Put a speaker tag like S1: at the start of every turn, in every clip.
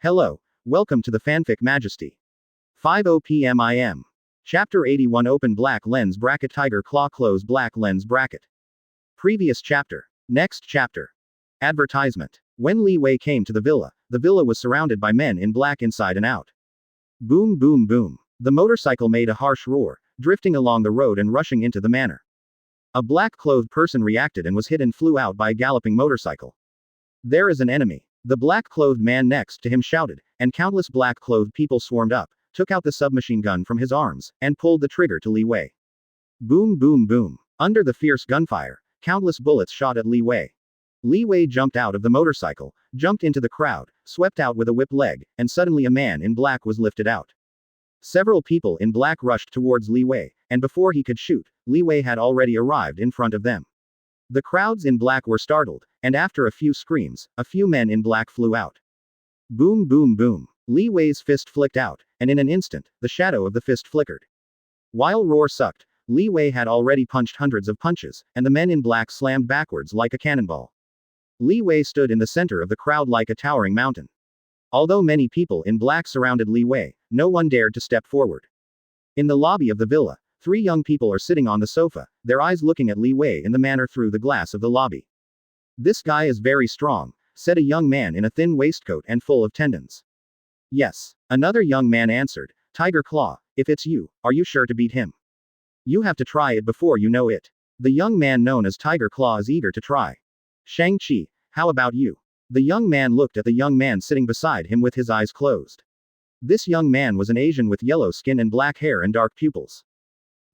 S1: Hello, welcome to the Fanfic Majesty. 5:00 p.m. IM. Chapter 81 Open black lens bracket Tiger Claw close black lens bracket. Previous chapter. Next chapter. Advertisement. When Li Wei came to the villa was surrounded by men in black inside and out. Boom boom boom. The motorcycle made a harsh roar, drifting along the road and rushing into the manor. A black-clothed person reacted and was hit and flew out by a galloping motorcycle. There is an enemy. The black-clothed man next to him shouted, and countless black-clothed people swarmed up, took out the submachine gun from his arms, and pulled the trigger to Li Wei. Boom boom boom. Under the fierce gunfire, countless bullets shot at Li Wei. Li Wei jumped out of the motorcycle, jumped into the crowd, swept out with a whip leg, and suddenly a man in black was lifted out. Several people in black rushed towards Li Wei, and before he could shoot, Li Wei had already arrived in front of them. The crowds in black were startled, and after a few screams, a few men in black flew out. Boom boom boom. Li Wei's fist flicked out, and in an instant, the shadow of the fist flickered. While roar sucked, Li Wei had already punched hundreds of punches, and the men in black slammed backwards like a cannonball. Li Wei stood in the center of the crowd like a towering mountain. Although many people in black surrounded Li Wei, no one dared to step forward. In the lobby of the villa, 3 young people are sitting on the sofa, their eyes looking at Li Wei in the manner through the glass of the lobby. "This guy is very strong," said a young man in a thin waistcoat and full of tendons. "Yes," another young man answered, "Tiger Claw, if it's you, are you sure to beat him? You have to try it before you know it." The young man known as Tiger Claw is eager to try. "Shang-Chi, how about you?" The young man looked at the young man sitting beside him with his eyes closed. This young man was an Asian with yellow skin and black hair and dark pupils.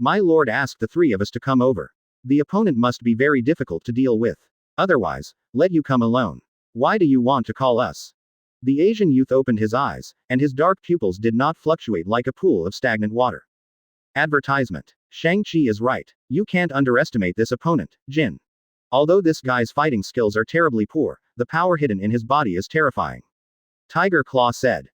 S1: "My lord asked the 3 of us to come over. The opponent must be very difficult to deal with. Otherwise, let you come alone. Why do you want to call us?" The Asian youth opened his eyes, and his dark pupils did not fluctuate like a pool of stagnant water. Advertisement. Shang-Chi is right. You can't underestimate this opponent, Jin. Although this guy's fighting skills are terribly poor, the power hidden in his body is terrifying. Tiger Claw said.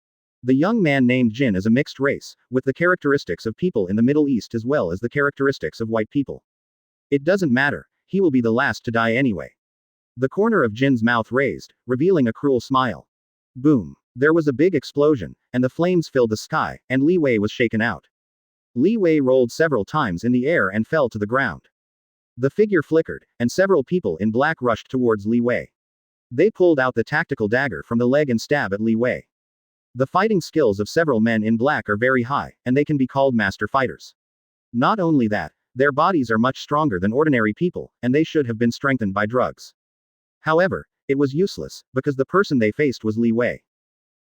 S1: The young man named Jin is a mixed race, with the characteristics of people in the Middle East as well as the characteristics of white people. It doesn't matter, he will be the last to die anyway. The corner of Jin's mouth raised, revealing a cruel smile. Boom. There was a big explosion, and the flames filled the sky, and Li Wei was shaken out. Li Wei rolled several times in the air and fell to the ground. The figure flickered, and several people in black rushed towards Li Wei. They pulled out the tactical dagger from the leg and stabbed at Li Wei. The fighting skills of several men in black are very high, and they can be called master fighters. Not only that, their bodies are much stronger than ordinary people, and they should have been strengthened by drugs. However, it was useless, because the person they faced was Li Wei.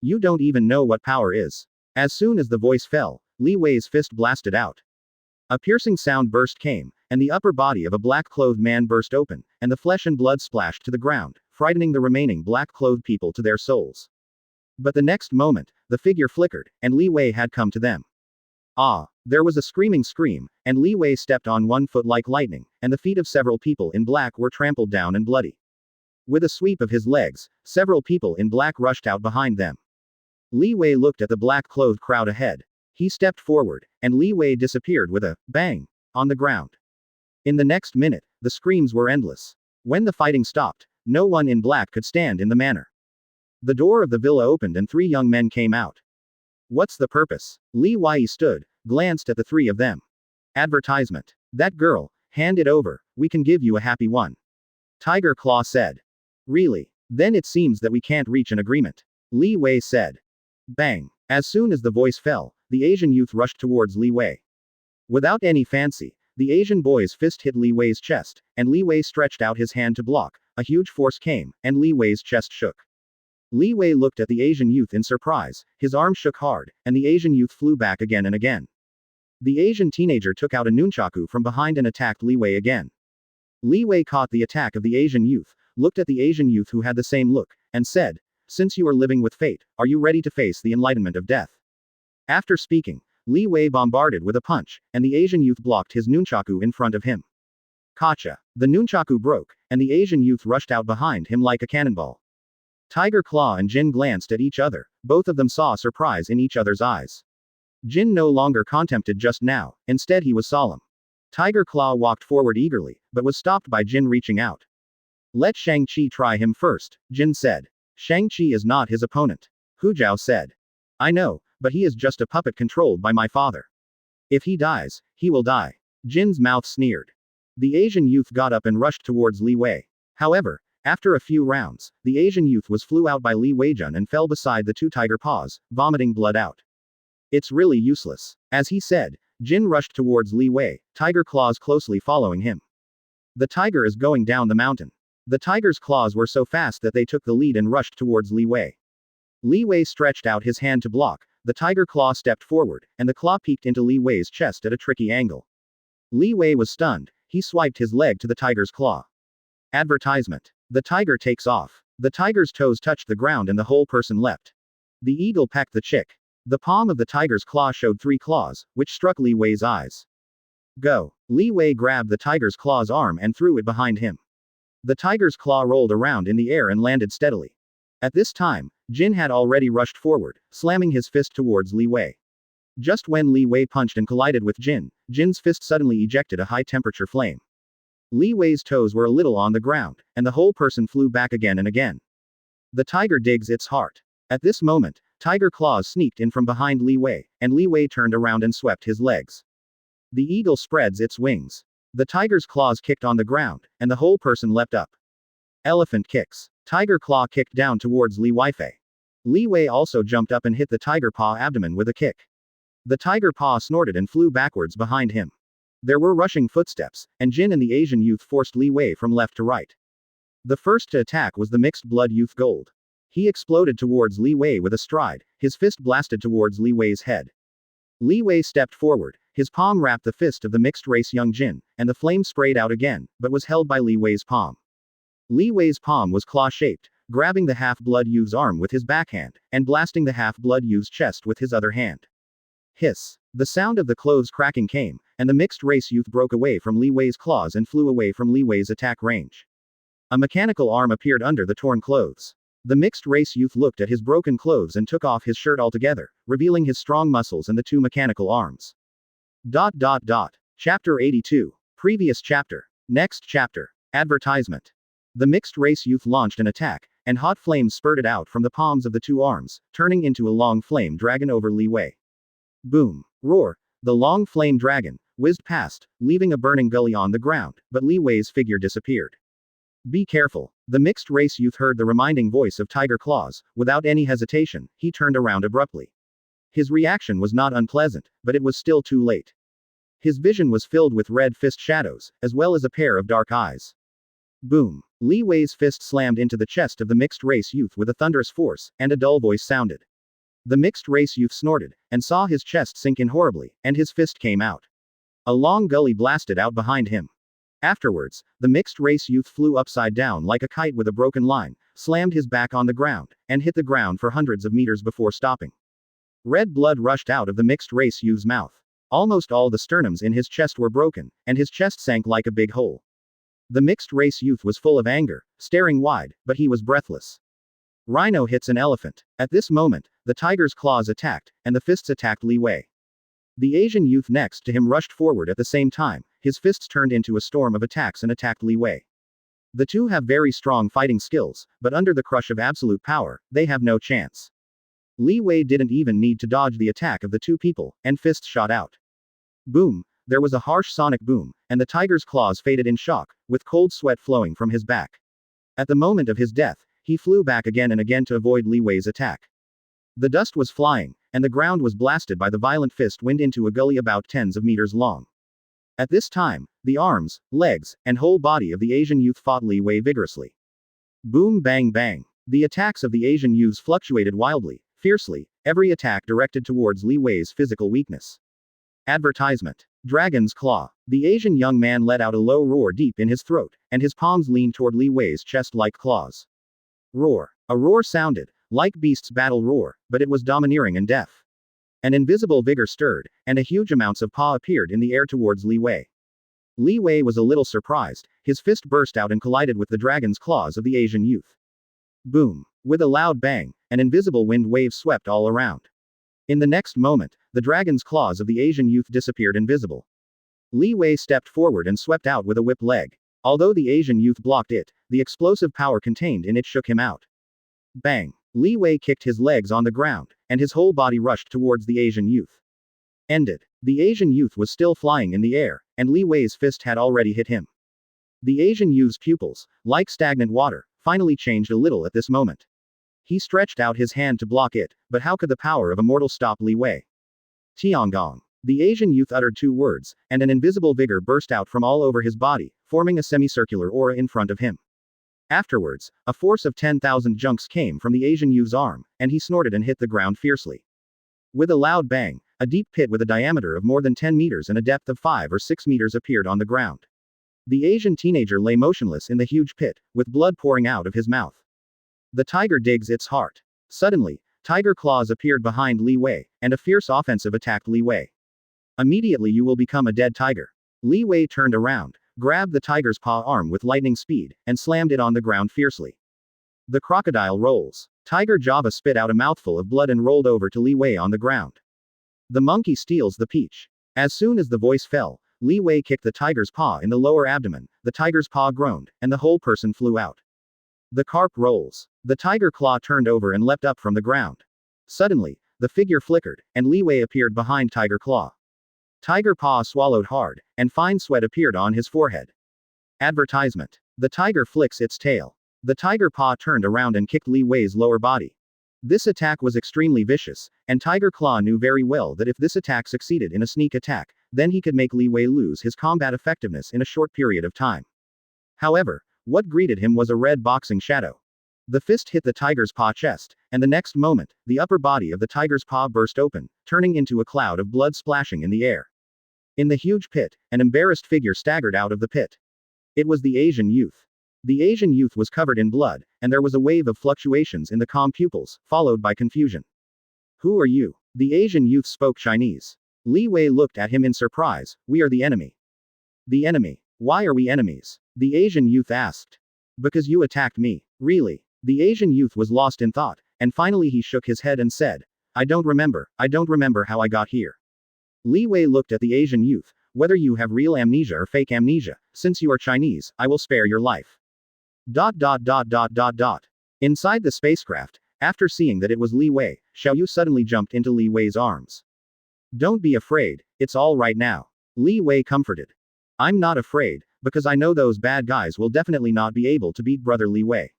S1: You don't even know what power is. As soon as the voice fell, Li Wei's fist blasted out. A piercing sound burst came, and the upper body of a black-clothed man burst open, and the flesh and blood splashed to the ground, frightening the remaining black-clothed people to their souls. But the next moment, the figure flickered, and Li Wei had come to them. Ah! There was a screaming scream, and Li Wei stepped on one foot like lightning, and the feet of several people in black were trampled down and bloody. With a sweep of his legs, several people in black rushed out behind them. Li Wei looked at the black-clothed crowd ahead. He stepped forward, and Li Wei disappeared with a bang on the ground. In the next minute, the screams were endless. When the fighting stopped, no one in black could stand in the manor. The door of the villa opened and 3 young men came out. What's the purpose? Li Wei stood, glanced at the 3 of them. Advertisement. That girl, hand it over, we can give you a happy one. Tiger Claw said. Really? Then it seems that we can't reach an agreement. Li Wei said. Bang. As soon as the voice fell, the Asian youth rushed towards Li Wei. Without any fancy, the Asian boy's fist hit Li Wei's chest, and Li Wei stretched out his hand to block. A huge force came, and Li Wei's chest shook. Li Wei looked at the Asian youth in surprise, his arm shook hard, and the Asian youth flew back again and again. The Asian teenager took out a nunchaku from behind and attacked Li Wei again. Li Wei caught the attack of the Asian youth, looked at the Asian youth who had the same look, and said, "Since you are living with fate, are you ready to face the enlightenment of death?" After speaking, Li Wei bombarded with a punch, and the Asian youth blocked his nunchaku in front of him. Kacha. The nunchaku broke, and the Asian youth rushed out behind him like a cannonball. Tiger Claw and Jin glanced at each other, both of them saw surprise in each other's eyes. Jin no longer contemplated just now, instead he was solemn. Tiger Claw walked forward eagerly, but was stopped by Jin reaching out. Let Shang-Chi try him first, Jin said. Shang-Chi is not his opponent. Hu Zhao said. I know, but he is just a puppet controlled by my father. If he dies, he will die. Jin's mouth sneered. The Asian youth got up and rushed towards Li Wei. However, after a few rounds, the Asian youth was flew out by Li Weijun and fell beside the two tiger paws, vomiting blood out. It's really useless. As he said, Jin rushed towards Li Wei, tiger claws closely following him. The tiger is going down the mountain. The tiger's claws were so fast that they took the lead and rushed towards Li Wei. Li Wei stretched out his hand to block, the tiger claw stepped forward, and the claw peeked into Li Wei's chest at a tricky angle. Li Wei was stunned, he swiped his leg to the tiger's claw. Advertisement. The tiger takes off. The tiger's toes touched the ground and the whole person leapt. The eagle pecked the chick. The palm of the tiger's claw showed 3 claws, which struck Li Wei's eyes. Go. Li Wei grabbed the tiger's claw's arm and threw it behind him. The tiger's claw rolled around in the air and landed steadily. At this time, Jin had already rushed forward, slamming his fist towards Li Wei. Just when Li Wei punched and collided with Jin, Jin's fist suddenly ejected a high-temperature flame. Li Wei's toes were a little on the ground, and the whole person flew back again and again. The tiger digs its heart. At this moment, tiger claws sneaked in from behind Li Wei, and Li Wei turned around and swept his legs. The eagle spreads its wings. The tiger's claws kicked on the ground, and the whole person leapt up. Elephant kicks. Tiger claw kicked down towards Li Weifei. Li Wei also jumped up and hit the tiger paw abdomen with a kick. The tiger paw snorted and flew backwards behind him. There were rushing footsteps, and Jin and the Asian youth forced Li Wei from left to right. The first to attack was the mixed blood youth Gold. He exploded towards Li Wei with a stride, his fist blasted towards Li Wei's head. Li Wei stepped forward, his palm wrapped the fist of the mixed race young Jin, and the flame sprayed out again, but was held by Li Wei's palm. Li Wei's palm was claw-shaped, grabbing the half-blood youth's arm with his backhand, and blasting the half-blood youth's chest with his other hand. Hiss. The sound of the clothes cracking came, and the mixed race youth broke away from Li Wei's claws and flew away from Li Wei's attack range. A mechanical arm appeared under the torn clothes. The mixed race youth looked at his broken clothes and took off his shirt altogether, revealing his strong muscles and the 2 mechanical arms. Chapter 82. Previous chapter. Next chapter. Advertisement. The mixed race youth launched an attack, and hot flames spurted out from the palms of the 2 arms, turning into a long flame dragon over Li Wei. Boom. Roar. The long flame dragon whizzed past, leaving a burning gully on the ground, but Li Wei's figure disappeared. Be careful. The mixed race youth heard the reminding voice of Tiger Claws. Without any hesitation, he turned around abruptly. His reaction was not unpleasant, but it was still too late. His vision was filled with red fist shadows, as well as a pair of dark eyes. Boom. Li Wei's fist slammed into the chest of the mixed race youth with a thunderous force, and a dull voice sounded. The mixed race youth snorted, and saw his chest sink in horribly, and his fist came out. A long gully blasted out behind him. Afterwards, the mixed race youth flew upside down like a kite with a broken line, slammed his back on the ground, and hit the ground for hundreds of meters before stopping. Red blood rushed out of the mixed race youth's mouth. Almost all the sternums in his chest were broken, and his chest sank like a big hole. The mixed race youth was full of anger, staring wide, but he was breathless. Rhino hits an elephant. At this moment, the tiger's claws attacked, and the fists attacked Li Wei. The Asian youth next to him rushed forward at the same time, his fists turned into a storm of attacks and attacked Li Wei. The two have very strong fighting skills, but under the crush of absolute power, they have no chance. Li Wei didn't even need to dodge the attack of the 2 people, and fists shot out. Boom! There was a harsh sonic boom, and the tiger's claws faded in shock, with cold sweat flowing from his back. At the moment of his death, he flew back again and again to avoid Li Wei's attack. The dust was flying, and the ground was blasted by the violent fist wind into a gully about tens of meters long. At this time, the arms, legs, and whole body of the Asian youth fought Li Wei vigorously. Boom bang bang. The attacks of the Asian youths fluctuated wildly, fiercely, every attack directed towards Li Wei's physical weakness. Advertisement. Dragon's Claw. The Asian young man let out a low roar deep in his throat, and his palms leaned toward Li Wei's chest like claws. Roar. A roar sounded, like beasts' battle roar, but it was domineering and deaf. An invisible vigor stirred, and a huge amounts of paw appeared in the air towards Li Wei. Li Wei was a little surprised, his fist burst out and collided with the dragon's claws of the Asian youth. Boom. With a loud bang, an invisible wind wave swept all around. In the next moment, the dragon's claws of the Asian youth disappeared invisible. Li Wei stepped forward and swept out with a whip leg. Although the Asian youth blocked it, the explosive power contained in it shook him out. Bang. Li Wei kicked his legs on the ground, and his whole body rushed towards the Asian youth. Ended. The Asian youth was still flying in the air, and Li Wei's fist had already hit him. The Asian youth's pupils, like stagnant water, finally changed a little at this moment. He stretched out his hand to block it, but how could the power of a mortal stop Li Wei? Tiangong. The Asian youth uttered 2 words, and an invisible vigor burst out from all over his body, forming a semicircular aura in front of him. Afterwards, a force of 10,000 junks came from the Asian youth's arm, and he snorted and hit the ground fiercely. With a loud bang, a deep pit with a diameter of more than 10 meters and a depth of 5 or 6 meters appeared on the ground. The Asian teenager lay motionless in the huge pit, with blood pouring out of his mouth. The tiger digs its heart. Suddenly, tiger claws appeared behind Li Wei, and a fierce offensive attacked Li Wei. Immediately you will become a dead tiger. Li Wei turned around, grabbed the tiger's paw arm with lightning speed, and slammed it on the ground fiercely. The crocodile rolls. Tiger Java spit out a mouthful of blood and rolled over to Li Wei on the ground. The monkey steals the peach. As soon as the voice fell, Li Wei kicked the tiger's paw in the lower abdomen, the tiger's paw groaned, and the whole person flew out. The carp rolls. The tiger claw turned over and leapt up from the ground. Suddenly, the figure flickered, and Li Wei appeared behind tiger claw. Tiger paw swallowed hard, and fine sweat appeared on his forehead. Advertisement. The tiger flicks its tail. The tiger paw turned around and kicked Li Wei's lower body. This attack was extremely vicious, and Tiger Claw knew very well that if this attack succeeded in a sneak attack, then he could make Li Wei lose his combat effectiveness in a short period of time. However, what greeted him was a red boxing shadow. The fist hit the tiger's paw chest, and the next moment, the upper body of the tiger's paw burst open, turning into a cloud of blood splashing in the air. In the huge pit, an embarrassed figure staggered out of the pit. It was the Asian youth. The Asian youth was covered in blood, and there was a wave of fluctuations in the calm pupils, followed by confusion. Who are you? The Asian youth spoke Chinese. Li Wei looked at him in surprise. We are the enemy. The enemy. Why are we enemies? The Asian youth asked. Because you attacked me. Really? The Asian youth was lost in thought, and finally he shook his head and said, I don't remember how I got here. Li Wei looked at the Asian youth. Whether you have real amnesia or fake amnesia, since you are Chinese, I will spare your life. Inside the spacecraft, after seeing that it was Li Wei, Xiao Yu suddenly jumped into Li Wei's arms. Don't be afraid, it's all right now. Li Wei comforted. I'm not afraid, because I know those bad guys will definitely not be able to beat brother Li Wei.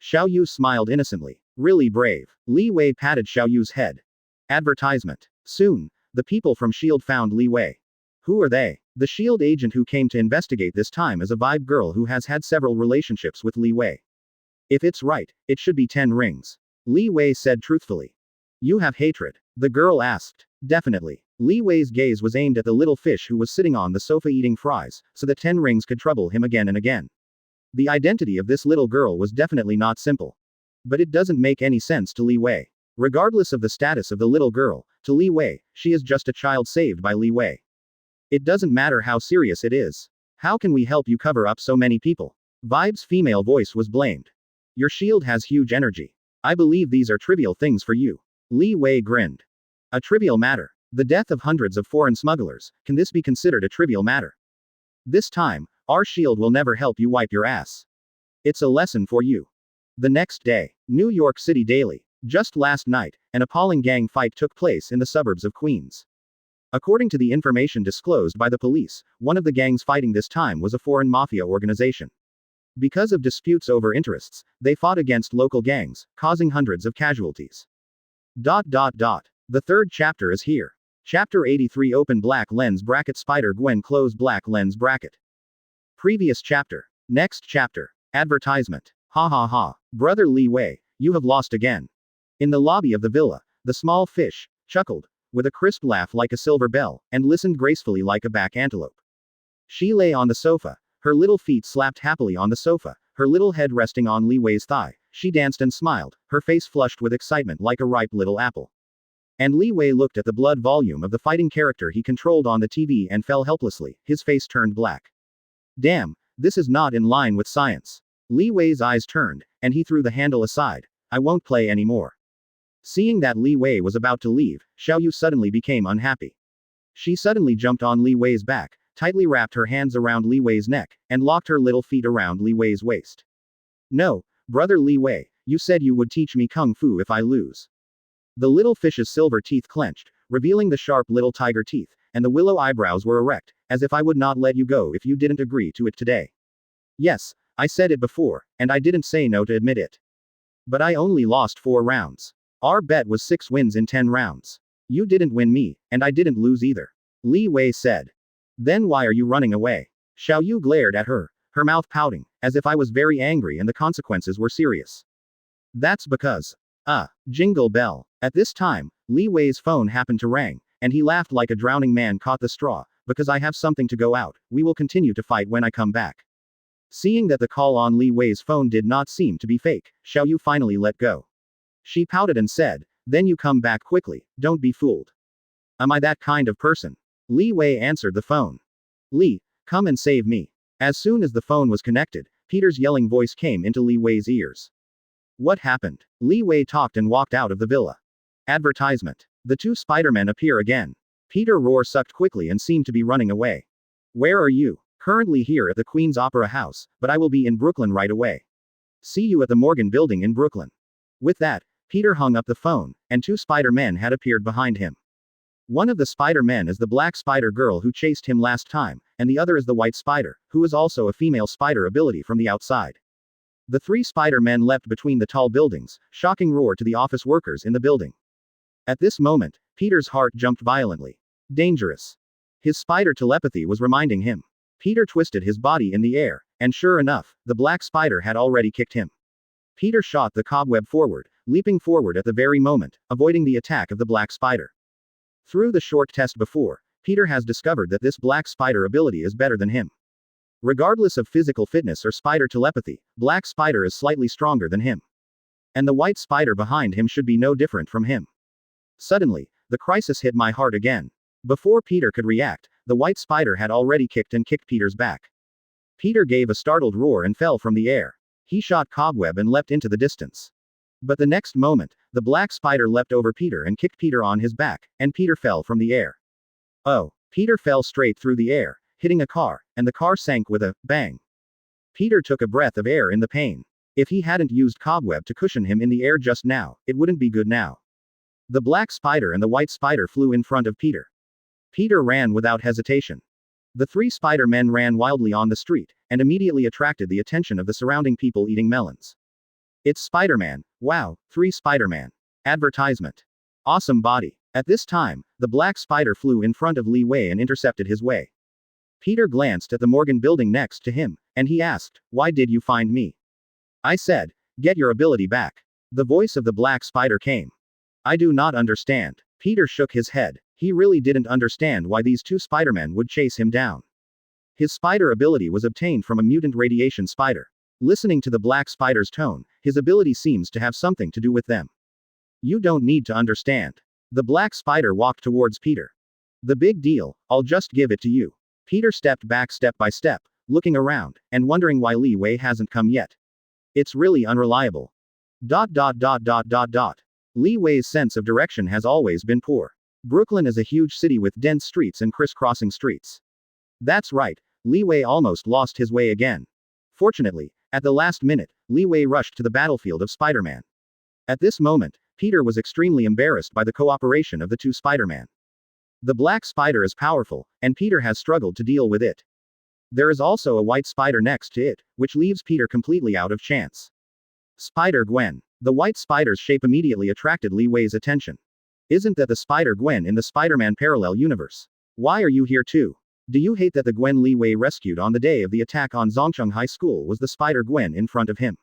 S1: Xiao Yu smiled innocently. Really brave. Li Wei patted Xiao Yu's head. Advertisement. Soon, the people from S.H.I.E.L.D. found Li Wei. Who are they? The S.H.I.E.L.D. agent who came to investigate this time is a vibe girl who has had several relationships with Li Wei. If it's right, it should be 10 rings. Li Wei said truthfully. You have hatred? The girl asked. Definitely. Li Wei's gaze was aimed at the little fish who was sitting on the sofa eating fries, so that 10 rings could trouble him again and again. The identity of this little girl was definitely not simple. But it doesn't make any sense to Li Wei. Regardless of the status of the little girl, to Li Wei, she is just a child saved by Li Wei. It doesn't matter how serious it is. How can we help you cover up so many people? Vibe's female voice was blamed. Your shield has huge energy. I believe these are trivial things for you. Li Wei grinned. A trivial matter. The death of hundreds of foreign smugglers, can this be considered a trivial matter? This time, our shield will never help you wipe your ass. It's a lesson for you. The next day, New York City Daily. Just last night, an appalling gang fight took place in the suburbs of Queens. According to the information disclosed by the police, one of the gangs fighting this time was a foreign mafia organization. Because of disputes over interests, they fought against local gangs, causing hundreds of casualties. The third chapter is here. Chapter 83 Open black lens bracket Spider-Gwen close black lens bracket. Previous chapter. Next chapter. Advertisement. Ha ha ha. Brother Li Wei, you have lost again. In the lobby of the villa, the small fish chuckled, with a crisp laugh like a silver bell, and listened gracefully like a back antelope. She lay on the sofa, her little feet slapped happily on the sofa, her little head resting on Li Wei's thigh. She danced and smiled, her face flushed with excitement like a ripe little apple. And Li Wei looked at the blood volume of the fighting character he controlled on the TV and fell helplessly, his face turned black. Damn, this is not in line with science. Li Wei's eyes turned, and he threw the handle aside. I won't play anymore. Seeing that Li Wei was about to leave, Xiao Yu suddenly became unhappy. She suddenly jumped on Li Wei's back, tightly wrapped her hands around Li Wei's neck, and locked her little feet around Li Wei's waist. No, brother Li Wei, You said you would teach me kung fu if I lose. The little fish's silver teeth clenched, revealing the sharp little tiger teeth, and the willow eyebrows were erect, as if I would not let you go if you didn't agree to it today. Yes, I said it before, and I didn't say no to admit it. But I only lost 4 rounds. Our bet was 6 wins in 10 rounds. You didn't win me, and I didn't lose either. Li Wei said. Then why are you running away? Xiao Yu glared at her, her mouth pouting, as if I was very angry and the consequences were serious. That's because. Jingle bell. At this time, Li Wei's phone happened to ring, and he laughed like a drowning man caught the straw, because I have something to go out, we will continue to fight when I come back. Seeing that the call on Li Wei's phone did not seem to be fake, Xiao Yu finally let go. She pouted and said, then you come back quickly, don't be fooled. Am I that kind of person? Li Wei answered the phone. Li, come and save me. As soon as the phone was connected, Peter's yelling voice came into Li Wei's ears. What happened? Li Wei talked and walked out of the villa. Advertisement. The 2 Spider-Men appear again. Peter roar sucked quickly and seemed to be running away. Where are you? Currently here at the Queen's Opera House, but I will be in Brooklyn right away. See you at the Morgan Building in Brooklyn. With that, Peter hung up the phone, and 2 Spider-Men had appeared behind him. One of the Spider-Men is the Black Spider Girl who chased him last time, and the other is the White Spider, who is also a female spider ability from the outside. The 3 Spider-Men leapt between the tall buildings, shocking roar to the office workers in the building. At this moment, Peter's heart jumped violently. Dangerous. His spider telepathy was reminding him. Peter twisted his body in the air, and sure enough, the Black Spider had already kicked him. Peter shot the cobweb forward, leaping forward at the very moment, avoiding the attack of the Black Spider. Through the short test before, Peter has discovered that this Black Spider ability is better than him. Regardless of physical fitness or spider telepathy, Black Spider is slightly stronger than him. And the White Spider behind him should be no different from him. Suddenly, the crisis hit my heart again. Before Peter could react, the White Spider had already kicked Peter's back. Peter gave a startled roar and fell from the air. He shot Cobweb and leapt into the distance. But the next moment, the Black Spider leapt over Peter and kicked Peter on his back, and Peter fell from the air. Oh, Peter fell straight through the air, hitting a car, and the car sank with a bang. Peter took a breath of air in the pain. If he hadn't used Cobweb to cushion him in the air just now, it wouldn't be good now. The Black Spider and the White Spider flew in front of Peter. Peter ran without hesitation. The 3 Spider-Men ran wildly on the street, and immediately attracted the attention of the surrounding people eating melons. It's Spider-Man. Wow, 3 Spider-Man. Advertisement. Awesome body. At this time, the Black Spider flew in front of Li Wei and intercepted his way. Peter glanced at the Morgan Building next to him, and he asked, why did you find me? I said, get your ability back. The voice of the Black Spider came. I do not understand. Peter shook his head. He really didn't understand why these 2 Spider-Men would chase him down. His spider ability was obtained from a mutant radiation spider. Listening to the Black Spider's tone, his ability seems to have something to do with them. You don't need to understand. The Black Spider walked towards Peter. The big deal, I'll just give it to you. Peter stepped back step by step, looking around, and wondering why Li Wei hasn't come yet. It's really unreliable. Li Wei's sense of direction has always been poor. Brooklyn is a huge city with dense streets and crisscrossing streets. That's right, Li Wei almost lost his way again. Fortunately, at the last minute, Li Wei rushed to the battlefield of Spider-Man. At this moment, Peter was extremely embarrassed by the cooperation of the 2 Spider-Man. The Black Spider is powerful, and Peter has struggled to deal with it. There is also a White Spider next to it, which leaves Peter completely out of chance. Spider-Gwen. The White Spider's shape immediately attracted Li Wei's attention. Isn't that the Spider-Gwen in the Spider-Man parallel universe? Why are you here too? Do you hate that the Gwen Li Wei rescued on the day of the attack on Zhongcheng High School was the Spider-Gwen in front of him?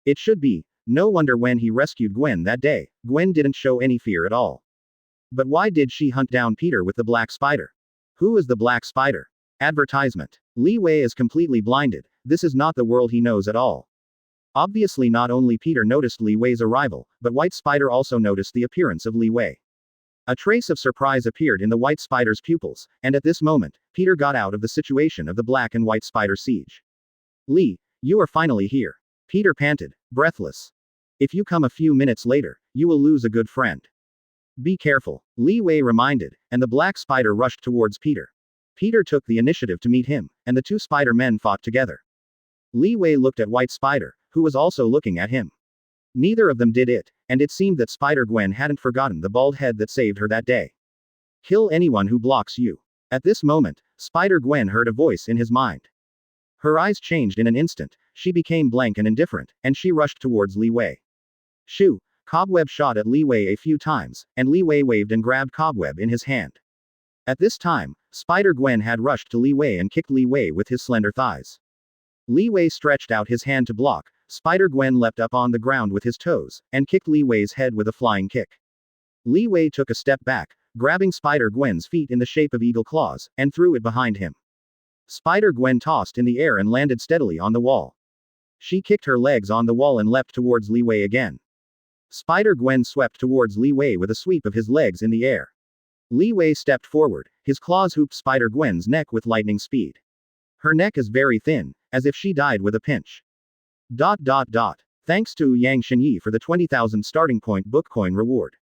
S1: It should be. No wonder when he rescued Gwen that day, Gwen didn't show any fear at all. But why did she hunt down Peter with the Black Spider? Who is the Black Spider? Advertisement. Li Wei is completely blinded. This is not the world he knows at all. Obviously not only Peter noticed Li Wei's arrival, but White Spider also noticed the appearance of Li Wei. A trace of surprise appeared in the White Spider's pupils, and at this moment, Peter got out of the situation of the Black and White Spider siege. Li, you are finally here. Peter panted, breathless. If you come a few minutes later, you will lose a good friend. Be careful, Li Wei reminded, and the Black Spider rushed towards Peter. Peter took the initiative to meet him, and the 2 Spider-Men fought together. Li Wei looked at White Spider, who was also looking at him. Neither of them did it, and it seemed that Spider-Gwen hadn't forgotten the bald head that saved her that day. Kill anyone who blocks you. At this moment, Spider-Gwen heard a voice in his mind. Her eyes changed in an instant, she became blank and indifferent, and she rushed towards Li Wei. Shoo! Cobweb shot at Li Wei a few times, and Li Wei waved and grabbed Cobweb in his hand. At this time, Spider-Gwen had rushed to Li Wei and kicked Li Wei with his slender thighs. Li Wei stretched out his hand to block, Spider-Gwen leapt up on the ground with his toes, and kicked Li Wei's head with a flying kick. Li Wei took a step back, grabbing Spider-Gwen's feet in the shape of eagle claws, and threw it behind him. Spider-Gwen tossed in the air and landed steadily on the wall. She kicked her legs on the wall and leapt towards Li Wei again. Spider-Gwen swept towards Li Wei with a sweep of his legs in the air. Li Wei stepped forward, his claws hooped Spider-Gwen's neck with lightning speed. Her neck is very thin, as if she died with a pinch. Thanks to Yang Xinyi for the 20,000 starting point Bookcoin reward.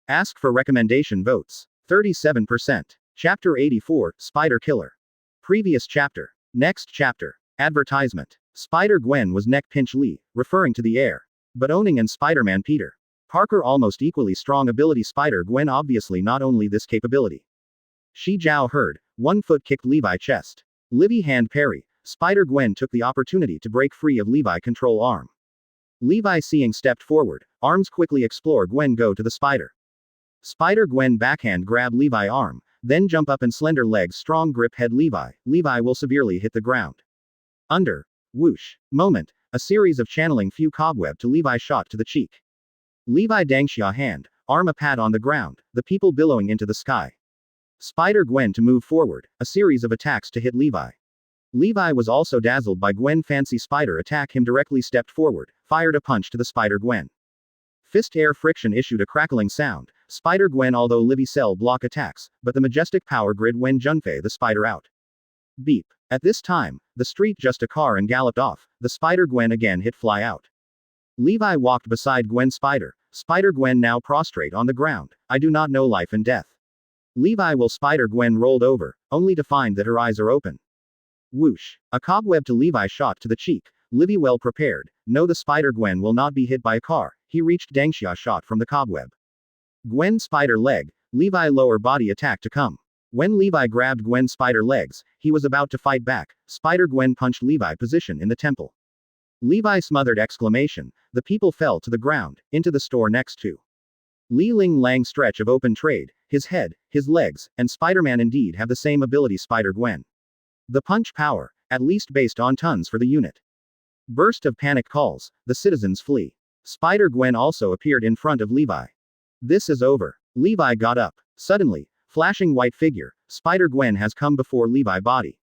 S1: Ask for recommendation votes. 37%. Chapter 84, Spider Killer. Previous chapter. Next chapter. Advertisement. Spider-Gwen was neck pinch Li, referring to the air. But owning and Spider-Man Peter Parker almost equally strong ability Spider-Gwen obviously not only this capability. Shi Jiao heard, 1 foot kicked Levi chest. Livy hand parry, Spider-Gwen took the opportunity to break free of Levi control arm. Levi seeing stepped forward, arms quickly explore Gwen go to the spider. Spider-Gwen backhand grab Levi arm, then jump up and slender legs strong grip head Levi will severely hit the ground. Under. Whoosh. Moment, a series of channeling few cobweb to Levi shot to the cheek. Levi Dangxia hand, arm a pat on the ground, the people billowing into the sky. Spider-Gwen to move forward, a series of attacks to hit Levi. Levi was also dazzled by Gwen fancy spider attack him directly stepped forward, fired a punch to the Spider-Gwen. Fist air friction issued a crackling sound, Spider-Gwen although Livy cell block attacks, but the majestic power grid Wen Junfei the spider out. Beep. At this time, the street just a car and galloped off, the Spider-Gwen again hit fly out. Levi walked beside Gwen Spider-Gwen now prostrate on the ground, I do not know life and death. Levi will Spider-Gwen rolled over, only to find that her eyes are open. Whoosh. A cobweb to Levi shot to the cheek, Livy well prepared, no the Spider-Gwen will not be hit by a car, he reached Dangxia shot from the cobweb. Gwen spider leg, Levi lower body attack to come. When Levi grabbed Gwen spider legs, he was about to fight back, Spider-Gwen punched Levi position in the temple. Levi smothered exclamation, the people fell to the ground, into the store next to. Li Ling Lang stretch of open trade, his head, his legs, and Spider-Man indeed have the same ability Spider-Gwen. The punch power, at least based on tons for the unit. Burst of panic calls, the citizens flee. Spider-Gwen also appeared in front of Levi. This is over. Levi got up. Suddenly, flashing white figure, Spider-Gwen has come before Levi body.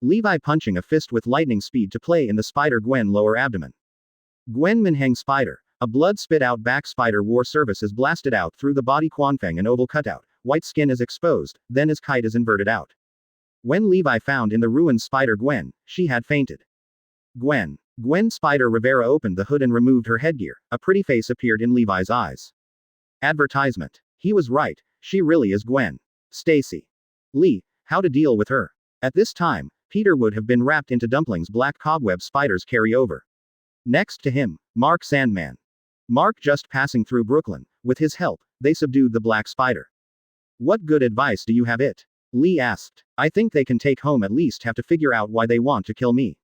S1: Levi punching a fist with lightning speed to play in the Spider-Gwen lower abdomen. Gwen Minheng Spider, a blood spit out back spider war service is blasted out through the body Quanfeng an oval cutout, white skin is exposed, then his kite is inverted out. When Levi found in the ruined Spider-Gwen, she had fainted. Gwen Spider Rivera opened the hood and removed her headgear, a pretty face appeared in Levi's eyes. Advertisement. He was right, she really is Gwen Stacy Lee, how to deal with her. At this time, Peter would have been wrapped into dumplings black cobweb spiders carry over. Next to him, Mark Sandman. Mark just passing through Brooklyn, with his help, they subdued the black spider. What good advice do you have it? Lee asked. I think they can take home at least have to figure out why they want to kill me.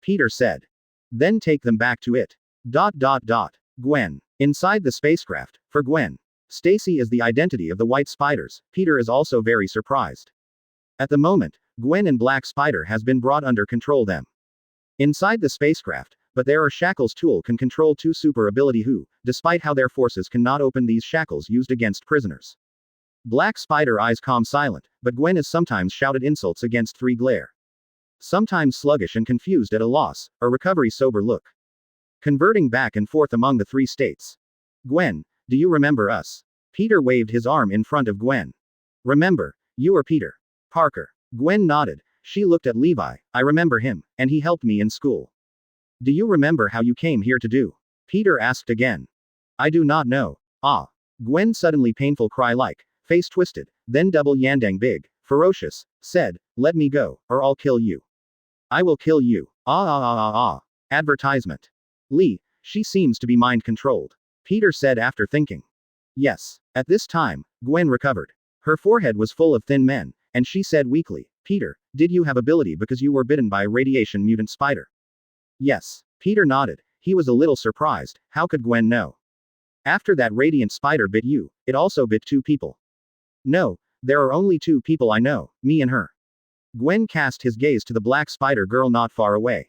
S1: Peter said. Then take them back to it. Gwen. Inside the spacecraft, for Gwen Stacy is the identity of the white spiders, Peter is also very surprised. At the moment, Gwen and Black Spider has been brought under control them. Inside the spacecraft, but there are shackles tool can control 2 super ability who, despite how their forces cannot open these shackles used against prisoners. Black Spider eyes calm silent, but Gwen is sometimes shouted insults against 3 glare. Sometimes sluggish and confused at a loss, or recovery sober look. Converting back and forth among the 3 states. Gwen, do you remember us? Peter waved his arm in front of Gwen. Remember, you are Peter Parker. Gwen nodded, she looked at Levi, I remember him, and he helped me in school. Do you remember how you came here to do? Peter asked again. I do not know. Ah. Gwen suddenly painful cry like, face twisted, then double Yandang big, ferocious, said, let me go, or I'll kill you. I will kill you. Advertisement. Lee, She seems to be mind-controlled. Peter said after thinking. Yes. At this time, Gwen recovered. Her forehead was full of thin men, and she said weakly, Peter, did you have ability because you were bitten by a radiation mutant spider? Yes. Peter nodded. He was a little surprised. How could Gwen know? After that radiant spider bit you, it also bit 2 people. No, there are only 2 people I know, me and her. Gwen cast his gaze to the black spider girl not far away.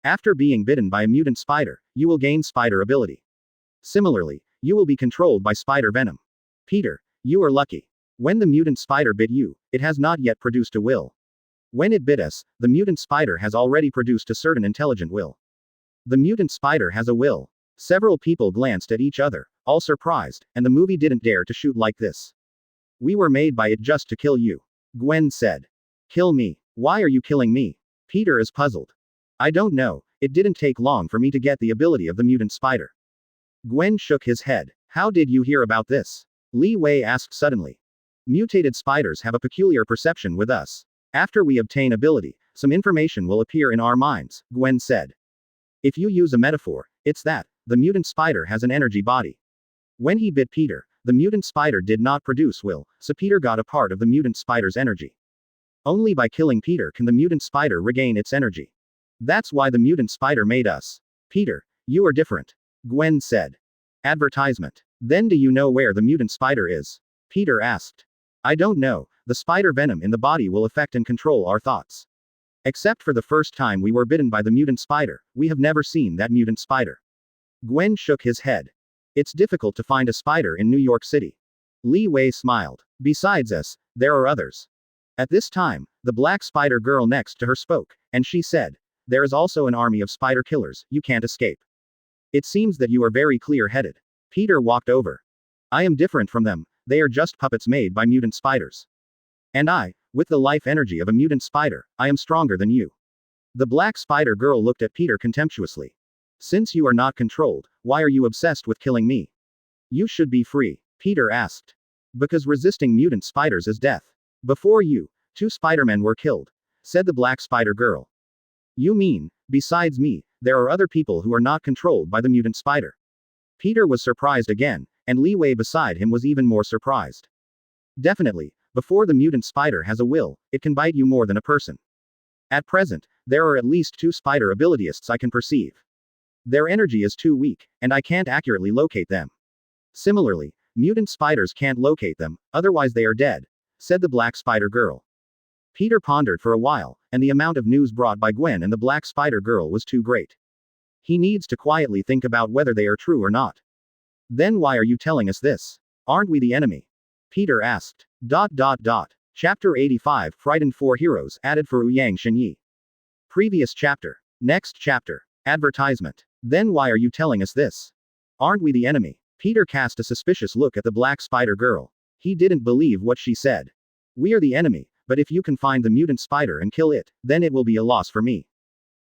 S1: After being bitten by a mutant spider, you will gain spider ability. Similarly, you will be controlled by spider venom. Peter, you are lucky. When the mutant spider bit you, it has not yet produced a will. When it bit us, the mutant spider has already produced a certain intelligent will. The mutant spider has a will. Several people glanced at each other, all surprised, and the movie didn't dare to shoot like this. We were made by it just to kill you. Gwen said. Kill me. Why are you killing me? Peter is puzzled. I don't know, it didn't take long for me to get the ability of the mutant spider. Gwen shook his head. How did you hear about this? Li Wei asked suddenly. Mutated spiders have a peculiar perception with us. After we obtain ability, some information will appear in our minds, Gwen said. If you use a metaphor, it's that the mutant spider has an energy body. When he bit Peter, the mutant spider did not produce will, so Peter got a part of the mutant spider's energy. Only by killing Peter can the mutant spider regain its energy. That's why the mutant spider made us. Peter, you are different. Gwen said. Advertisement. Then do you know where the mutant spider is? Peter asked. I don't know, the spider venom in the body will affect and control our thoughts. Except for the first time we were bitten by the mutant spider, we have never seen that mutant spider. Gwen shook his head. It's difficult to find a spider in New York City. Li Wei smiled. Besides us, there are others. At this time, the black spider girl next to her spoke, and she said, there is also an army of spider killers, you can't escape. It seems that you are very clear-headed. Peter walked over. I am different from them, they are just puppets made by mutant spiders. And I, with the life energy of a mutant spider, I am stronger than you. The black spider girl looked at Peter contemptuously. Since you are not controlled, why are you obsessed with killing me? You should be free, Peter asked. Because resisting mutant spiders is death. Before you, 2 Spider-Men were killed, said the black spider girl. You mean, besides me, there are other people who are not controlled by the mutant spider. Peter was surprised again, and Li Wei beside him was even more surprised. Definitely, before the mutant spider has a will, it can bite you more than a person. At present, there are at least 2 spider abilityists I can perceive. Their energy is too weak, and I can't accurately locate them. Similarly, mutant spiders can't locate them, otherwise they are dead, said the black spider girl. Peter pondered for a while, and the amount of news brought by Gwen and the black spider girl was too great. He needs to quietly think about whether they are true or not. Then why are you telling us this? Aren't we the enemy? Peter asked. Chapter 85 Frightened 4 Heroes added for Ouyang Shenyi. Previous chapter. Next chapter. Advertisement. Then why are you telling us this? Aren't we the enemy? Peter cast a suspicious look at the black spider girl. He didn't believe what she said. We are the enemy, but if you can find the mutant spider and kill it, then it will be a loss for me.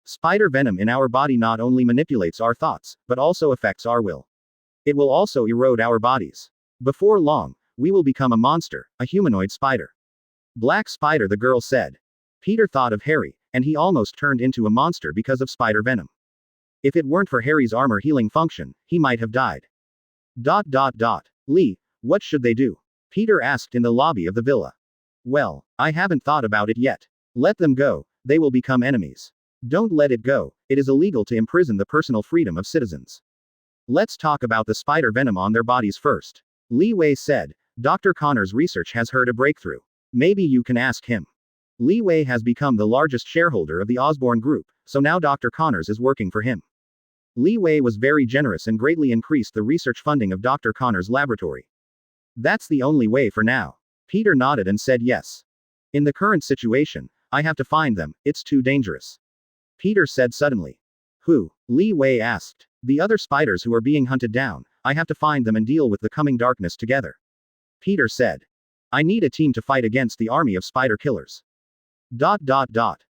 S1: Spider venom in our body not only manipulates our thoughts, but also affects our will. It will also erode our bodies. Before long, we will become a monster, a humanoid spider. Black spider, the girl said. Peter thought of Harry, and he almost turned into a monster because of spider venom. If it weren't for Harry's armor healing function, he might have died. Lee, what should they do? Peter asked in the lobby of the villa. Well, I haven't thought about it yet. Let them go, they will become enemies. Don't let it go, it is illegal to imprison the personal freedom of citizens. Let's talk about the spider venom on their bodies first. Li Wei said, Dr. Connor's research has heard a breakthrough. Maybe you can ask him. Li Wei has become the largest shareholder of the Osborne Group, so now Dr. Connors is working for him. Li Wei was very generous and greatly increased the research funding of Dr. Connor's laboratory. That's the only way for now. Peter nodded and said yes. In the current situation, I have to find them, it's too dangerous. Peter said suddenly. Who? Li Wei asked. The other spiders who are being hunted down, I have to find them and deal with the coming darkness together. Peter said. I need a team to fight against the army of spider killers.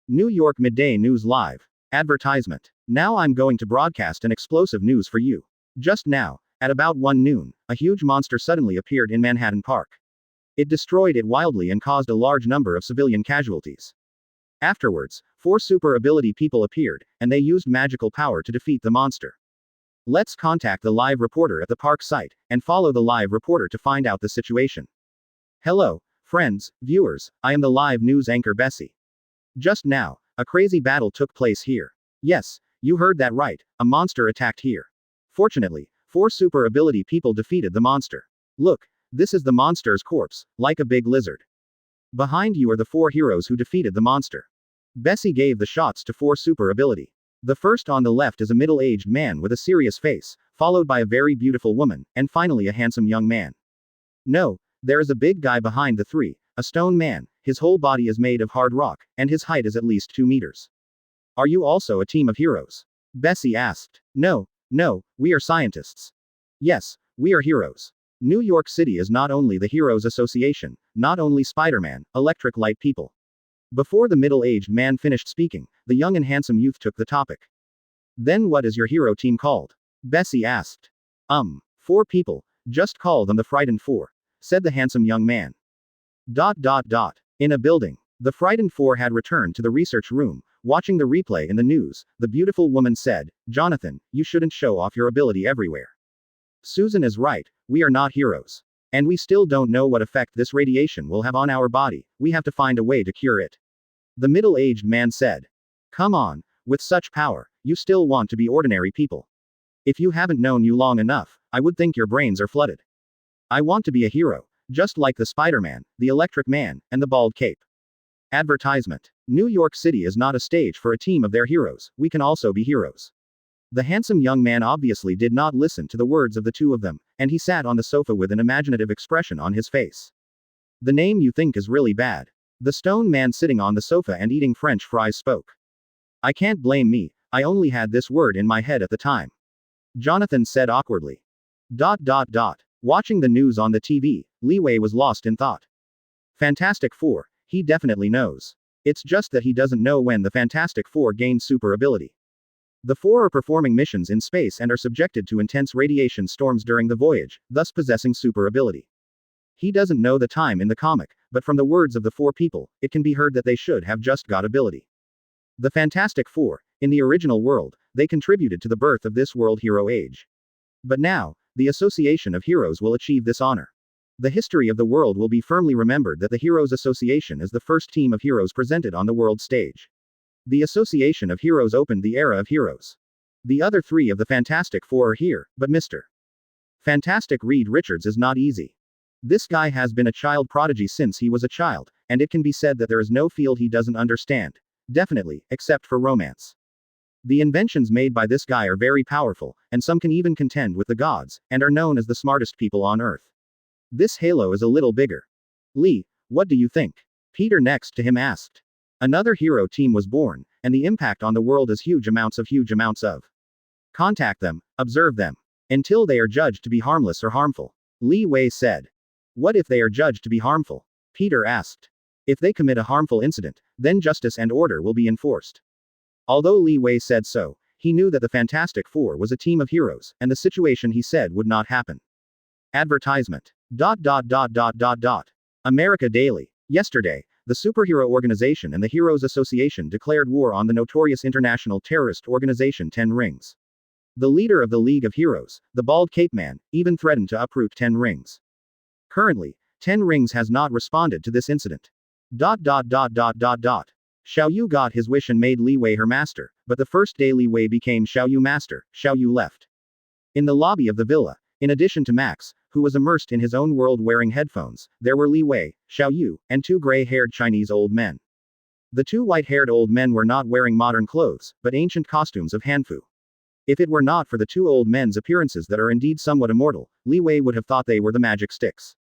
S1: New York Midday News Live. Advertisement. Now I'm going to broadcast an explosive news for you. Just now, at about 1 noon, a huge monster suddenly appeared in Manhattan Park. It destroyed it wildly and caused a large number of civilian casualties. Afterwards, 4 super ability people appeared, and they used magical power to defeat the monster. Let's contact the live reporter at the park site, and follow the live reporter to find out the situation. Hello, friends, viewers, I am the live news anchor Bessie. Just now, a crazy battle took place here. Yes, you heard that right, a monster attacked here. Fortunately, 4 super ability people defeated the monster. Look, this is the monster's corpse, like a big lizard. Behind you are the 4 heroes who defeated the monster. Bessie gave the shots to 4 super ability. The first on the left is a middle-aged man with a serious face, followed by a very beautiful woman, and finally a handsome young man. No, there is a big guy behind the 3, a stone man, his whole body is made of hard rock, and his height is at least 2 meters. Are you also a team of heroes? Bessie asked. No, we are scientists. Yes, we are heroes. New York City is not only the Heroes Association, not only Spider-Man, Electric Light people. Before the middle-aged man finished speaking, the young and handsome youth took the topic. Then what is your hero team called? Bessie asked. 4 people, just call them the Frightened 4, said the handsome young man. ... In a building. The Frightened 4 had returned to the research room, watching the replay in the news. The beautiful woman said, Jonathan, you shouldn't show off your ability everywhere. Susan is right, we are not heroes. And we still don't know what effect this radiation will have on our body, we have to find a way to cure it. The middle-aged man said. Come on, with such power, you still want to be ordinary people. If you haven't known you long enough, I would think your brains are flooded. I want to be a hero, just like the Spider-Man, the Electric Man, and the Bald Cape. Advertisement. New York City is not a stage for a team of their heroes, we can also be heroes. The handsome young man obviously did not listen to the words of the 2 of them, and he sat on the sofa with an imaginative expression on his face. The name you think is really bad. The stone man sitting on the sofa and eating French fries spoke. I can't blame me, I only had this word in my head at the time. Jonathan said awkwardly. ... Watching the news on the TV, Li Wei was lost in thought. Fantastic Four, he definitely knows. It's just that he doesn't know when the Fantastic Four gained super ability. The 4 are performing missions in space and are subjected to intense radiation storms during the voyage, thus possessing super ability. He doesn't know the time in the comic, but from the words of the 4 people, it can be heard that they should have just got ability. The Fantastic Four, in the original world, they contributed to the birth of this world hero age. But now, the Association of Heroes will achieve this honor. The history of the world will be firmly remembered that the Heroes Association is the first team of heroes presented on the world stage. The Association of Heroes opened the era of heroes. The other 3 of the Fantastic Four are here, but Mr. Fantastic Reed Richards is not easy. This guy has been a child prodigy since he was a child, and it can be said that there is no field he doesn't understand. Definitely, except for romance. The inventions made by this guy are very powerful, and some can even contend with the gods, and are known as the smartest people on Earth. This halo is a little bigger. Lee, what do you think? Peter next to him asked. Another hero team was born, and the impact on the world is huge amounts of. Contact them, observe them. Until they are judged to be harmless or harmful. Li Wei said. What if they are judged to be harmful? Peter asked. If they commit a harmful incident, then justice and order will be enforced. Although Li Wei said so, he knew that the Fantastic Four was a team of heroes, and the situation he said would not happen. Advertisement. ... America Daily. Yesterday, the superhero organization and the Heroes Association declared war on the notorious international terrorist organization 10 Rings. The leader of the League of Heroes, the Bald Cape Man, even threatened to uproot 10 Rings. Currently, 10 Rings has not responded to this incident. ... Xiao Yu got his wish and made Li Wei her master, but the first day Li Wei became Xiao Yu master, Xiao Yu left. In the lobby of the villa, in addition to Max, who was immersed in his own world wearing headphones, there were Li Wei, Xiao Yu, and 2 gray-haired Chinese old men. The 2 white-haired old men were not wearing modern clothes, but ancient costumes of Hanfu. If it were not for the 2 old men's appearances that are indeed somewhat immortal, Li Wei would have thought they were the magic sticks.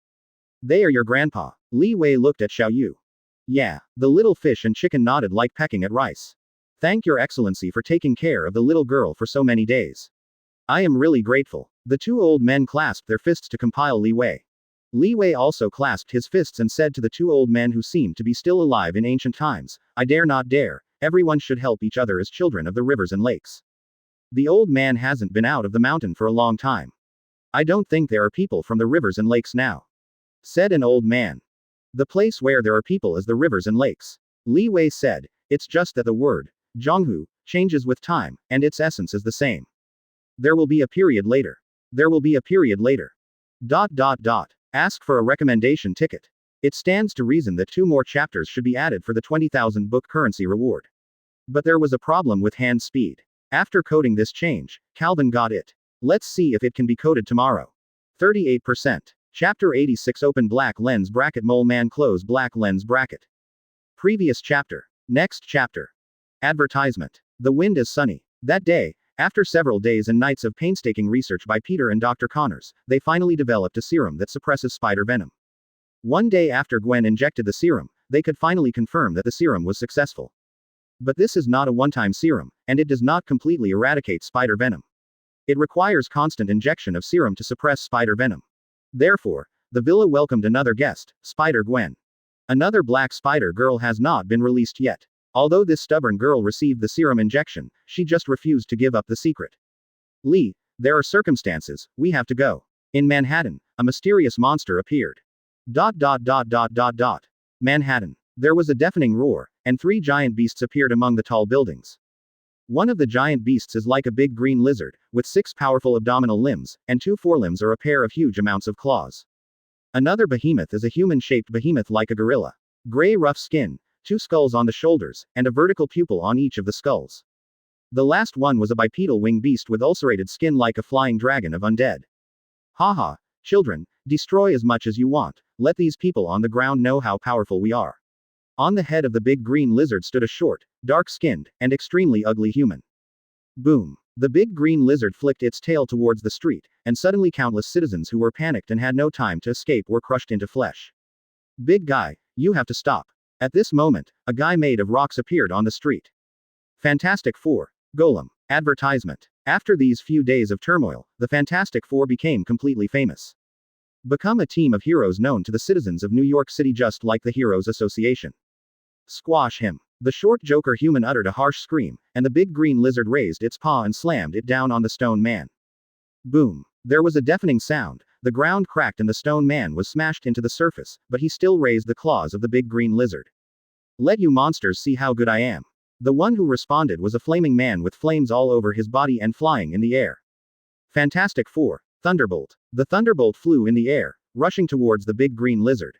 S1: They are your grandpa. Li Wei looked at Xiao Yu. Yeah, the little fish and chicken nodded like pecking at rice. Thank your excellency for taking care of the little girl for so many days. I am really grateful. The 2 old men clasped their fists to compile Li Wei. Li Wei also clasped his fists and said to the 2 old men who seemed to be still alive in ancient times, I dare not dare, everyone should help each other as children of the rivers and lakes. The old man hasn't been out of the mountain for a long time. I don't think there are people from the rivers and lakes now, said an old man. The place where there are people is the rivers and lakes. Li Wei said, it's just that the word, Zhonghu, changes with time, and its essence is the same. There will be a period later. There will be a period later. ... Ask for a recommendation ticket. It stands to reason that 2 more chapters should be added for the 20,000 book currency reward. But there was a problem with hand speed. After coding this change, Calvin got it. Let's see if it can be coded tomorrow. 38%. Chapter 86 Open black lens bracket Mole man close black lens bracket. Previous chapter. Next chapter. Advertisement. The wind is sunny. That day, after several days and nights of painstaking research by Peter and Dr. Connors, they finally developed a serum that suppresses spider venom. One day after Gwen injected the serum, they could finally confirm that the serum was successful. But this is not a one-time serum, and it does not completely eradicate spider venom. It requires constant injection of serum to suppress spider venom. Therefore, the villa welcomed another guest, Spider Gwen. Another black spider girl has not been released yet. Although this stubborn girl received the serum injection, she just refused to give up the secret. Lee, there are circumstances, we have to go. In Manhattan, a mysterious monster appeared. ... Manhattan. There was a deafening roar, and 3 giant beasts appeared among the tall buildings. One of the giant beasts is like a big green lizard, with 6 powerful abdominal limbs, and 2 forelimbs are a pair of huge amounts of claws. Another behemoth is a human-shaped behemoth like a gorilla. Gray rough skin, 2 skulls on the shoulders, and a vertical pupil on each of the skulls. The last one was a bipedal wing beast with ulcerated skin like a flying dragon of undead. Haha, children, destroy as much as you want, let these people on the ground know how powerful we are. On the head of the big green lizard stood a short, dark-skinned, and extremely ugly human. Boom. The big green lizard flicked its tail towards the street, and suddenly countless citizens who were panicked and had no time to escape were crushed into flesh. Big guy, you have to stop. At this moment, a guy made of rocks appeared on the street. Fantastic Four. Golem. Advertisement. After these few days of turmoil, the Fantastic Four became completely famous. Become a team of heroes known to the citizens of New York City just like the Heroes Association. Squash him. The short Joker human uttered a harsh scream, and the big green lizard raised its paw and slammed it down on the stone man. Boom. There was a deafening sound, the ground cracked and the stone man was smashed into the surface, but he still raised the claws of the big green lizard. Let you monsters see how good I am. The one who responded was a flaming man with flames all over his body and flying in the air. Fantastic Four. Thunderbolt. The thunderbolt flew in the air, rushing towards the big green lizard.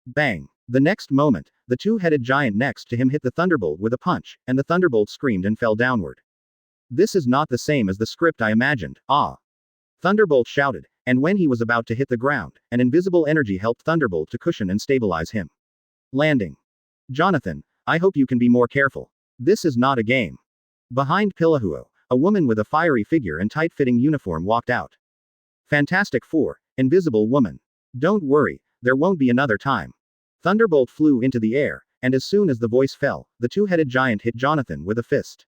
S1: Bang. The next moment, the 2-headed giant next to him hit the thunderbolt with a punch, and the thunderbolt screamed and fell downward. This is not the same as the script I imagined, ah. Thunderbolt shouted, and when he was about to hit the ground, an invisible energy helped Thunderbolt to cushion and stabilize him. Landing. Jonathan, I hope you can be more careful. This is not a game. Behind Pilahuo, a woman with a fiery figure and tight-fitting uniform walked out. Fantastic Four. Invisible woman. Don't worry, there won't be another time. Thunderbolt flew into the air, and as soon as the voice fell, the 2-headed giant hit Jonathan with a fist.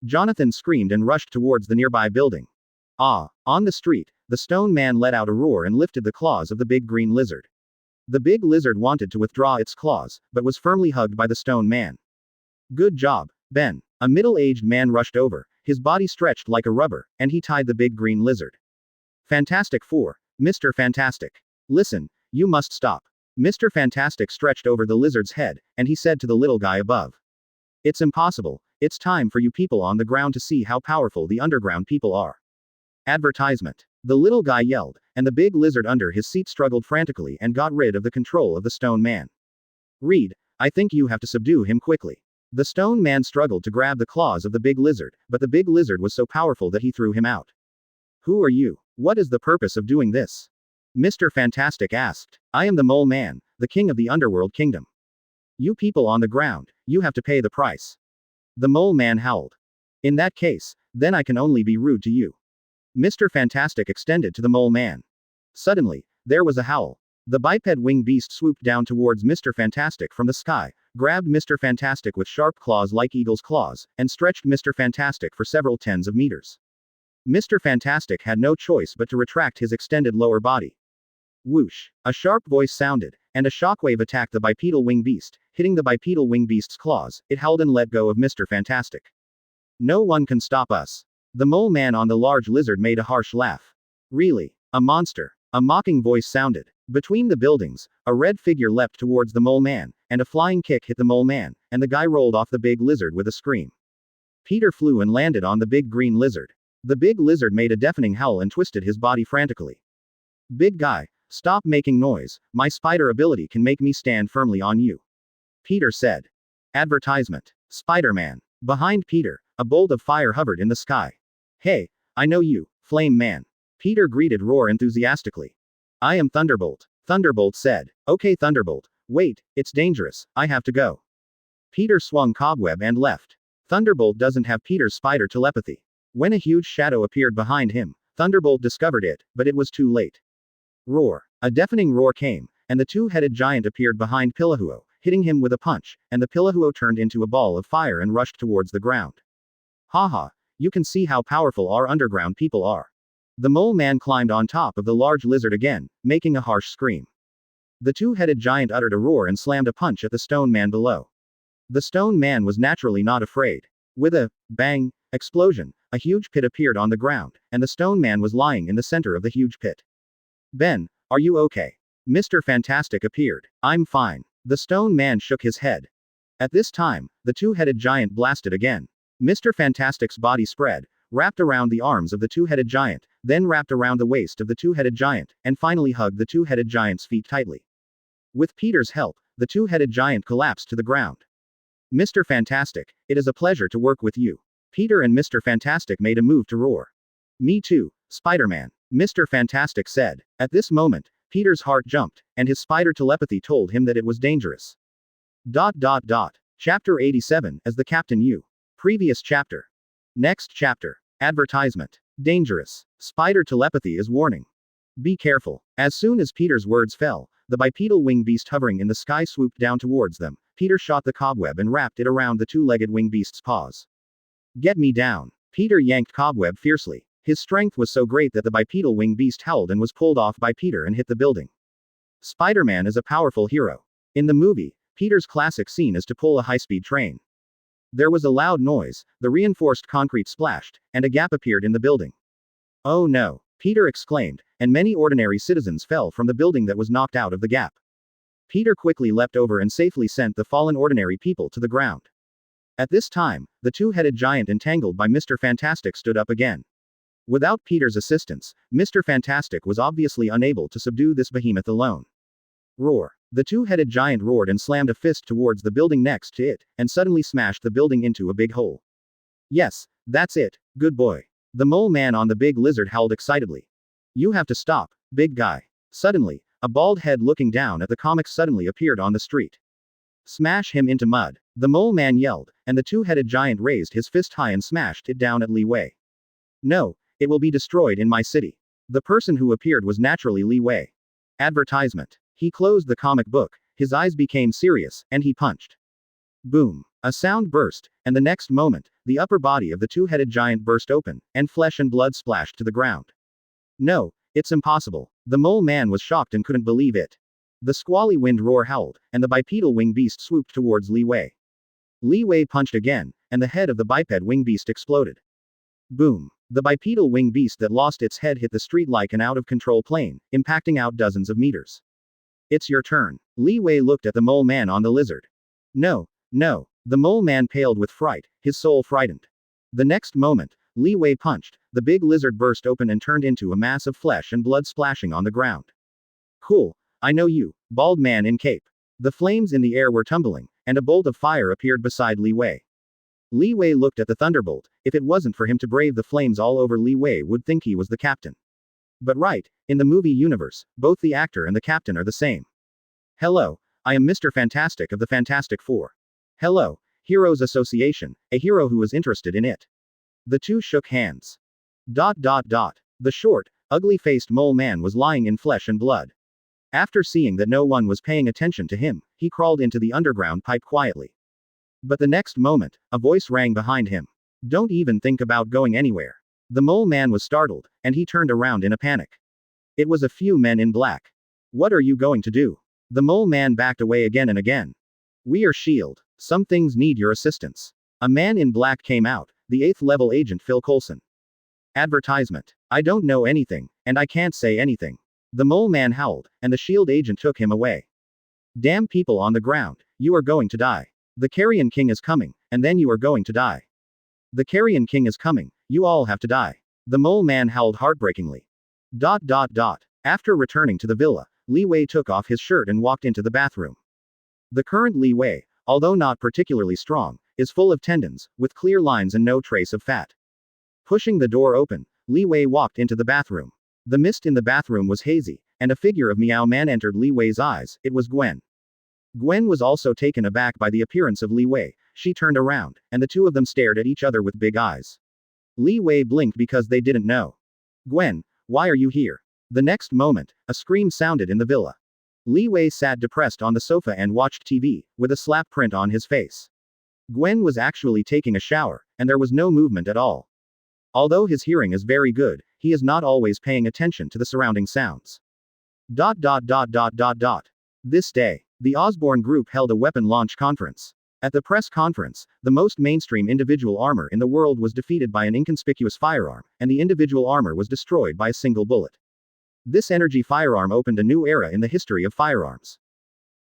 S1: Jonathan screamed and rushed towards the nearby building. Ah! On the street, the stone man let out a roar and lifted the claws of the big green lizard. The big lizard wanted to withdraw its claws, but was firmly hugged by the stone man. Good job, Ben. A middle-aged man rushed over, his body stretched like a rubber, and he tied the big green lizard. Fantastic Four. Mr. Fantastic. Listen, you must stop. Mr. Fantastic stretched over the lizard's head, and he said to the little guy above. It's impossible. It's time for you people on the ground to see how powerful the underground people are. Advertisement. The little guy yelled, and the big lizard under his seat struggled frantically and got rid of the control of the stone man. Reed, I think you have to subdue him quickly. The stone man struggled to grab the claws of the big lizard, but the big lizard was so powerful that he threw him out. Who are you? What is the purpose of doing this? Mr. Fantastic asked. I am the Mole Man, the king of the underworld kingdom. You people on the ground, you have to pay the price. The Mole Man howled. In that case, then I can only be rude to you. Mr. Fantastic extended to the Mole Man. Suddenly, there was a howl. The biped wing beast swooped down towards Mr. Fantastic from the sky, grabbed Mr. Fantastic with sharp claws like eagle's claws, and stretched Mr. Fantastic for several tens of meters. Mr. Fantastic had no choice but to retract his extended lower body. Whoosh! A sharp voice sounded, and a shockwave attacked the bipedal wing beast, hitting the bipedal wing beast's claws. It howled and let go of Mr. Fantastic. No one can stop us. The Mole Man on the large lizard made a harsh laugh. Really? A monster? A mocking voice sounded. Between the buildings, a red figure leapt towards the Mole Man, and a flying kick hit the Mole Man, and the guy rolled off the big lizard with a scream. Peter flew and landed on the big green lizard. The big lizard made a deafening howl and twisted his body frantically. Big guy, stop making noise, my spider ability can make me stand firmly on you. Peter said. Advertisement. Spider-Man. Behind Peter, a bolt of fire hovered in the sky. Hey, I know you, Flame Man. Peter greeted Roar enthusiastically. I am Thunderbolt. Thunderbolt said. Okay Thunderbolt, wait, it's dangerous, I have to go. Peter swung Cobweb and left. Thunderbolt doesn't have Peter's spider telepathy. When a huge shadow appeared behind him, Thunderbolt discovered it, but it was too late. Roar. A deafening roar came, and the two-headed giant appeared behind Pillahuo, hitting him with a punch, and the Pillahuo turned into a ball of fire and rushed towards the ground. Haha, you can see how powerful our underground people are. The mole man climbed on top of the large lizard again, making a harsh scream. The two-headed giant uttered a roar and slammed a punch at the stone man below. The stone man was naturally not afraid. With a bang explosion, a huge pit appeared on the ground, and the stone man was lying in the center of the huge pit. Ben, are you okay? Mr. Fantastic appeared. I'm fine. The stone man shook his head. At this time, the two-headed giant blasted again. Mr. Fantastic's body spread, wrapped around the arms of the two-headed giant, then wrapped around the waist of the two-headed giant, and finally hugged the two-headed giant's feet tightly. With Peter's help, the two-headed giant collapsed to the ground. Mr. Fantastic, it is a pleasure to work with you. Peter and Mr. Fantastic made a move to Roar. Me too, Spider-Man, Mr. Fantastic said. At this moment, Peter's heart jumped, and his spider telepathy told him that it was dangerous. Chapter 87, As the Captain U. Previous chapter. Next chapter. Advertisement. Dangerous. Spider telepathy is warning. Be careful. As soon as Peter's words fell, the bipedal wing beast hovering in the sky swooped down towards them. Peter shot the cobweb and wrapped it around the two-legged wing beast's paws. Get me down. Peter yanked Cobweb fiercely. His strength was so great that the bipedal wing beast howled and was pulled off by Peter and hit the building. Spider-Man is a powerful hero. In the movie, Peter's classic scene is to pull a high-speed train. There was a loud noise, the reinforced concrete splashed, and a gap appeared in the building. Oh no, Peter exclaimed, and many ordinary citizens fell from the building that was knocked out of the gap. Peter quickly leapt over and safely sent the fallen ordinary people to the ground. At this time, the two-headed giant entangled by Mr. Fantastic stood up again. Without Peter's assistance, Mr. Fantastic was obviously unable to subdue this behemoth alone. Roar. The two-headed giant roared and slammed a fist towards the building next to it, and suddenly smashed the building into a big hole. Yes, that's it, good boy. The mole man on the big lizard howled excitedly. You have to stop, big guy. Suddenly, a bald head looking down at the comics suddenly appeared on the street. Smash him into mud. The mole man yelled, and the two-headed giant raised his fist high and smashed it down at Li Wei. No, it will be destroyed in my city. The person who appeared was naturally Li Wei. Advertisement. He closed the comic book, his eyes became serious, and he punched. Boom. A sound burst, and the next moment, the upper body of the two-headed giant burst open, and flesh and blood splashed to the ground. No, it's impossible. The mole man was shocked and couldn't believe it. The squally wind roar howled, and the bipedal wing beast swooped towards Li Wei. Li Wei punched again, and the head of the biped wing beast exploded. Boom. The bipedal wing beast that lost its head hit the street like an out-of-control plane, impacting out dozens of meters. It's your turn. Li Wei looked at the mole man on the lizard. No. The mole man paled with fright, his soul frightened. The next moment, Li Wei punched, the big lizard burst open and turned into a mass of flesh and blood splashing on the ground. Cool. I know you, bald man in cape. The flames in the air were tumbling, and a bolt of fire appeared beside Li Wei. Li Wei looked at the thunderbolt. If it wasn't for him to brave the flames all over, Li Wei would think he was the captain. But right, in the movie universe, both the actor and the captain are the same. Hello, I am Mr. Fantastic of the Fantastic Four. Hello, Heroes Association, a hero who is interested in it. The two shook hands. The short, ugly-faced mole man was lying in flesh and blood. After seeing that no one was paying attention to him, he crawled into the underground pipe quietly. But the next moment, a voice rang behind him. Don't even think about going anywhere. The mole man was startled, and he turned around in a panic. It was a few men in black. What are you going to do? The mole man backed away again and again. We are S.H.I.E.L.D. Some things need your assistance. A man in black came out, the 8th level agent Phil Coulson. Advertisement. I don't know anything, and I can't say anything. The mole man howled, and the S.H.I.E.L.D. agent took him away. Damn people on the ground, you are going to die. The Carrion King is coming, and then you are going to die. The Carrion King is coming, you all have to die. The mole man howled heartbreakingly. After returning to the villa, Li Wei took off his shirt and walked into the bathroom. The current Li Wei, although not particularly strong, is full of tendons, with clear lines and no trace of fat. Pushing the door open, Li Wei walked into the bathroom. The mist in the bathroom was hazy, and a figure of Meow Man entered Li Wei's eyes. It was Gwen. Gwen was also taken aback by the appearance of Li Wei. She turned around, and the two of them stared at each other with big eyes. Li Wei blinked because they didn't know. Gwen, why are you here? The next moment, a scream sounded in the villa. Li Wei sat depressed on the sofa and watched TV, with a slap print on his face. Gwen was actually taking a shower, and there was no movement at all. Although his hearing is very good, he is not always paying attention to the surrounding sounds. This day, the Osborne Group held a weapon launch conference. At the press conference, the most mainstream individual armor in the world was defeated by an inconspicuous firearm, and the individual armor was destroyed by a single bullet. This energy firearm opened a new era in the history of firearms.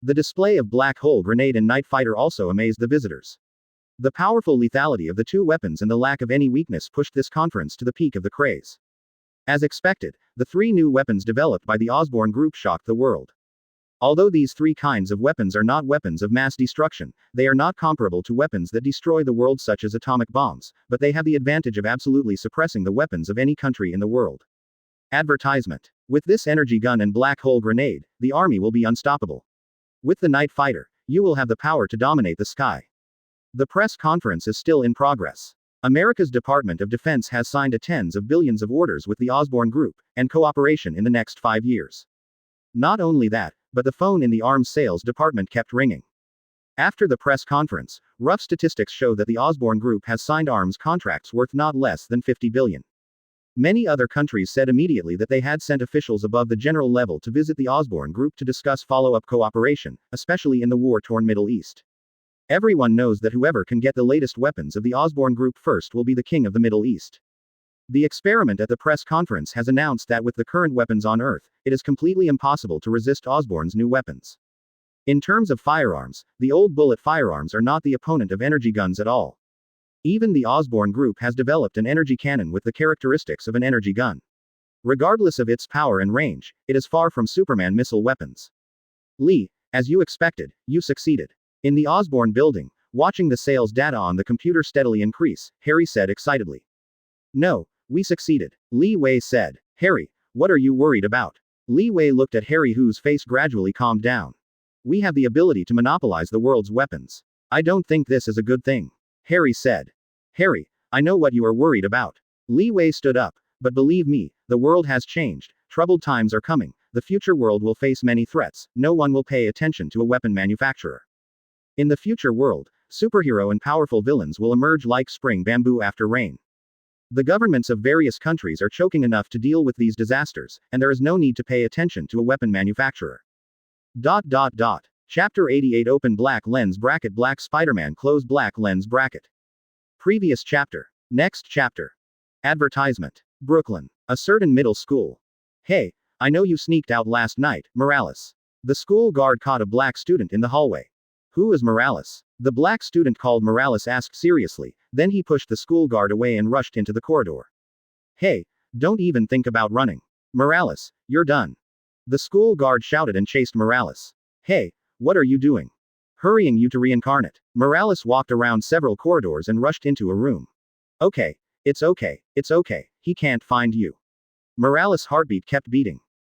S1: The display of Black Hole Grenade and Night Fighter also amazed the visitors. The powerful lethality of the two weapons and the lack of any weakness pushed this conference to the peak of the craze. As expected, the three new weapons developed by the Osborne Group shocked the world. Although these three kinds of weapons are not weapons of mass destruction, they are not comparable to weapons that destroy the world such as atomic bombs, but they have the advantage of absolutely suppressing the weapons of any country in the world. Advertisement. With this energy gun and black hole grenade, the army will be unstoppable. With the Night Fighter, you will have the power to dominate the sky. The press conference is still in progress. America's Department of Defense has signed tens of billions of orders with the Osborne Group, and cooperation in the next 5 years. Not only that, but the phone in the arms sales department kept ringing. After the press conference, rough statistics show that the Osborne Group has signed arms contracts worth not less than $50 billion. Many other countries said immediately that they had sent officials above the general level to visit the Osborne Group to discuss follow-up cooperation, especially in the war-torn Middle East. Everyone knows that whoever can get the latest weapons of the Osborne Group first will be the king of the Middle East. The experiment at the press conference has announced that with the current weapons on Earth, it is completely impossible to resist Osborne's new weapons. In terms of firearms, the old bullet firearms are not the opponent of energy guns at all. Even the Osborne Group has developed an energy cannon with the characteristics of an energy gun. Regardless of its power and range, it is far from Superman missile weapons. Lee, as you expected, you succeeded. In the Osborne building, watching the sales data on the computer steadily increase, Harry said excitedly. No, we succeeded, Li Wei said. Harry, what are you worried about? Li Wei looked at Harry, whose face gradually calmed down. We have the ability to monopolize the world's weapons. I don't think this is a good thing, Harry said. Harry, I know what you are worried about. Li Wei stood up. But believe me, the world has changed. Troubled times are coming. The future world will face many threats. No one will pay attention to a weapon manufacturer. In the future world, superhero and powerful villains will emerge like spring bamboo after rain. The governments of various countries are choking enough to deal with these disasters, and there is no need to pay attention to a weapon manufacturer. Chapter 88 Open black lens bracket Black Spider-Man close black lens bracket. Previous chapter. Next chapter. Advertisement. Brooklyn. A certain middle school. Hey, I know you sneaked out last night, Morales. The school guard caught a black student in the hallway. Who is Morales? The black student called Morales asked seriously, then he pushed the school guard away and rushed into the corridor. Hey, don't even think about running. Morales, you're done. The school guard shouted and chased Morales. Hey, what are you doing? Hurrying you to reincarnate. Morales walked around several corridors and rushed into a room. Okay, it's okay, he can't find you. Morales' heartbeat kept beating.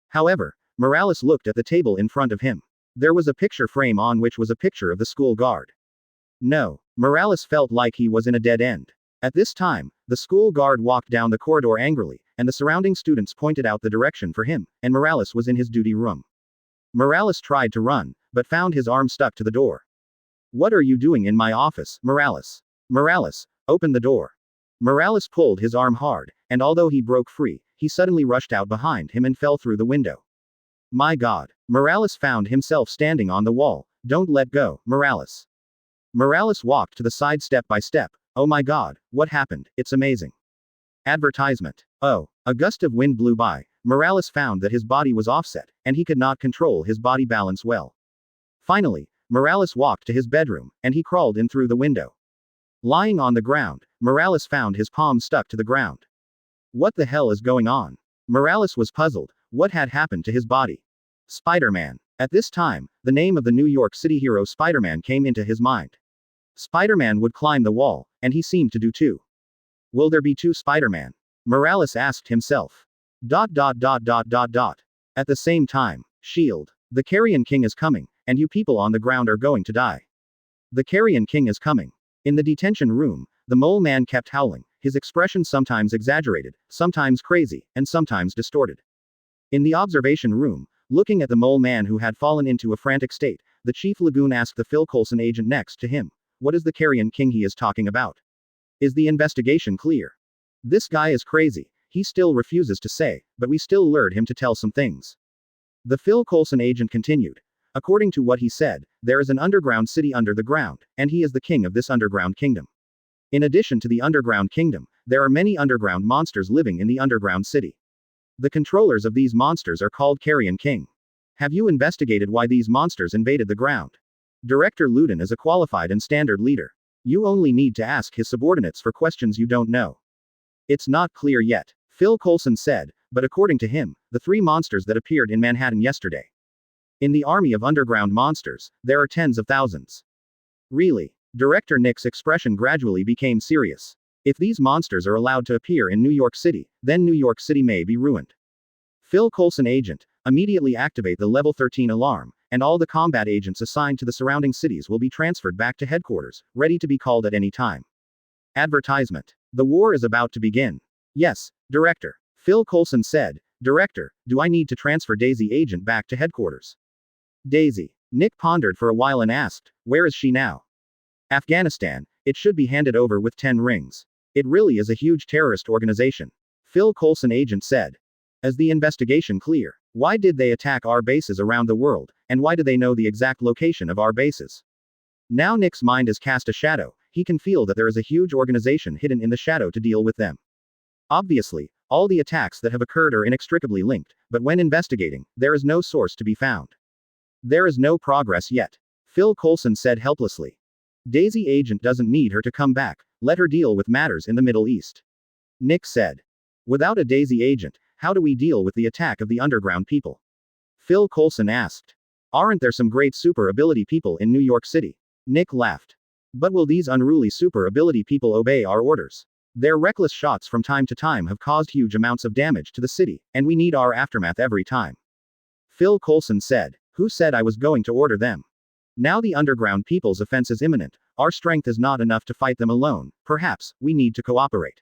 S1: However, Morales looked at the table in front of him. There was a picture frame on which was a picture of the school guard. No, Morales felt like he was in a dead end. At this time, the school guard walked down the corridor angrily, and the surrounding students pointed out the direction for him, and Morales was in his duty room. Morales tried to run, but found his arm stuck to the door. What are you doing in my office, Morales? Morales, open the door. Morales pulled his arm hard, and although he broke free, he suddenly rushed out behind him and fell through the window. My God. Morales found himself standing on the wall. Don't let go, Morales. Morales walked to the side step by step. Oh my God, what happened? It's amazing. Advertisement. Oh, a gust of wind blew by. Morales found that his body was offset, and he could not control his body balance well. Finally, Morales walked to his bedroom, and he crawled in through the window. Lying on the ground, Morales found his palm stuck to the ground. What the hell is going on? Morales was puzzled. What had happened to his body? Spider-Man. At this time, the name of the New York City hero Spider-Man came into his mind. Spider-Man would climb the wall, and he seemed to do too. Will there be two Spider-Man? Morales asked himself. At the same time, Shield. The Carrion King is coming, and you people on the ground are going to die. The Carrion King is coming. In the detention room, the mole man kept howling, his expression sometimes exaggerated, sometimes crazy, and sometimes distorted. In the observation room, looking at the mole man who had fallen into a frantic state, the Chief Lagoon asked the Phil Coulson agent next to him, what is the Carrion King he is talking about? Is the investigation clear? This guy is crazy, he still refuses to say, but we still lured him to tell some things. The Phil Coulson agent continued. According to what he said, there is an underground city under the ground, and he is the king of this underground kingdom. In addition to the underground kingdom, there are many underground monsters living in the underground city. The controllers of these monsters are called Carrion King. Have you investigated why these monsters invaded the ground? Director Ludin is a qualified and standard leader. You only need to ask his subordinates for questions you don't know. It's not clear yet, Phil Coulson said, but according to him, the three monsters that appeared in Manhattan yesterday. In the army of underground monsters, there are tens of thousands. Really? Director Nick's expression gradually became serious. If these monsters are allowed to appear in New York City, then New York City may be ruined. Phil Coulson agent, immediately activate the level 13 alarm, and all the combat agents assigned to the surrounding cities will be transferred back to headquarters, ready to be called at any time. Advertisement. The war is about to begin. Yes, Director. Phil Coulson said, Director, do I need to transfer Daisy agent back to headquarters? Daisy. Nick pondered for a while and asked, where is she now? Afghanistan. It should be handed over with 10 rings. It really is a huge terrorist organization. Phil Coulson agent said. Is the investigation clear? Why did they attack our bases around the world, and why do they know the exact location of our bases? Now Nick's mind is cast a shadow, he can feel that there is a huge organization hidden in the shadow to deal with them. Obviously, all the attacks that have occurred are inextricably linked, but when investigating, there is no source to be found. There is no progress yet. Phil Coulson said helplessly. Daisy agent doesn't need her to come back, let her deal with matters in the Middle East. Nick said. Without a Daisy agent, how do we deal with the attack of the underground people? Phil Coulson asked. Aren't there some great super ability people in New York City? Nick laughed. But will these unruly super ability people obey our orders? Their reckless shots from time to time have caused huge amounts of damage to the city, and we need our aftermath every time. Phil Coulson said. Who said I was going to order them? Now the underground people's offense is imminent, our strength is not enough to fight them alone, perhaps, we need to cooperate.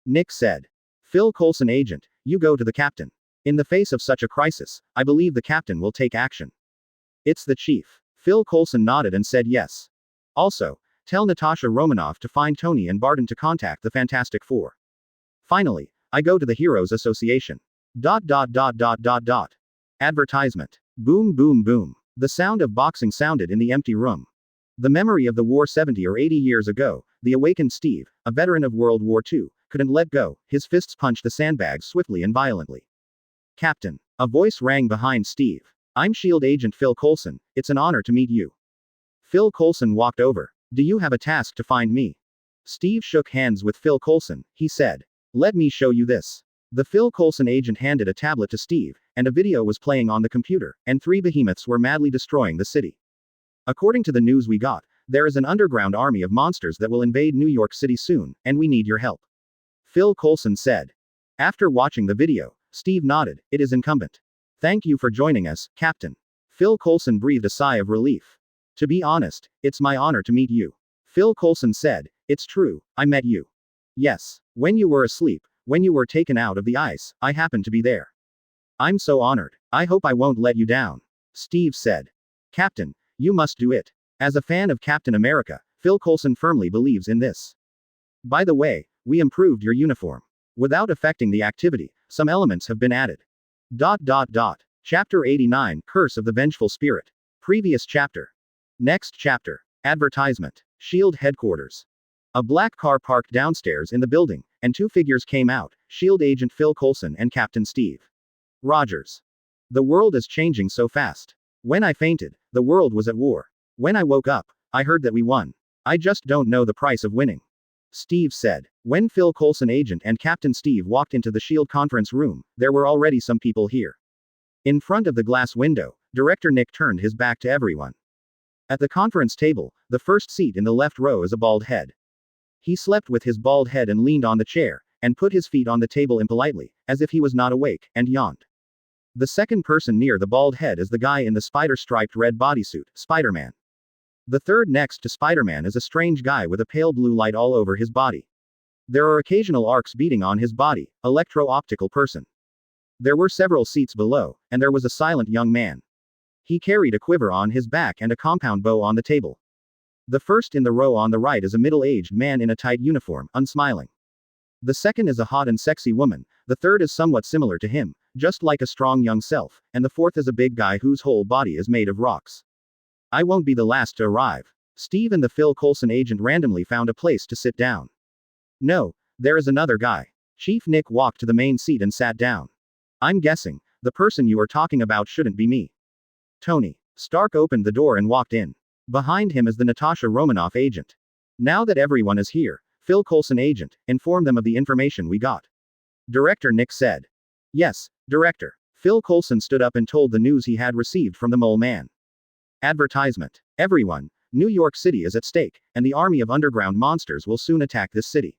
S1: Nick said. Phil Coulson agent, you go to the captain. In the face of such a crisis, I believe the captain will take action. It's the chief. Phil Coulson nodded and said yes. Also, tell Natasha Romanoff to find Tony and Barton to contact the Fantastic Four. Finally, I go to the Heroes Association. Advertisement. Boom boom boom. The sound of boxing sounded in the empty room. The memory of the war 70 or 80 years ago, the awakened Steve, a veteran of World War II, couldn't let go, his fists punched the sandbags swiftly and violently. Captain. A voice rang behind Steve. I'm SHIELD agent Phil Coulson, it's an honor to meet you. Phil Coulson walked over. Do you have a task to find me? Steve shook hands with Phil Coulson, he said. Let me show you this. The Phil Coulson agent handed a tablet to Steve, and a video was playing on the computer, and three behemoths were madly destroying the city. According to the news we got, there is an underground army of monsters that will invade New York City soon, and we need your help. Phil Coulson said. After watching the video, Steve nodded, it is incumbent. Thank you for joining us, Captain. Phil Coulson breathed a sigh of relief. To be honest, it's my honor to meet you. Phil Coulson said, it's true, I met you. Yes, when you were asleep, when you were taken out of the ice, I happened to be there. I'm so honored. I hope I won't let you down. Steve said. Captain, you must do it. As a fan of Captain America, Phil Coulson firmly believes in this. By the way, we improved your uniform. Without affecting the activity, some elements have been added. Chapter 89, Curse of the Vengeful Spirit. Previous chapter. Next chapter. Advertisement. SHIELD headquarters. A black car parked downstairs in the building, and two figures came out, SHIELD agent Phil Coulson and Captain Steve Rogers. The world is changing so fast. When I fainted, the world was at war. When I woke up, I heard that we won. I just don't know the price of winning. Steve said. When Phil Coulson agent and Captain Steve walked into the SHIELD conference room, there were already some people here. In front of the glass window, Director Nick turned his back to everyone. At the conference table, the first seat in the left row is a bald head. He slept with his bald head and leaned on the chair, and put his feet on the table impolitely, as if he was not awake, and yawned. The second person near the bald head is the guy in the spider-striped red bodysuit, Spider-Man. The third next to Spider-Man is a strange guy with a pale blue light all over his body. There are occasional arcs beating on his body, electro-optical person. There were several seats below, and there was a silent young man. He carried a quiver on his back and a compound bow on the table. The first in the row on the right is a middle-aged man in a tight uniform, unsmiling. The second is a hot and sexy woman, the third is somewhat similar to him, just like a strong young self, and the fourth is a big guy whose whole body is made of rocks. I won't be the last to arrive. Steve and the Phil Coulson agent randomly found a place to sit down. No, there is another guy. Chief Nick walked to the main seat and sat down. I'm guessing, the person you are talking about shouldn't be me. Tony Stark opened the door and walked in. Behind him is the Natasha Romanoff agent. Now that everyone is here, Phil Coulson agent, inform them of the information we got. Director Nick said. Yes, Director. Phil Coulson stood up and told the news he had received from the Mole Man. Advertisement. Everyone, New York City is at stake, and the army of underground monsters will soon attack this city.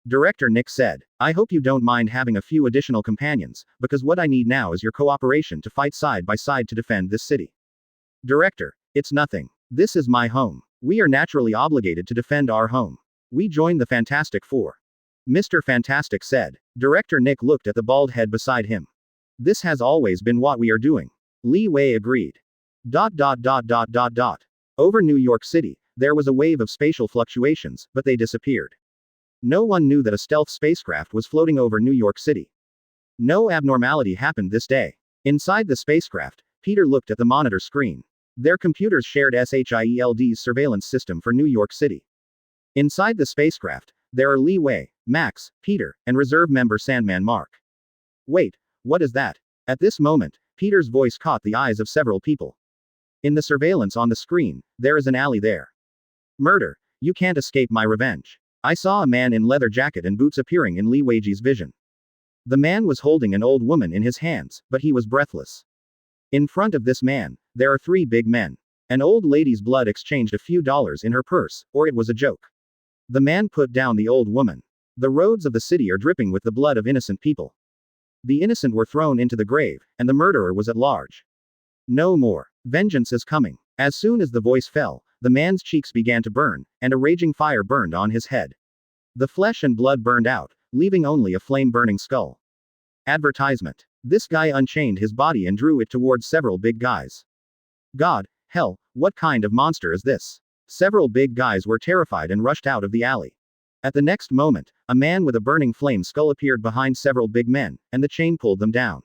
S1: Director Nick said. I hope you don't mind having a few additional companions, because what I need now is your cooperation to fight side by side to defend this city. Director, it's nothing. This is my home. We are naturally obligated to defend our home. We joined the Fantastic Four. Mr. Fantastic said. Director Nick looked at the bald head beside him. This has always been what we are doing. Li Wei agreed. Over New York City, there was a wave of spatial fluctuations, but they disappeared. No one knew that a stealth spacecraft was floating over New York City. No abnormality happened this day. Inside the spacecraft, Peter looked at the monitor screen. Their computers shared SHIELD's surveillance system for New York City. Inside the spacecraft, there are Li Wei, Max, Peter, and reserve member Sandman Mark. Wait, what is that? At this moment, Peter's voice caught the eyes of several people. In the surveillance on the screen, there is an alley there. Murder, you can't escape my revenge. I saw a man in leather jacket and boots appearing in Li Weiji's vision. The man was holding an old woman in his hands, but he was breathless. In front of this man, there are three big men. An old lady's blood exchanged a few dollars in her purse, or it was a joke. The man put down the old woman. The roads of the city are dripping with the blood of innocent people. The innocent were thrown into the grave, and the murderer was at large. No more. Vengeance is coming. As soon as the voice fell, the man's cheeks began to burn, and a raging fire burned on his head. The flesh and blood burned out, leaving only a flame-burning skull. Advertisement. This guy unchained his body and drew it towards several big guys. God, hell, what kind of monster is this? Several big guys were terrified and rushed out of the alley. At the next moment, a man with a burning flame skull appeared behind several big men, and the chain pulled them down.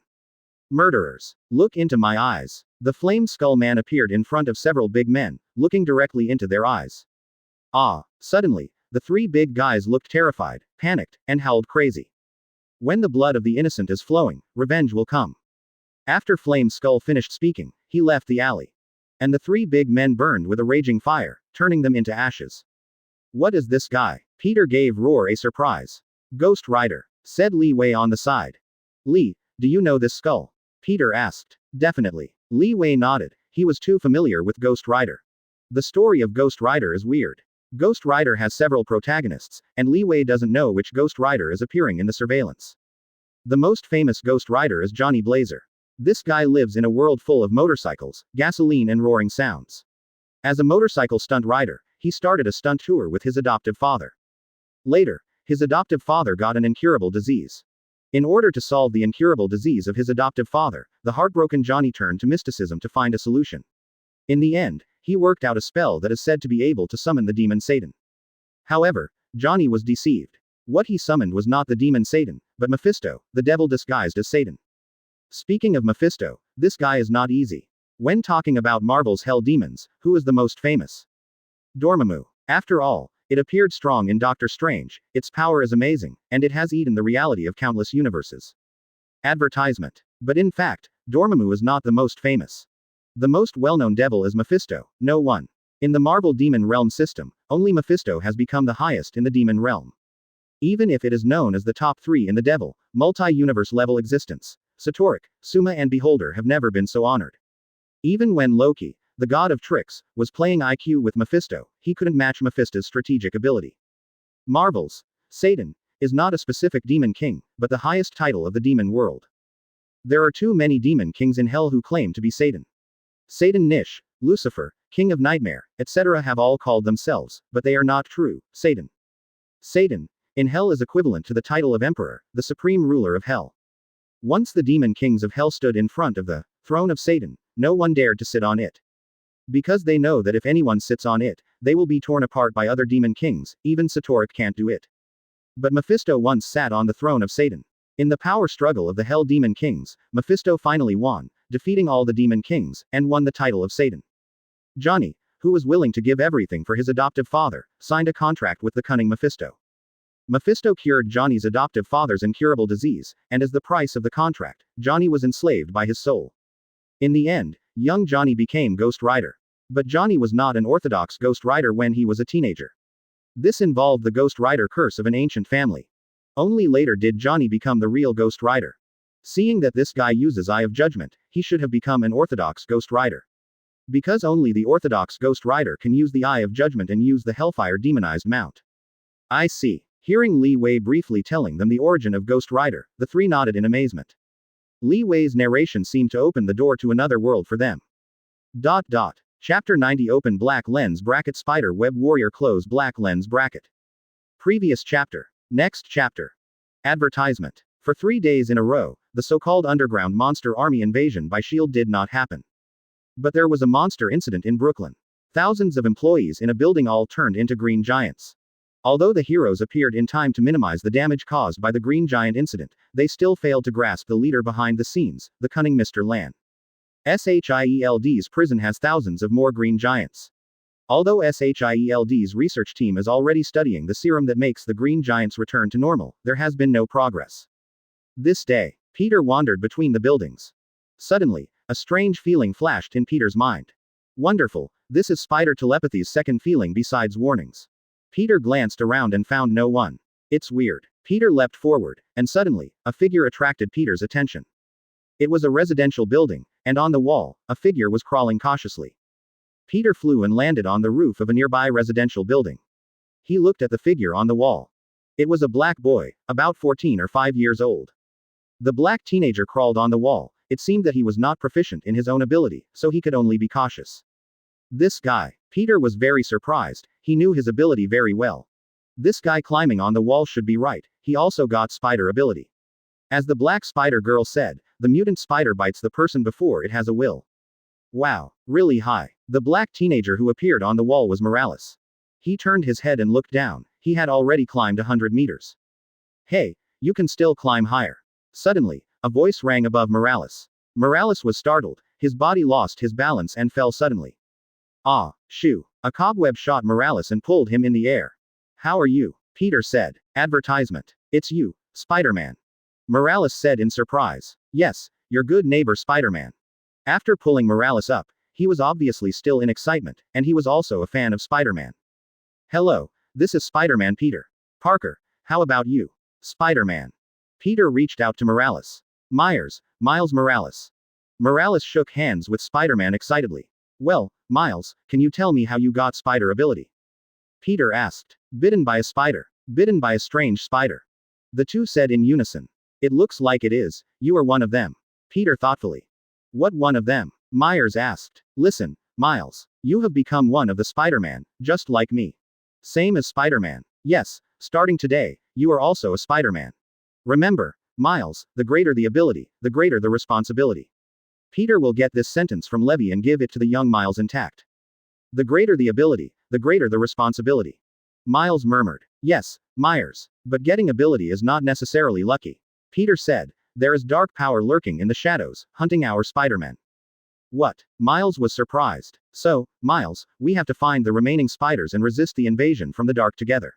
S1: Murderers, look into my eyes. The flame skull man appeared in front of several big men, looking directly into their eyes. Suddenly, the three big guys looked terrified, panicked, and howled crazy. When the blood of the innocent is flowing, revenge will come. After Flame Skull finished speaking, he left the alley. And the three big men burned with a raging fire, turning them into ashes. What is this guy? Peter gave Roar a surprise. Ghost Rider, said Li Wei on the side. Li, do you know this skull? Peter asked. Definitely. Li Wei nodded. He was too familiar with Ghost Rider. The story of Ghost Rider is weird. Ghost Rider has several protagonists, and Li Wei doesn't know which Ghost Rider is appearing in the surveillance. The most famous Ghost Rider is Johnny Blazer. This guy lives in a world full of motorcycles, gasoline and roaring sounds. As a motorcycle stunt rider, he started a stunt tour with his adoptive father. Later, his adoptive father got an incurable disease. In order to solve the incurable disease of his adoptive father, the heartbroken Johnny turned to mysticism to find a solution. In the end, he worked out a spell that is said to be able to summon the demon Satan. However, Johnny was deceived. What he summoned was not the demon Satan, but Mephisto, the devil disguised as Satan. Speaking of Mephisto, this guy is not easy. When talking about Marvel's hell demons, who is the most famous? Dormammu. After all, it appeared strong in Doctor Strange, its power is amazing, and it has eaten the reality of countless universes. Advertisement. But in fact, Dormammu is not the most famous. The most well-known devil is Mephisto, no one. In the Marvel Demon Realm system, only Mephisto has become the highest in the Demon Realm. Even if it is known as the top 3 in the Devil, multi-universe level existence, Satoric, Suma and Beholder have never been so honored. Even when Loki, the god of tricks, was playing IQ with Mephisto, he couldn't match Mephisto's strategic ability. Marvel's Satan is not a specific demon king, but the highest title of the demon world. There are too many demon kings in hell who claim to be Satan. Satan Nish, Lucifer, King of Nightmare, etc. have all called themselves, but they are not true, Satan. Satan, in hell is equivalent to the title of Emperor, the supreme ruler of hell. Once the demon kings of hell stood in front of the throne of Satan, no one dared to sit on it. Because they know that if anyone sits on it, they will be torn apart by other demon kings, even Satoric can't do it. But Mephisto once sat on the throne of Satan. In the power struggle of the Hell Demon Kings, Mephisto finally won, defeating all the demon kings, and won the title of Satan. Johnny, who was willing to give everything for his adoptive father, signed a contract with the cunning Mephisto. Mephisto cured Johnny's adoptive father's incurable disease, and as the price of the contract, Johnny was enslaved by his soul. In the end, young Johnny became Ghost Rider. But Johnny was not an orthodox Ghost Rider when he was a teenager. This involved the Ghost Rider curse of an ancient family. Only later did Johnny become the real Ghost Rider. Seeing that this guy uses Eye of Judgment, he should have become an orthodox Ghost Rider. Because only the orthodox Ghost Rider can use the Eye of Judgment and use the Hellfire demonized mount. I see. Hearing Li Wei briefly telling them the origin of Ghost Rider, the three nodded in amazement. Li Wei's narration seemed to open the door to another world for them. Chapter 90 Open Black Lens Bracket Spider Web Warrior Close Black Lens Bracket. Previous chapter. Next chapter. Advertisement. For 3 days in a row, the so-called underground monster army invasion by S.H.I.E.L.D. did not happen. But there was a monster incident in Brooklyn. Thousands of employees in a building all turned into green giants. Although the heroes appeared in time to minimize the damage caused by the Green Giant incident, they still failed to grasp the leader behind the scenes, the cunning Mr. Lan. S.H.I.E.L.D.'s prison has thousands of more green giants. Although S.H.I.E.L.D.'s research team is already studying the serum that makes the green giants return to normal, there has been no progress. This day, Peter wandered between the buildings. Suddenly, a strange feeling flashed in Peter's mind. Wonderful, this is spider telepathy's second feeling besides warnings. Peter glanced around and found no one. It's weird. Peter leapt forward, and suddenly, a figure attracted Peter's attention. It was a residential building, and on the wall, a figure was crawling cautiously. Peter flew and landed on the roof of a nearby residential building. He looked at the figure on the wall. It was a black boy, about 14 or 5 years old. The black teenager crawled on the wall. It seemed that he was not proficient in his own ability, so he could only be cautious. This guy. Peter was very surprised, he knew his ability very well. This guy climbing on the wall should be right, he also got spider ability. As the black spider girl said, the mutant spider bites the person before it has a will. Wow, really high. The black teenager who appeared on the wall was Morales. He turned his head and looked down, he had already climbed 100 meters. Hey, you can still climb higher. Suddenly, a voice rang above Morales. Morales was startled, his body lost his balance and fell suddenly. Ah, shoo. A cobweb shot Morales and pulled him in the air. How are you? Peter said. Advertisement. It's you, Spider-Man. Morales said in surprise. Yes, your good neighbor Spider-Man. After pulling Morales up, he was obviously still in excitement, and he was also a fan of Spider-Man. Hello, this is Spider-Man Peter Parker, how about you? Spider-Man. Peter reached out to Morales. Miles Morales. Morales shook hands with Spider-Man excitedly. Well, Miles, can you tell me how you got spider ability? Peter asked. Bitten by a spider. Bitten by a strange spider. The two said in unison. It looks like it is, you are one of them. Peter thoughtfully. What one of them? Myers asked. Listen, Miles, you have become one of the Spider-Man, just like me. Same as Spider-Man. Yes, starting today, you are also a Spider-Man. Remember, Miles, the greater the ability, the greater the responsibility. Peter will get this sentence from Levi and give it to the young Miles intact. The greater the ability, the greater the responsibility. Miles murmured. Yes, Myers. But getting ability is not necessarily lucky. Peter said, there is dark power lurking in the shadows, hunting our Spider-Man. What? Miles was surprised. So, Miles, we have to find the remaining spiders and resist the invasion from the dark together.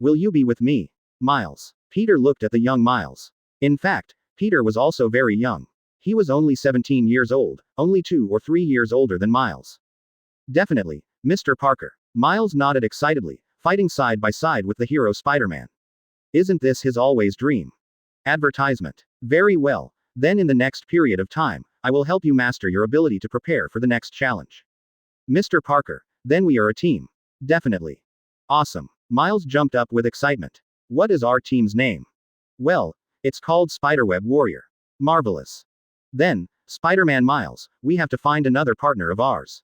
S1: Will you be with me? Miles. Peter looked at the young Miles. In fact, Peter was also very young. He was only 17 years old, only 2 or 3 years older than Miles. Definitely, Mr. Parker. Miles nodded excitedly, fighting side by side with the hero Spider-Man. Isn't this his always dream? Advertisement. Very well. Then in the next period of time, I will help you master your ability to prepare for the next challenge. Mr. Parker. Then we are a team. Definitely. Awesome. Miles jumped up with excitement. What is our team's name? Well, it's called Spiderweb Warrior. Marvelous. Then, Spider-Man Miles, we have to find another partner of ours. ...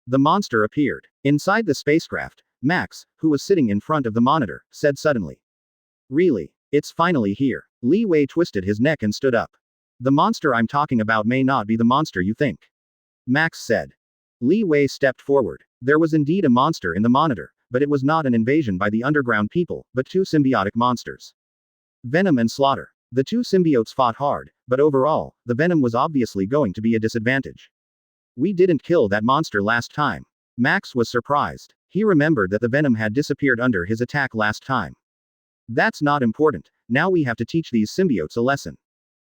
S1: The monster appeared. Inside the spacecraft, Max, who was sitting in front of the monitor, said suddenly. Really? It's finally here. Li Wei twisted his neck and stood up. The monster I'm talking about may not be the monster you think. Max said. Li Wei stepped forward. There was indeed a monster in the monitor, but it was not an invasion by the underground people, but two symbiotic monsters. Venom and Slaughter. The two symbiotes fought hard, but overall, the Venom was obviously going to be a disadvantage. We didn't kill that monster last time. Max was surprised. He remembered that the Venom had disappeared under his attack last time. That's not important, now we have to teach these symbiotes a lesson.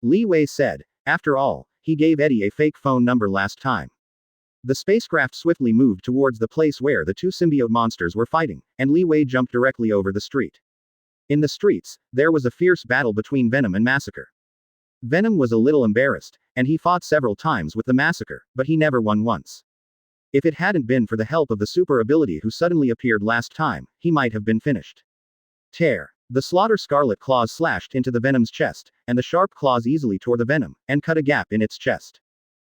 S1: Li Wei said. After all, he gave Eddie a fake phone number last time. The spacecraft swiftly moved towards the place where the two symbiote monsters were fighting, and Li Wei jumped directly over the street. In the streets, there was a fierce battle between Venom and Massacre. Venom was a little embarrassed, and he fought several times with the Massacre, but he never won once. If it hadn't been for the help of the super ability who suddenly appeared last time, he might have been finished. Tear. The Slaughter scarlet claws slashed into the Venom's chest, and the sharp claws easily tore the Venom, and cut a gap in its chest.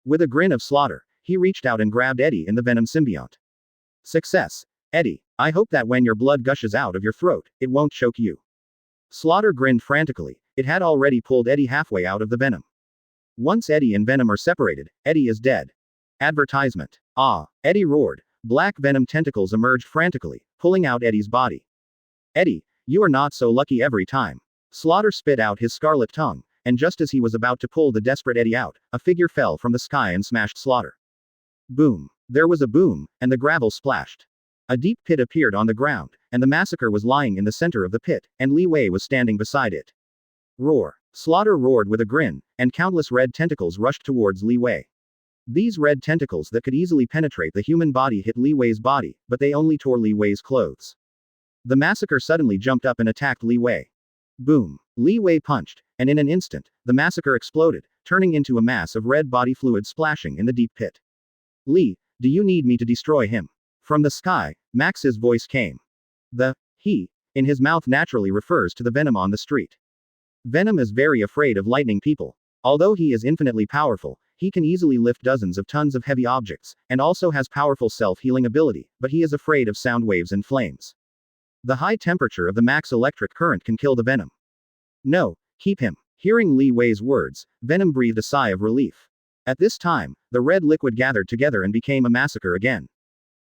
S1: With a grin of Slaughter, he reached out and grabbed Eddie in the Venom symbiote. Success. Eddie, I hope that when your blood gushes out of your throat, it won't choke you. Slaughter grinned frantically. It had already pulled Eddie halfway out of the Venom. Once Eddie and Venom are separated, Eddie is dead. Advertisement. Ah, Eddie roared. Black Venom tentacles emerged frantically, pulling out Eddie's body. Eddie, you are not so lucky every time. Slaughter spit out his scarlet tongue, and just as he was about to pull the desperate Eddie out, a figure fell from the sky and smashed Slaughter. Boom. There was a boom, and the gravel splashed. A deep pit appeared on the ground, and the Massacre was lying in the center of the pit, and Li Wei was standing beside it. Roar. Slaughter roared with a grin, and countless red tentacles rushed towards Li Wei. These red tentacles that could easily penetrate the human body hit Li Wei's body, but they only tore Li Wei's clothes. The Massacre suddenly jumped up and attacked Li Wei. Boom. Li Wei punched, and in an instant, the Massacre exploded, turning into a mass of red body fluid splashing in the deep pit. Li, do you need me to destroy him? From the sky, Max's voice came. The he in his mouth naturally refers to the Venom on the street. Venom is very afraid of lightning people. Although he is infinitely powerful, he can easily lift dozens of tons of heavy objects, and also has powerful self-healing ability, but he is afraid of sound waves and flames. The high temperature of the max electric current can kill the Venom. No, keep him. Hearing Li Wei's words, Venom breathed a sigh of relief. At this time, the red liquid gathered together and became a Massacre again.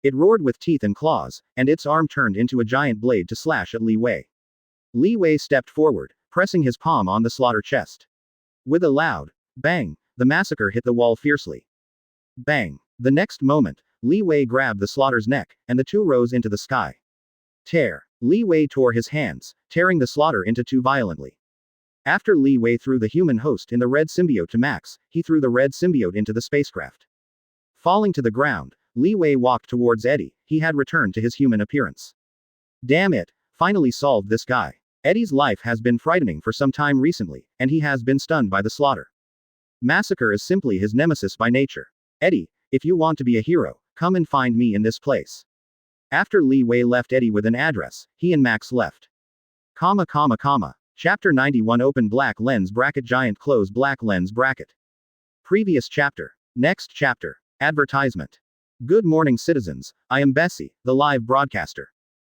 S1: It roared with teeth and claws, and its arm turned into a giant blade to slash at Li Wei. Li Wei stepped forward, pressing his palm on the Slaughter chest. With a loud bang, the Massacre hit the wall fiercely. Bang. The next moment, Li Wei grabbed the Slaughter's neck, and the two rose into the sky. Tear. Li Wei tore his hands, tearing the Slaughter into two violently. After Li Wei threw the human host in the red symbiote to Max, he threw the red symbiote into the spacecraft. Falling to the ground, Li Wei walked towards Eddie. He had returned to his human appearance. Damn it, finally solved this guy. Eddie's life has been frightening for some time recently, and he has been stunned by the Slaughter. Massacre is simply his nemesis by nature. Eddie, if you want to be a hero, come and find me in this place. After Li Wei left Eddie with an address, he and Max left. Chapter 91 Open black lens bracket Giant close black lens bracket. Previous chapter. Next chapter. Advertisement. Good morning citizens, I am Bessie, the live broadcaster.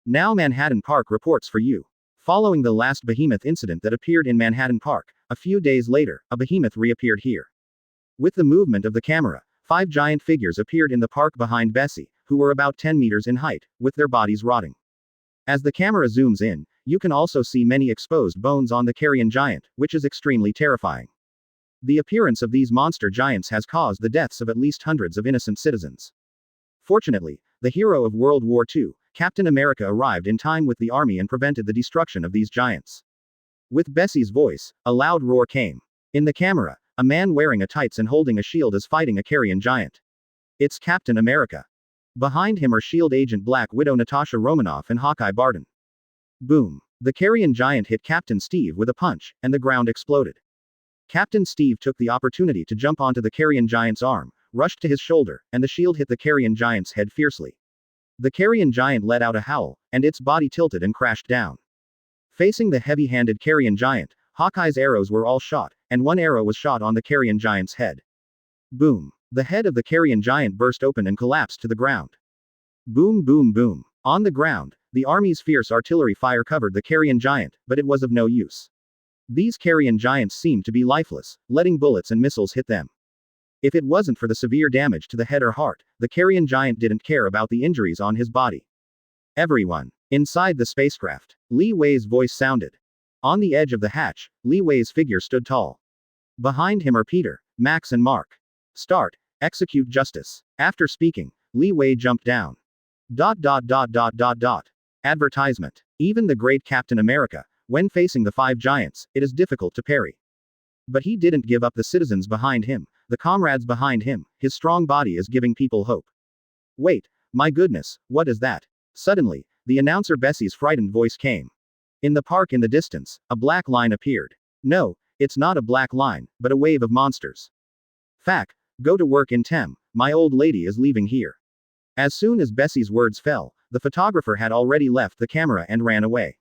S1: Now Manhattan Park reports for you. Following the last behemoth incident that appeared in Manhattan Park, a few days later, a behemoth reappeared here. With the movement of the camera, 5 giant figures appeared in the park behind Bessie, who were about 10 meters in height, with their bodies rotting. As the camera zooms in, you can also see many exposed bones on the carrion giant, which is extremely terrifying. The appearance of these monster giants has caused the deaths of at least hundreds of innocent citizens. Fortunately, the hero of World War II, Captain America arrived in time with the army and prevented the destruction of these giants. With Bessie's voice, a loud roar came. In the camera, a man wearing a tights and holding a shield is fighting a carrion giant. It's Captain America. Behind him are S.H.I.E.L.D. agent Black Widow Natasha Romanoff and Hawkeye Barton. Boom. The carrion giant hit Captain Steve with a punch, and the ground exploded. Captain Steve took the opportunity to jump onto the carrion giant's arm, rushed to his shoulder, and the shield hit the carrion giant's head fiercely. The carrion giant let out a howl, and its body tilted and crashed down. Facing the heavy-handed carrion giant, Hawkeye's arrows were all shot, and one arrow was shot on the carrion giant's head. Boom. The head of the carrion giant burst open and collapsed to the ground. Boom boom boom. On the ground, the army's fierce artillery fire covered the carrion giant, but it was of no use. These carrion giants seemed to be lifeless, letting bullets and missiles hit them. If it wasn't for the severe damage to the head or heart, the carrion giant didn't care about the injuries on his body. Everyone. Inside the spacecraft. Li Wei's voice sounded. On the edge of the hatch, Li Wei's figure stood tall. Behind him are Peter, Max and Mark. Start. Execute justice. After speaking, Li Wei jumped down. ... Advertisement. Even the great Captain America, when facing the 5 giants, it is difficult to parry. But he didn't give up the citizens behind him, the comrades behind him. His strong body is giving people hope. Wait, my goodness, what is that? Suddenly, the announcer Bessie's frightened voice came. In the park in the distance, a black line appeared. No, it's not a black line, but a wave of monsters. Fact. Go to work in Tem, my old lady is leaving here. As soon as Bessie's words fell, the photographer had already left the camera and ran away.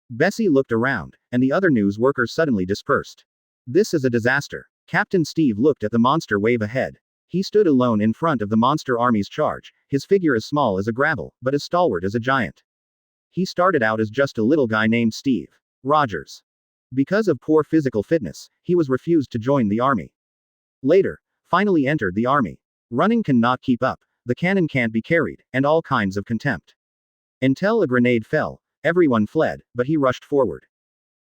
S1: Bessie looked around, and the other news workers suddenly dispersed. This is a disaster. Captain Steve looked at the monster wave ahead. He stood alone in front of the monster army's charge, his figure as small as a gravel, but as stalwart as a giant. He started out as just a little guy named Steve Rogers. Because of poor physical fitness, he was refused to join the army. Later, finally entered the army. Running cannot keep up, the cannon can't be carried, and all kinds of contempt. Until a grenade fell, everyone fled, but he rushed forward.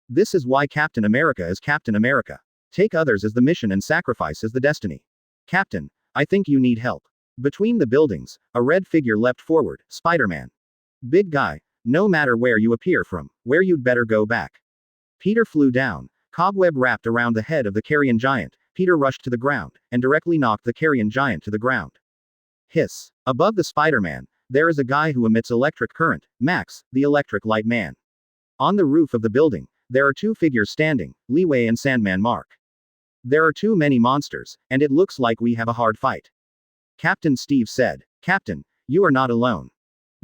S1: This is why Captain America is Captain America. Take others as the mission and sacrifice as the destiny. Captain, I think you need help. Between the buildings, a red figure leapt forward, Spider-Man. Big guy, no matter where you appear from, where you'd better go back. Peter flew down, cobweb wrapped around the head of the carrion giant. Peter rushed to the ground, and directly knocked the carrion giant to the ground. Hiss. Above the Spider-Man, there is a guy who emits electric current, Max, the electric light man. On the roof of the building, there are 2 figures standing, Li Wei and Sandman Mark. There are too many monsters, and it looks like we have a hard fight. Captain Steve said. Captain, you are not alone.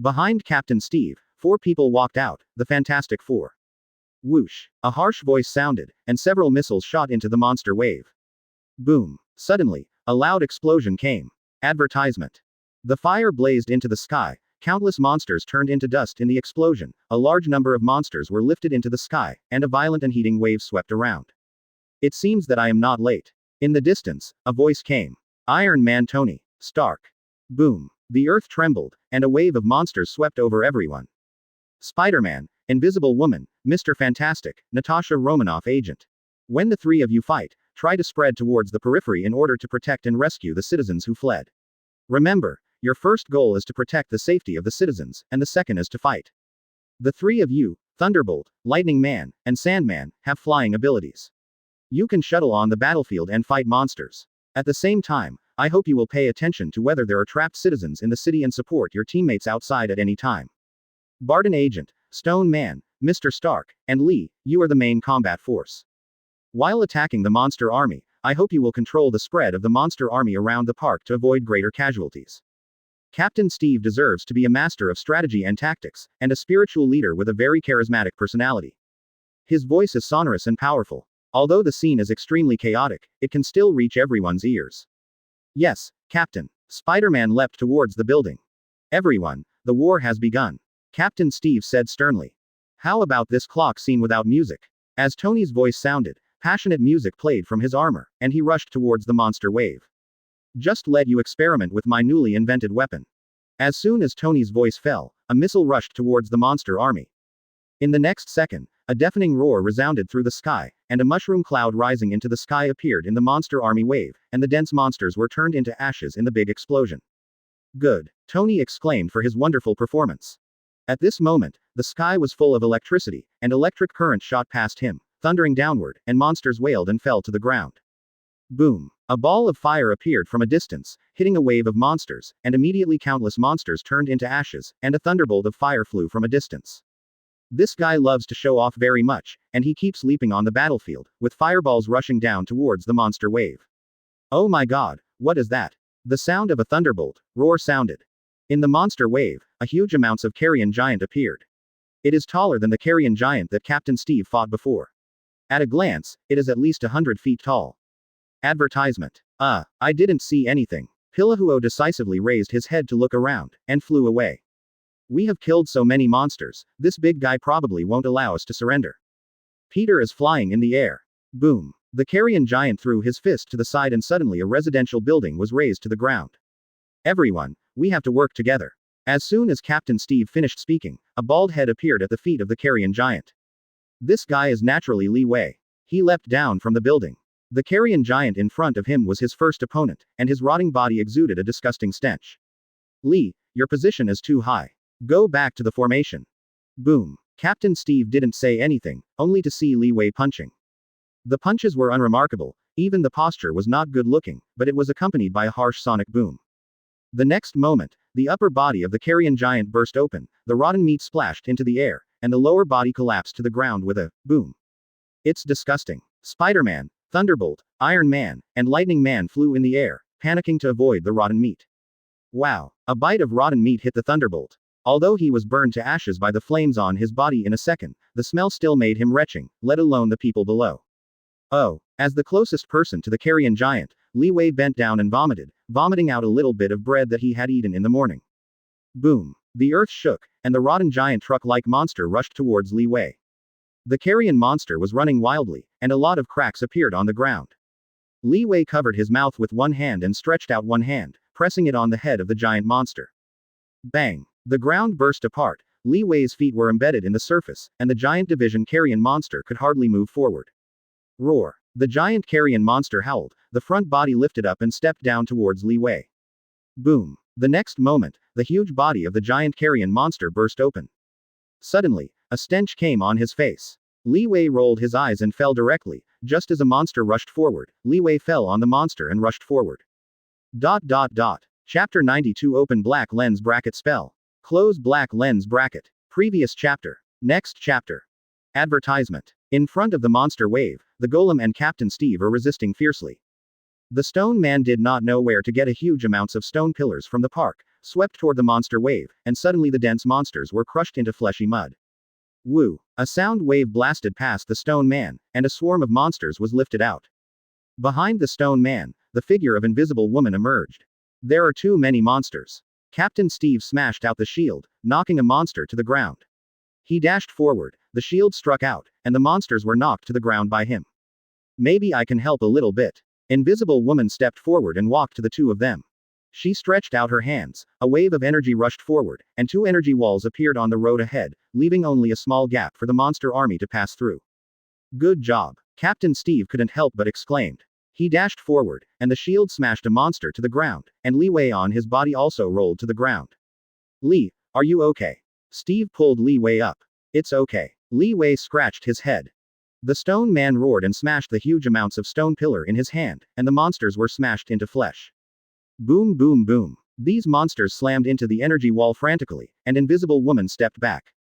S1: Behind Captain Steve, 4 people walked out, the Fantastic Four. Whoosh. A harsh voice sounded, and several missiles shot into the monster wave. Boom. Suddenly, a loud explosion came. Advertisement. The fire blazed into the sky, countless monsters turned into dust in the explosion, a large number of monsters were lifted into the sky, and a violent and heating wave swept around. It seems that I am not late. In the distance, a voice came. Iron Man Tony Stark. Boom. The earth trembled, and a wave of monsters swept over everyone. Spider-Man, Invisible Woman, Mr. Fantastic, Natasha Romanoff agent. When the 3 of you fight, try to spread towards the periphery in order to protect and rescue the citizens who fled. Remember, your first goal is to protect the safety of the citizens, and the second is to fight. The 3 of you, Thunderbolt, Lightning Man, and Sandman, have flying abilities. You can shuttle on the battlefield and fight monsters. At the same time, I hope you will pay attention to whether there are trapped citizens in the city and support your teammates outside at any time. Barton Agent, Stone Man, Mr. Stark, and Lee, you are the main combat force. While attacking the monster army, I hope you will control the spread of the monster army around the park to avoid greater casualties. Captain Steve deserves to be a master of strategy and tactics, and a spiritual leader with a very charismatic personality. His voice is sonorous and powerful. Although the scene is extremely chaotic, it can still reach everyone's ears. Yes, Captain. Spider-Man leapt towards the building. Everyone, the war has begun. Captain Steve said sternly. How about this clock scene without music? As Tony's voice sounded, passionate music played from his armor, and he rushed towards the monster wave. Just let you experiment with my newly invented weapon. As soon as Tony's voice fell, a missile rushed towards the monster army. In the next second, a deafening roar resounded through the sky, and a mushroom cloud rising into the sky appeared in the monster army wave, and the dense monsters were turned into ashes in the big explosion. Good, Tony exclaimed for his wonderful performance. At this moment, the sky was full of electricity, and electric current shot past him, thundering downward, and monsters wailed and fell to the ground. Boom. A ball of fire appeared from a distance, hitting a wave of monsters, and immediately countless monsters turned into ashes, and a thunderbolt of fire flew from a distance. This guy loves to show off very much, and he keeps leaping on the battlefield, with fireballs rushing down towards the monster wave. Oh my god, what is that? The sound of a thunderbolt roar sounded. In the monster wave, a huge amounts of carrion giant appeared. It is taller than the carrion giant that Captain Steve fought before. At a glance, it is at least 100 feet tall. Advertisement. I didn't see anything. Pillahuo decisively raised his head to look around, and flew away. We have killed so many monsters, this big guy probably won't allow us to surrender. Peter is flying in the air. Boom. The carrion giant threw his fist to the side and suddenly a residential building was razed to the ground. Everyone, we have to work together. As soon as Captain Steve finished speaking, a bald head appeared at the feet of the carrion giant. This guy is naturally Li Wei. He leapt down from the building. The carrion giant in front of him was his first opponent, and his rotting body exuded a disgusting stench. Li, your position is too high. Go back to the formation. Boom. Captain Steve didn't say anything, only to see Li Wei punching. The punches were unremarkable, even the posture was not good looking, but it was accompanied by a harsh sonic boom. The next moment, the upper body of the carrion giant burst open, the rotten meat splashed into the air, and the lower body collapsed to the ground with a boom. It's disgusting. Spider-Man, Thunderbolt, Iron Man, and Lightning Man flew in the air, panicking to avoid the rotten meat. Wow, a bite of rotten meat hit the Thunderbolt. Although he was burned to ashes by the flames on his body in a second, the smell still made him retching, let alone the people below. Oh, as the closest person to the carrion giant, Li Wei bent down and vomited, vomiting out a little bit of bread that he had eaten in the morning. Boom. The earth shook, and the rotten giant truck-like monster rushed towards Li Wei. The carrion monster was running wildly, and a lot of cracks appeared on the ground. Li Wei covered his mouth with one hand and stretched out one hand, pressing it on the head of the giant monster. Bang! The ground burst apart, Li Wei's feet were embedded in the surface, and the giant division carrion monster could hardly move forward. Roar! The giant carrion monster howled, the front body lifted up and stepped down towards Li Wei. Boom! The next moment, the huge body of the giant carrion monster burst open. Suddenly, a stench came on his face. Li Wei rolled his eyes and fell directly, just as a monster rushed forward, Li Wei fell on the monster and rushed forward. Chapter 92 Open black lens bracket spell. Close black lens bracket. Previous chapter. Next chapter. Advertisement. In front of the monster wave, the golem and Captain Steve are resisting fiercely. The stone man did not know where to get a huge amounts of stone pillars from the park, swept toward the monster wave, and suddenly the dense monsters were crushed into fleshy mud. Woo! A sound wave blasted past the stone man, and a swarm of monsters was lifted out. Behind the stone man, the figure of Invisible Woman emerged. There are too many monsters. Captain Steve smashed out the shield, knocking a monster to the ground. He dashed forward, the shield struck out, and the monsters were knocked to the ground by him. Maybe I can help a little bit. Invisible Woman stepped forward and walked to the two of them. She stretched out her hands, a wave of energy rushed forward, and two energy walls appeared on the road ahead, leaving only a small gap for the monster army to pass through. Good job. Captain Steve couldn't help but exclaimed. He dashed forward, and the shield smashed a monster to the ground, and Li Wei on his body also rolled to the ground. Li, are you okay? Steve pulled Li Wei up. It's okay. Li Wei scratched his head. The stone man roared and smashed the huge amounts of stone pillar in his hand, and the monsters were smashed into flesh. Boom boom boom. These monsters slammed into the energy wall frantically, and Invisible Woman stepped back.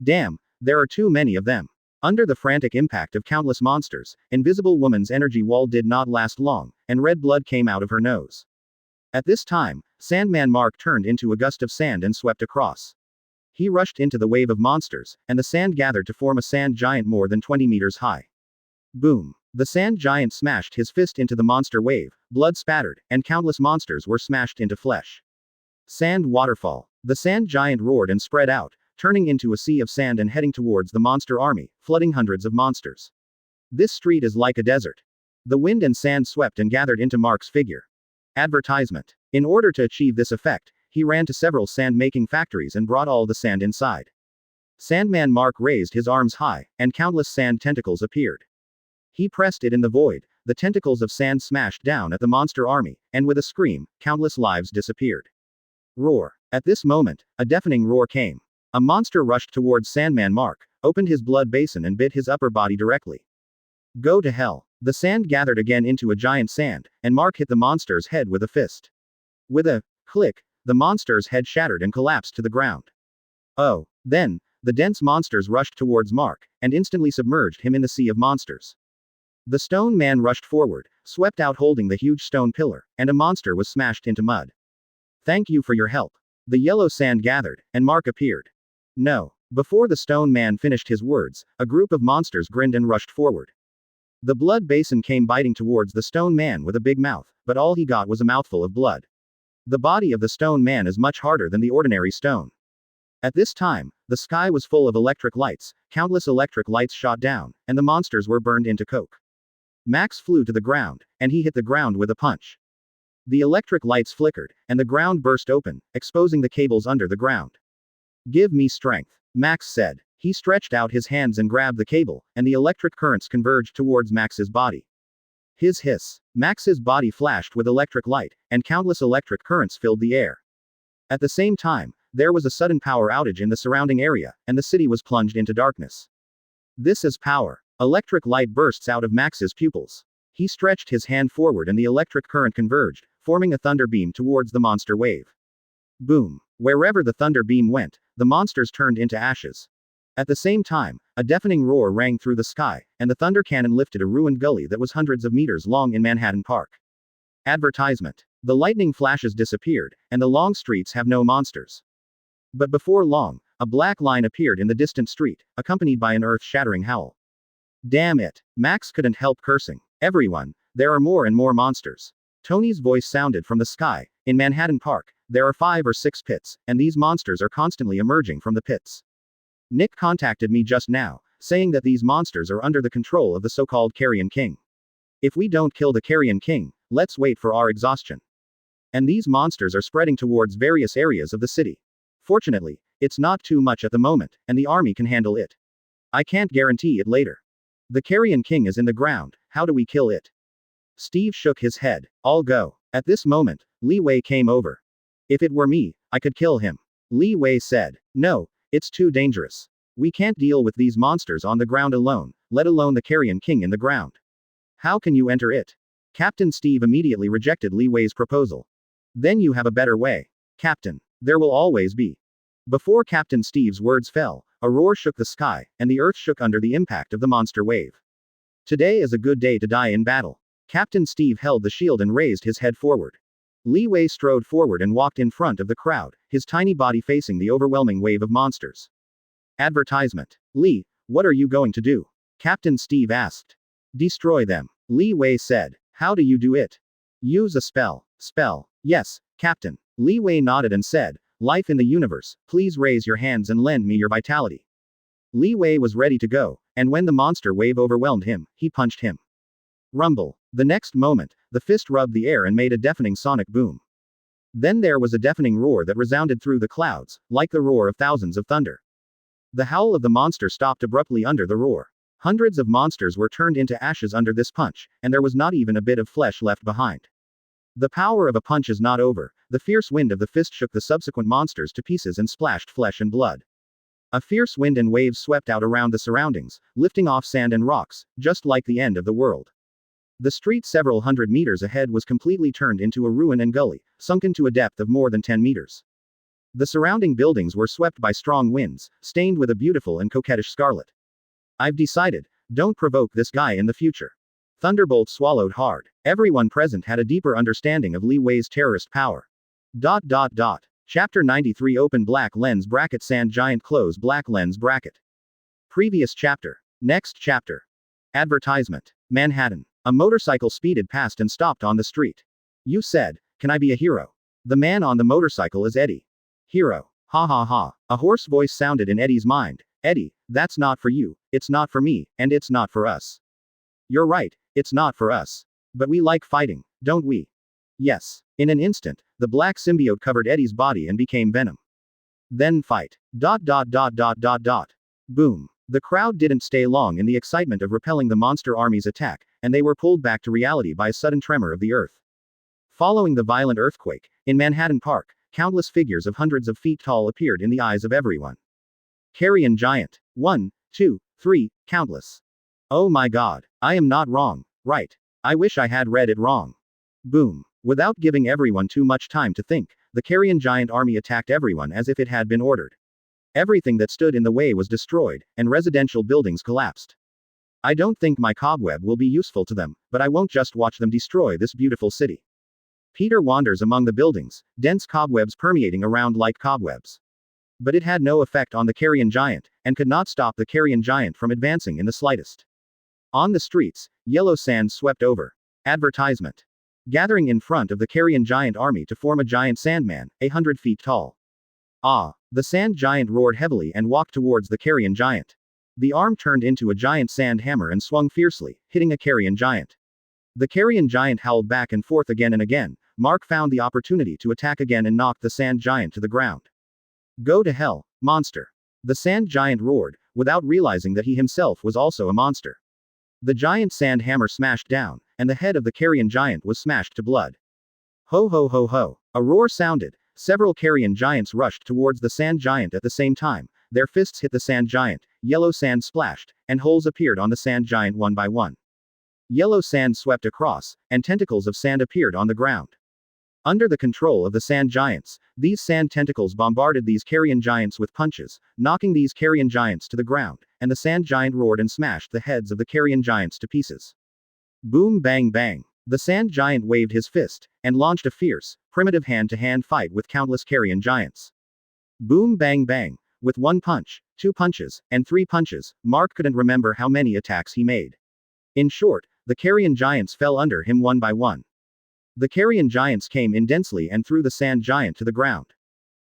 S1: Damn, there are too many of them. Under the frantic impact of countless monsters, Invisible Woman's energy wall did not last long, and red blood came out of her nose. At this time, Sandman Mark turned into a gust of sand and swept across. He rushed into the wave of monsters, and the sand gathered to form a sand giant more than 20 meters high. Boom! The sand giant smashed his fist into the monster wave, blood spattered, and countless monsters were smashed into flesh. Sand waterfall. The sand giant roared and spread out, turning into a sea of sand and heading towards the monster army, flooding hundreds of monsters. This street is like a desert. The wind and sand swept and gathered into Mark's figure. Advertisement. In order to achieve this effect, he ran to several sand-making factories and brought all the sand inside. Sandman Mark raised his arms high, and countless sand tentacles appeared. He pressed it in the void, the tentacles of sand smashed down at the monster army, and with a scream, countless lives disappeared. Roar. At this moment, a deafening roar came. A monster rushed towards Sandman Mark, opened his blood basin and bit his upper body directly. Go to hell. The sand gathered again into a giant sand, and Mark hit the monster's head with a fist. With a click, the monster's head shattered and collapsed to the ground. Oh, then, the dense monsters rushed towards Mark, and instantly submerged him in the sea of monsters. The stone man rushed forward, swept out holding the huge stone pillar, and a monster was smashed into mud. Thank you for your help. The yellow sand gathered, and Mark appeared. No. Before the stone man finished his words, a group of monsters grinned and rushed forward. The blood basin came biting towards the stone man with a big mouth, but all he got was a mouthful of blood. The body of the stone man is much harder than the ordinary stone. At this time, the sky was full of electric lights, countless electric lights shot down, and the monsters were burned into coke. Max flew to the ground, and he hit the ground with a punch. The electric lights flickered, and the ground burst open, exposing the cables under the ground. Give me strength, Max said. He stretched out his hands and grabbed the cable, and the electric currents converged towards Max's body. His hiss. Max's body flashed with electric light, and countless electric currents filled the air. At the same time, there was a sudden power outage in the surrounding area, and the city was plunged into darkness. This is power. Electric light bursts out of Max's pupils. He stretched his hand forward and the electric current converged, forming a thunder beam towards the monster wave. Boom. Wherever the thunder beam went, the monsters turned into ashes. At the same time, a deafening roar rang through the sky, and the thunder cannon lifted a ruined gully that was hundreds of meters long in Manhattan Park. Advertisement. The lightning flashes disappeared, and the long streets have no monsters. But before long, a black line appeared in the distant street, accompanied by an earth-shattering howl. Damn it. Max couldn't help cursing. Everyone, there are more and more monsters. Tony's voice sounded from the sky. In Manhattan Park, there are 5 or 6 pits, and these monsters are constantly emerging from the pits. Nick contacted me just now, saying that these monsters are under the control of the so-called Carrion King. If we don't kill the Carrion King, let's wait for our exhaustion. And these monsters are spreading towards various areas of the city. Fortunately, it's not too much at the moment, and the army can handle it. I can't guarantee it later. The Carrion King is in the ground, how do we kill it? Steve shook his head. I'll go. At this moment, Li Wei came over. If it were me, I could kill him. Li Wei said. No, it's too dangerous. We can't deal with these monsters on the ground alone, let alone the Carrion King in the ground. How can you enter it? Captain Steve immediately rejected Li Wei's proposal. Then you have a better way. Captain. There will always be. Before Captain Steve's words fell, a roar shook the sky, and the earth shook under the impact of the monster wave. Today is a good day to die in battle. Captain Steve held the shield and raised his head forward. Li Wei strode forward and walked in front of the crowd, his tiny body facing the overwhelming wave of monsters. Advertisement. Li, what are you going to do? Captain Steve asked. Destroy them. Li Wei said. How do you do it? Use a spell. Spell. Yes, Captain. Li Wei nodded and said, Life in the universe, please raise your hands and lend me your vitality. Li Wei was ready to go, and when the monster wave overwhelmed him, he punched him. Rumble. The next moment, the fist rubbed the air and made a deafening sonic boom. Then there was a deafening roar that resounded through the clouds, like the roar of thousands of thunder. The howl of the monster stopped abruptly under the roar. Hundreds of monsters were turned into ashes under this punch, and there was not even a bit of flesh left behind. The power of a punch is not over. The fierce wind of the fist shook the subsequent monsters to pieces and splashed flesh and blood. A fierce wind and waves swept out around the surroundings, lifting off sand and rocks, just like the end of the world. The street several hundred meters ahead was completely turned into a ruin and gully, sunken to a depth of more than 10 meters. The surrounding buildings were swept by strong winds, stained with a beautiful and coquettish scarlet. I've decided, don't provoke this guy in the future. Thunderbolt swallowed hard. Everyone present had a deeper understanding of Li Wei's terrorist power. Chapter 93 Open black lens bracket Sand giant close black lens bracket. Previous chapter. Next chapter. Advertisement. Manhattan. A motorcycle speeded past and stopped on the street. You said, can I be a hero? The man on the motorcycle is Eddie. Hero. Ha ha ha. A hoarse voice sounded in Eddie's mind. Eddie, that's not for you, it's not for me, and it's not for us. You're right, it's not for us. But we like fighting, don't we? Yes. In an instant, the black symbiote covered Eddie's body and became venom. Then fight. Boom. The crowd didn't stay long in the excitement of repelling the monster army's attack, and they were pulled back to reality by a sudden tremor of the earth. Following the violent earthquake, in Manhattan Park, countless figures of hundreds of feet tall appeared in the eyes of everyone. Carrion giant. 1, 2, 3, countless. Oh my god, I am not wrong. Right. I wish I had read it wrong. Boom. Without giving everyone too much time to think, the Carrion Giant army attacked everyone as if it had been ordered. Everything that stood in the way was destroyed, and residential buildings collapsed. I don't think my cobweb will be useful to them, but I won't just watch them destroy this beautiful city. Peter wanders among the buildings, dense cobwebs permeating around like cobwebs. But it had no effect on the Carrion Giant, and could not stop the Carrion Giant from advancing in the slightest. On the streets, yellow sand swept over. Advertisement. Gathering in front of the Carrion Giant army to form a giant sandman, 100 feet tall. Ah! The sand giant roared heavily and walked towards the Carrion Giant. The arm turned into a giant sand hammer and swung fiercely, hitting a Carrion Giant. The Carrion Giant howled back and forth again and again. Mark found the opportunity to attack again and knocked the sand giant to the ground. Go to hell, monster! The sand giant roared, without realizing that he himself was also a monster. The giant sand hammer smashed down, and the head of the Carrion Giant was smashed to blood. Ho ho ho ho! A roar sounded. Several Carrion Giants rushed towards the sand giant at the same time. Their fists hit the sand giant, yellow sand splashed, and holes appeared on the sand giant one by one. Yellow sand swept across, and tentacles of sand appeared on the ground. Under the control of the sand giants, these sand tentacles bombarded these Carrion Giants with punches, knocking these Carrion Giants to the ground, and the sand giant roared and smashed the heads of the Carrion Giants to pieces. Boom bang bang! The sand giant waved his fist, and launched a fierce, primitive hand-to-hand fight with countless Carrion Giants. Boom bang bang! With one punch, 2 punches, and 3 punches, Mark couldn't remember how many attacks he made. In short, the Carrion Giants fell under him one by one. The Carrion Giants came in densely and threw the sand giant to the ground.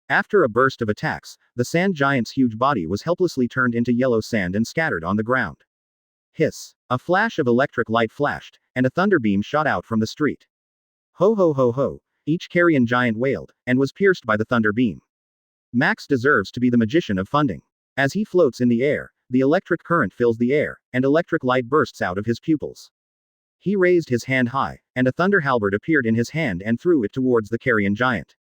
S1: After a burst of attacks, the sand giant's huge body was helplessly turned into yellow sand and scattered on the ground. Hiss! A flash of electric light flashed, and a thunder beam shot out from the street. Ho ho ho ho! Each Carrion Giant wailed, and was pierced by the thunder beam. Max deserves to be the magician of funding. As he floats in the air, the electric current fills the air, and electric light bursts out of his pupils. He raised his hand high, and a thunder halberd appeared in his hand and threw it towards the Carrion Giant.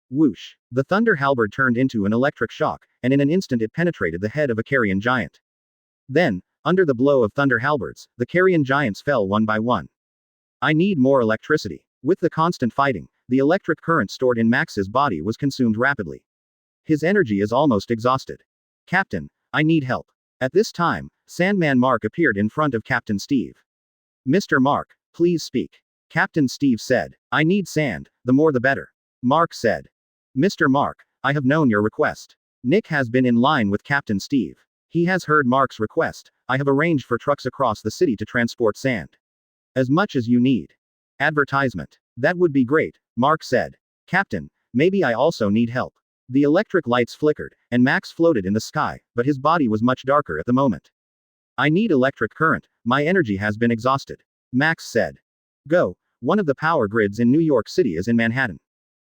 S1: Whoosh! The thunder halberd turned into an electric shock, and in an instant it penetrated the head of a Carrion Giant. Then, under the blow of thunder halberds, the Carrion Giants fell one by one. I need more electricity. With the constant fighting, the electric current stored in Max's body was consumed rapidly. His energy is almost exhausted. Captain, I need help. At this time, Sandman Mark appeared in front of Captain Steve. Mr. Mark, please speak. Captain Steve said. I need sand, the more the better. Mark said. Mr. Mark, I have known your request. Nick has been in line with Captain Steve. He has heard Mark's request. I have arranged for trucks across the city to transport sand. As much as you need. Advertisement. That would be great, Mark said. Captain, maybe I also need help. The electric lights flickered, and Max floated in the sky, but his body was much darker at the moment. I need electric current, my energy has been exhausted. Max said. Go, one of the power grids in New York City is in Manhattan.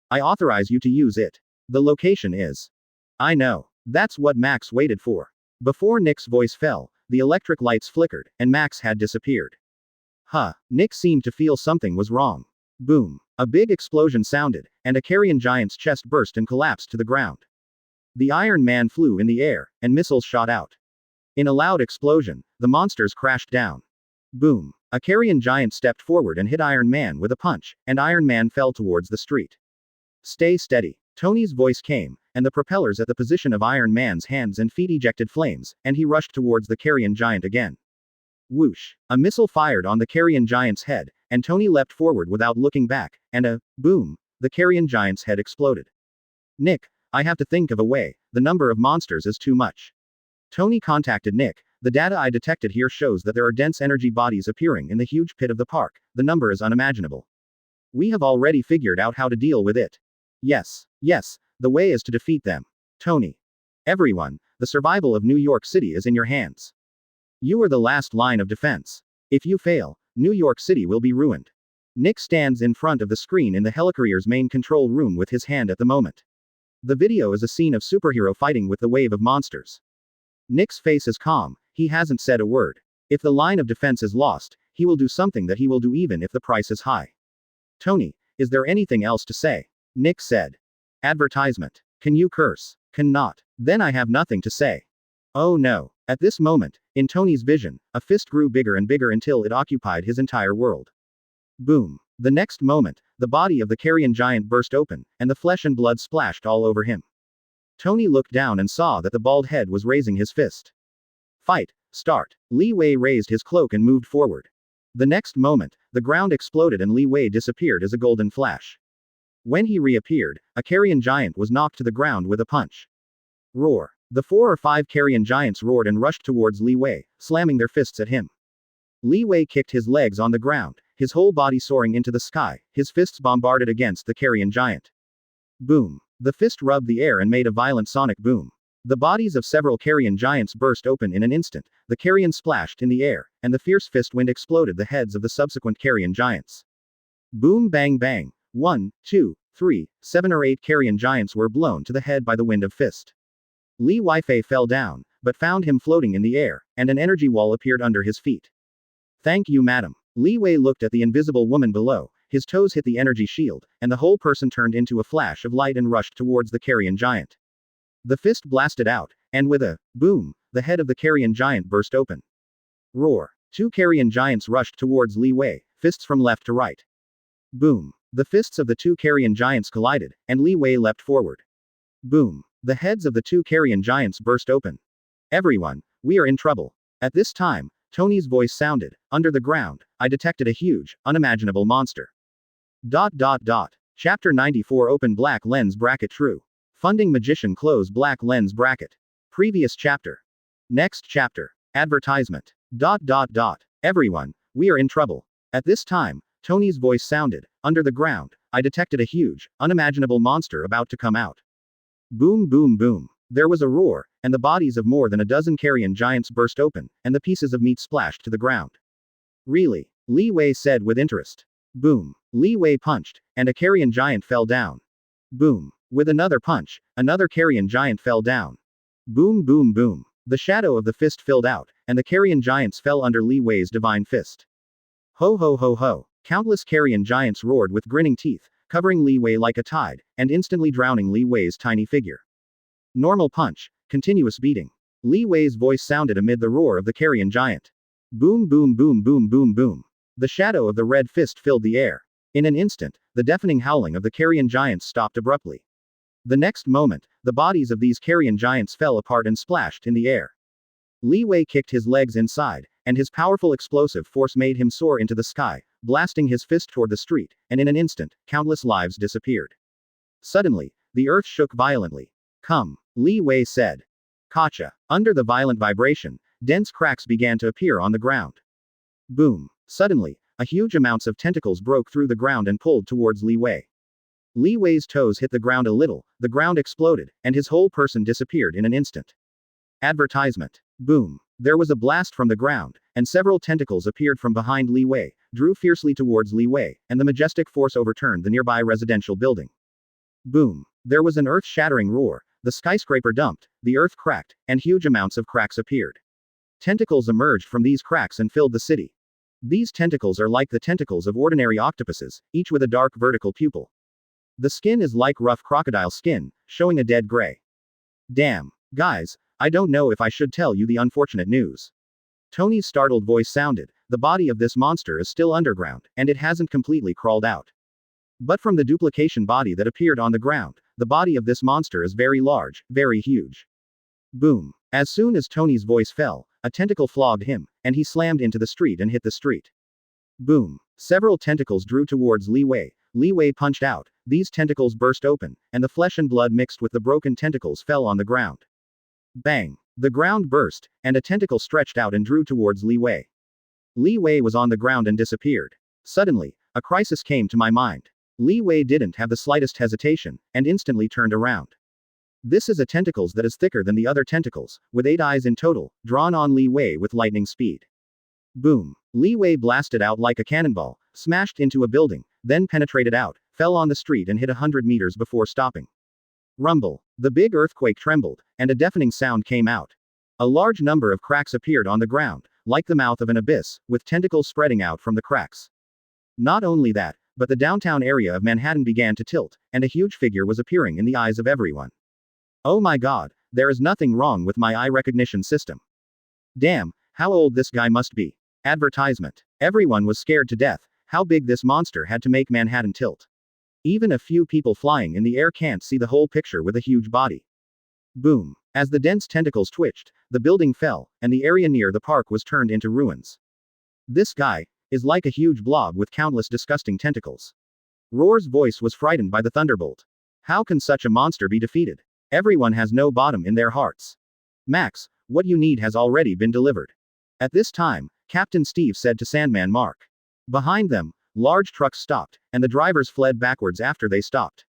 S1: I authorize you to use it. The location is. I know. That's what Max waited for. Before Nick's voice fell, the electric lights flickered, and Max had disappeared. Huh, Nick seemed to feel something was wrong. Boom. A big explosion sounded, and a Carrion Giant's chest burst and collapsed to the ground. The Iron Man flew in the air, and missiles shot out. In a loud explosion, the monsters crashed down. Boom. A Carrion Giant stepped forward and hit Iron Man with a punch, and Iron Man fell towards the street. Stay steady. Tony's voice came, and the propellers at the position of Iron Man's hands and feet ejected flames, and he rushed towards the Carrion Giant again. Whoosh! A missile fired on the Carrion Giant's head, and Tony leapt forward without looking back, and boom, the Carrion Giant's head exploded. Nick, I have to think of a way, the number of monsters is too much. Tony contacted Nick. The data I detected here shows that there are dense energy bodies appearing in the huge pit of the park, the number is unimaginable. We have already figured out how to deal with it. Yes, the way is to defeat them. Tony. Everyone, the survival of New York City is in your hands. You are the last line of defense. If you fail, New York City will be ruined. Nick stands in front of the screen in the helicarrier's main control room with his hand at the moment. The video is a scene of superhero fighting with the wave of monsters. Nick's face is calm, he hasn't said a word. If the line of defense is lost, he will do something that he will do even if the price is high. Tony, is there anything else to say? Nick said. Advertisement. Can you curse? Cannot. Then I have nothing to say. Oh no. At this moment, in Tony's vision, a fist grew bigger and bigger until it occupied his entire world. Boom. The next moment, the body of the carrion giant burst open, and the flesh and blood splashed all over him. Tony looked down and saw that the bald head was raising his fist. Fight. Start. Li Wei raised his cloak and moved forward. The next moment, the ground exploded and Li Wei disappeared as a golden flash. When he reappeared, a carrion giant was knocked to the ground with a punch. Roar. The 4 or 5 carrion giants roared and rushed towards Li Wei, slamming their fists at him. Li Wei kicked his legs on the ground, his whole body soaring into the sky, his fists bombarded against the carrion giant. Boom. The fist rubbed the air and made a violent sonic boom. The bodies of several carrion giants burst open in an instant, the carrion splashed in the air, and the fierce fist wind exploded the heads of the subsequent carrion giants. Boom bang bang. 1, 2, 3, 7 or 8 carrion giants were blown to the head by the wind of fist. Li Weifei fell down, but found him floating in the air, and an energy wall appeared under his feet. Thank you, madam. Li Wei looked at the invisible woman below, his toes hit the energy shield, and the whole person turned into a flash of light and rushed towards the carrion giant. The fist blasted out, and with a boom, the head of the carrion giant burst open. Roar. 2 carrion giants rushed towards Li Wei, fists from left to right. Boom. The fists of the 2 carrion giants collided, and Li Wei leapt forward. Boom. The heads of the 2 carrion giants burst open. Everyone, we are in trouble. At this time, Tony's voice sounded. Under the ground, I detected a huge, unimaginable monster. Chapter 94 Open black lens bracket true. Funding magician close black lens bracket. Previous chapter. Next chapter. Advertisement. Everyone, we are in trouble. At this time, Tony's voice sounded. Under the ground, I detected a huge, unimaginable monster about to come out. Boom boom boom. There was a roar, and the bodies of more than a dozen carrion giants burst open, and the pieces of meat splashed to the ground. Really? Li Wei said with interest. Boom. Li Wei punched, and a carrion giant fell down. Boom. With another punch, another carrion giant fell down. Boom boom boom. The shadow of the fist filled out, and the carrion giants fell under Li Wei's divine fist. Ho ho ho ho. Countless carrion giants roared with grinning teeth, covering Li Wei like a tide, and instantly drowning Li Wei's tiny figure. Normal punch, continuous beating. Li Wei's voice sounded amid the roar of the carrion giant. Boom boom boom boom boom boom. The shadow of the red fist filled the air. In an instant, the deafening howling of the carrion giants stopped abruptly. The next moment, the bodies of these carrion giants fell apart and splashed in the air. Li Wei kicked his legs inside, and his powerful explosive force made him soar into the sky, blasting his fist toward the street, and in an instant, countless lives disappeared. Suddenly, the earth shook violently. Come, Li Wei said. Kacha. Under the violent vibration, dense cracks began to appear on the ground. Boom. Suddenly, a huge amounts of tentacles broke through the ground and pulled towards Li Wei. Li Wei's toes hit the ground a little, the ground exploded, and his whole person disappeared in an instant. Advertisement. Boom. There was a blast from the ground, and several tentacles appeared from behind Li Wei, drew fiercely towards Li Wei, and the majestic force overturned the nearby residential building. Boom. There was an earth-shattering roar, the skyscraper dumped, the earth cracked, and huge amounts of cracks appeared. Tentacles emerged from these cracks and filled the city. These tentacles are like the tentacles of ordinary octopuses, each with a dark vertical pupil. The skin is like rough crocodile skin, showing a dead gray. Damn. Guys, I don't know if I should tell you the unfortunate news. Tony's startled voice sounded. The body of this monster is still underground, and it hasn't completely crawled out. But from the duplication body that appeared on the ground, the body of this monster is very large, very huge. Boom. As soon as Tony's voice fell, a tentacle flogged him, and he slammed into the street and hit the street. Boom. Several tentacles drew towards Li Wei. Li Wei punched out, these tentacles burst open, and the flesh and blood mixed with the broken tentacles fell on the ground. Bang. The ground burst, and a tentacle stretched out and drew towards Li Wei. Li Wei was on the ground and disappeared. Suddenly, a crisis came to my mind. Li Wei didn't have the slightest hesitation, and instantly turned around. This is a tentacles that is thicker than the other tentacles, with 8 eyes in total, drawn on Li Wei with lightning speed. Boom. Li Wei blasted out like a cannonball, smashed into a building, then penetrated out, fell on the street and hit 100 meters before stopping. Rumble. The big earthquake trembled, and a deafening sound came out. A large number of cracks appeared on the ground, like the mouth of an abyss, with tentacles spreading out from the cracks. Not only that, but the downtown area of Manhattan began to tilt, and a huge figure was appearing in the eyes of everyone. Oh my god, there is nothing wrong with my eye recognition system. Damn, how old this guy must be. Advertisement. Everyone was scared to death. How big this monster had to make Manhattan tilt. Even a few people flying in the air can't see the whole picture with a huge body. Boom. As the dense tentacles twitched, the building fell, and the area near the park was turned into ruins. This guy is like a huge blob with countless disgusting tentacles. Roar's voice was frightened by the thunderbolt. How can such a monster be defeated? Everyone has no bottom in their hearts. Max, what you need has already been delivered. At this time, Captain Steve said to Sandman Mark. Behind them, large trucks stopped, and the drivers fled backwards after they stopped.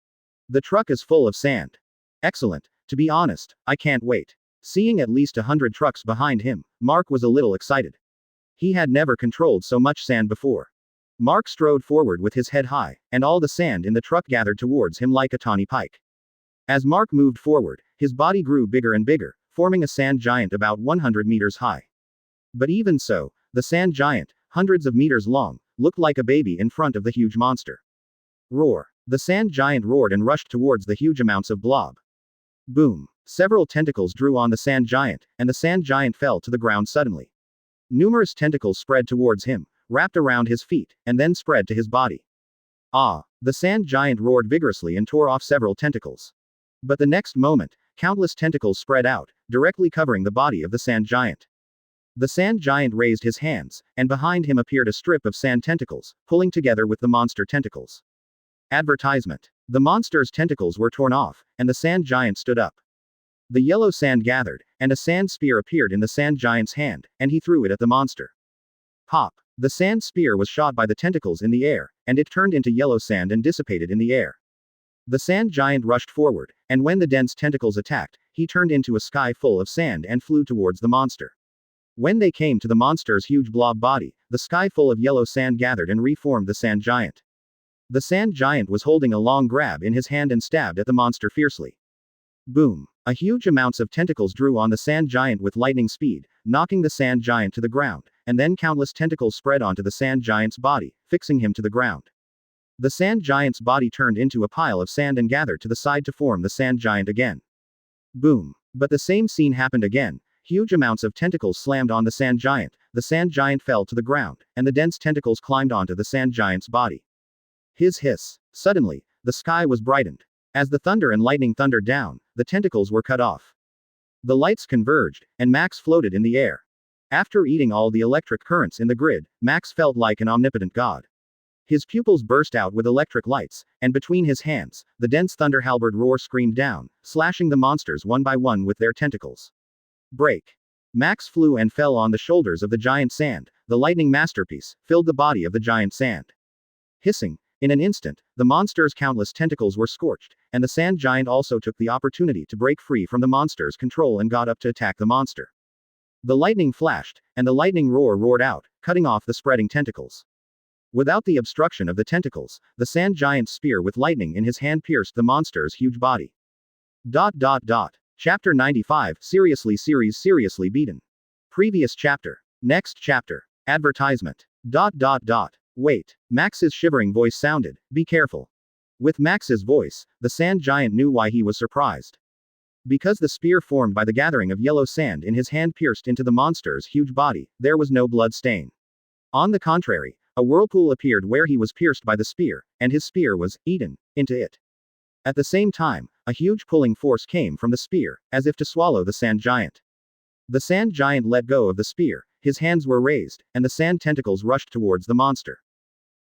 S1: The truck is full of sand. Excellent. To be honest, I can't wait. Seeing at least 100 trucks behind him, Mark was a little excited. He had never controlled so much sand before. Mark strode forward with his head high, and all the sand in the truck gathered towards him like a tawny pike. As Mark moved forward, his body grew bigger and bigger, forming a sand giant about 100 meters high. But even so, the sand giant, hundreds of meters long, looked like a baby in front of the huge monster. Roar. The sand giant roared and rushed towards the huge amounts of blob. Boom. Several tentacles drew on the sand giant, and the sand giant fell to the ground suddenly. Numerous tentacles spread towards him, wrapped around his feet, and then spread to his body. Ah! The sand giant roared vigorously and tore off several tentacles. But the next moment, countless tentacles spread out, directly covering the body of the sand giant. The sand giant raised his hands, and behind him appeared a strip of sand tentacles, pulling together with the monster tentacles. Advertisement. The monster's tentacles were torn off, and the sand giant stood up. The yellow sand gathered, and a sand spear appeared in the sand giant's hand, and he threw it at the monster. Pop! The sand spear was shot by the tentacles in the air, and it turned into yellow sand and dissipated in the air. The sand giant rushed forward, and when the dense tentacles attacked, he turned into a sky full of sand and flew towards the monster. When they came to the monster's huge blob body, the sky full of yellow sand gathered and reformed the sand giant. The sand giant was holding a long grab in his hand and stabbed at the monster fiercely. Boom! A huge amounts of tentacles drew on the sand giant with lightning speed, knocking the sand giant to the ground, and then countless tentacles spread onto the sand giant's body, fixing him to the ground. The sand giant's body turned into a pile of sand and gathered to the side to form the sand giant again. Boom! But the same scene happened again. Huge amounts of tentacles slammed on the sand giant fell to the ground, and the dense tentacles climbed onto the sand giant's body. His hiss. Suddenly, the sky was brightened. As the thunder and lightning thundered down, the tentacles were cut off. The lights converged, and Max floated in the air. After eating all the electric currents in the grid, Max felt like an omnipotent god. His pupils burst out with electric lights, and between his hands, the dense thunder halberd roar screamed down, slashing the monsters one by one with their tentacles. Break. Max flew and fell on the shoulders of the giant sand. The lightning masterpiece filled the body of the giant sand. Hissing. In an instant, the monster's countless tentacles were scorched, and the sand giant also took the opportunity to break free from the monster's control and got up to attack the monster. The lightning flashed, and the lightning roar roared out, cutting off the spreading tentacles. Without the obstruction of the tentacles, the sand giant's spear with lightning in his hand pierced the monster's huge body. Chapter 95, Seriously beaten. Previous chapter. Next chapter. Advertisement. Wait. Max's shivering voice sounded. Be careful. With Max's voice, the sand giant knew why he was surprised. Because the spear formed by the gathering of yellow sand in his hand pierced into the monster's huge body, there was no blood stain. On the contrary, a whirlpool appeared where he was pierced by the spear, and his spear was eaten into it. At the same time, a huge pulling force came from the spear, as if to swallow the sand giant. The sand giant let go of the spear, his hands were raised, and the sand tentacles rushed towards the monster.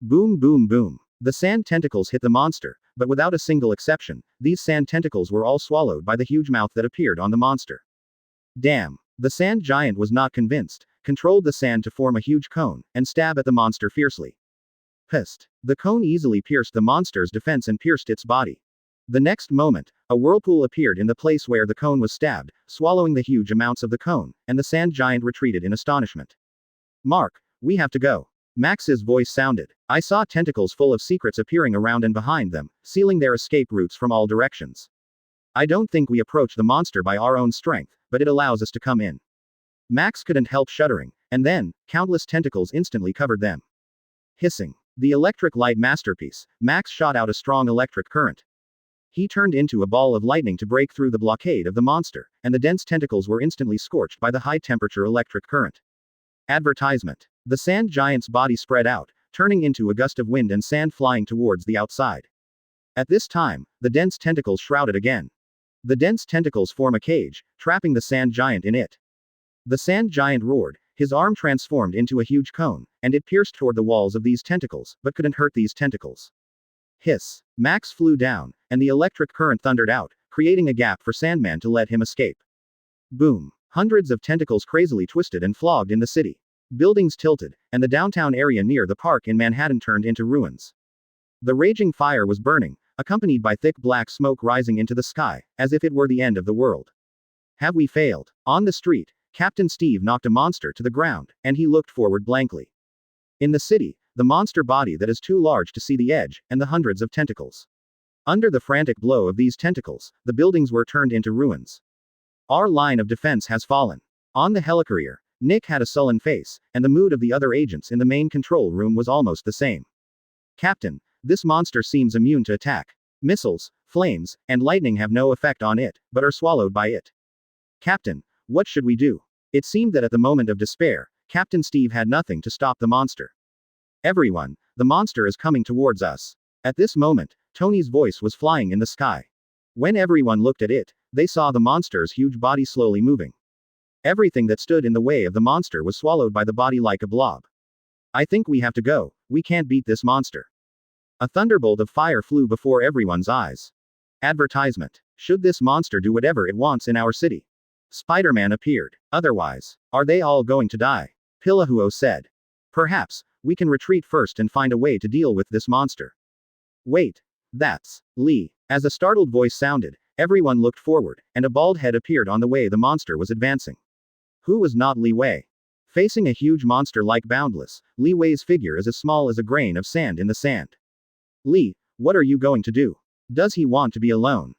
S1: Boom boom boom. The sand tentacles hit the monster, but without a single exception, these sand tentacles were all swallowed by the huge mouth that appeared on the monster. Damn. The sand giant was not convinced, controlled the sand to form a huge cone, and stab at the monster fiercely. Pissed. The cone easily pierced the monster's defense and pierced its body. The next moment, a whirlpool appeared in the place where the cone was stabbed, swallowing the huge amounts of the cone, and the sand giant retreated in astonishment. Mark, we have to go. Max's voice sounded. I saw tentacles full of secrets appearing around and behind them, sealing their escape routes from all directions. I don't think we approach the monster by our own strength, but it allows us to come in. Max couldn't help shuddering, and then, countless tentacles instantly covered them. Hissing. The electric light masterpiece, Max shot out a strong electric current. He turned into a ball of lightning to break through the blockade of the monster, and the dense tentacles were instantly scorched by the high-temperature electric current. Advertisement. The sand giant's body spread out, turning into a gust of wind and sand flying towards the outside. At this time, the dense tentacles shrouded again. The dense tentacles form a cage, trapping the sand giant in it. The sand giant roared, his arm transformed into a huge cone, and it pierced toward the walls of these tentacles, but couldn't hurt these tentacles. Hiss. Max flew down, and the electric current thundered out, creating a gap for Sandman to let him escape. Boom. Hundreds of tentacles crazily twisted and flogged in the city. Buildings tilted, and the downtown area near the park in Manhattan turned into ruins. The raging fire was burning, accompanied by thick black smoke rising into the sky, as if it were the end of the world. Have we failed? On the street, Captain Steve knocked a monster to the ground, and he looked forward blankly. In the city, the monster body that is too large to see the edge, and the hundreds of tentacles. Under the frantic blow of these tentacles, the buildings were turned into ruins. Our line of defense has fallen. On the helicarrier, Nick had a sullen face, and the mood of the other agents in the main control room was almost the same. Captain, this monster seems immune to attack. Missiles, flames, and lightning have no effect on it, but are swallowed by it. Captain, what should we do? It seemed that at the moment of despair, Captain Steve had nothing to stop the monster. Everyone, the monster is coming towards us. At this moment, Tony's voice was flying in the sky. When everyone looked at it, they saw the monster's huge body slowly moving. Everything that stood in the way of the monster was swallowed by the body like a blob. I think we have to go, we can't beat this monster. A thunderbolt of fire flew before everyone's eyes. Advertisement. Should this monster do whatever it wants in our city? Spider-Man appeared. Otherwise, are they all going to die? Pillahuo said. Perhaps, we can retreat first and find a way to deal with this monster. Wait. That's Lee. As a startled voice sounded, everyone looked forward, and a bald head appeared on the way the monster was advancing. Who was not Li Wei? Facing a huge monster like Boundless, Li Wei's figure is as small as a grain of sand in the sand. Li, what are you going to do? Does he want to be alone?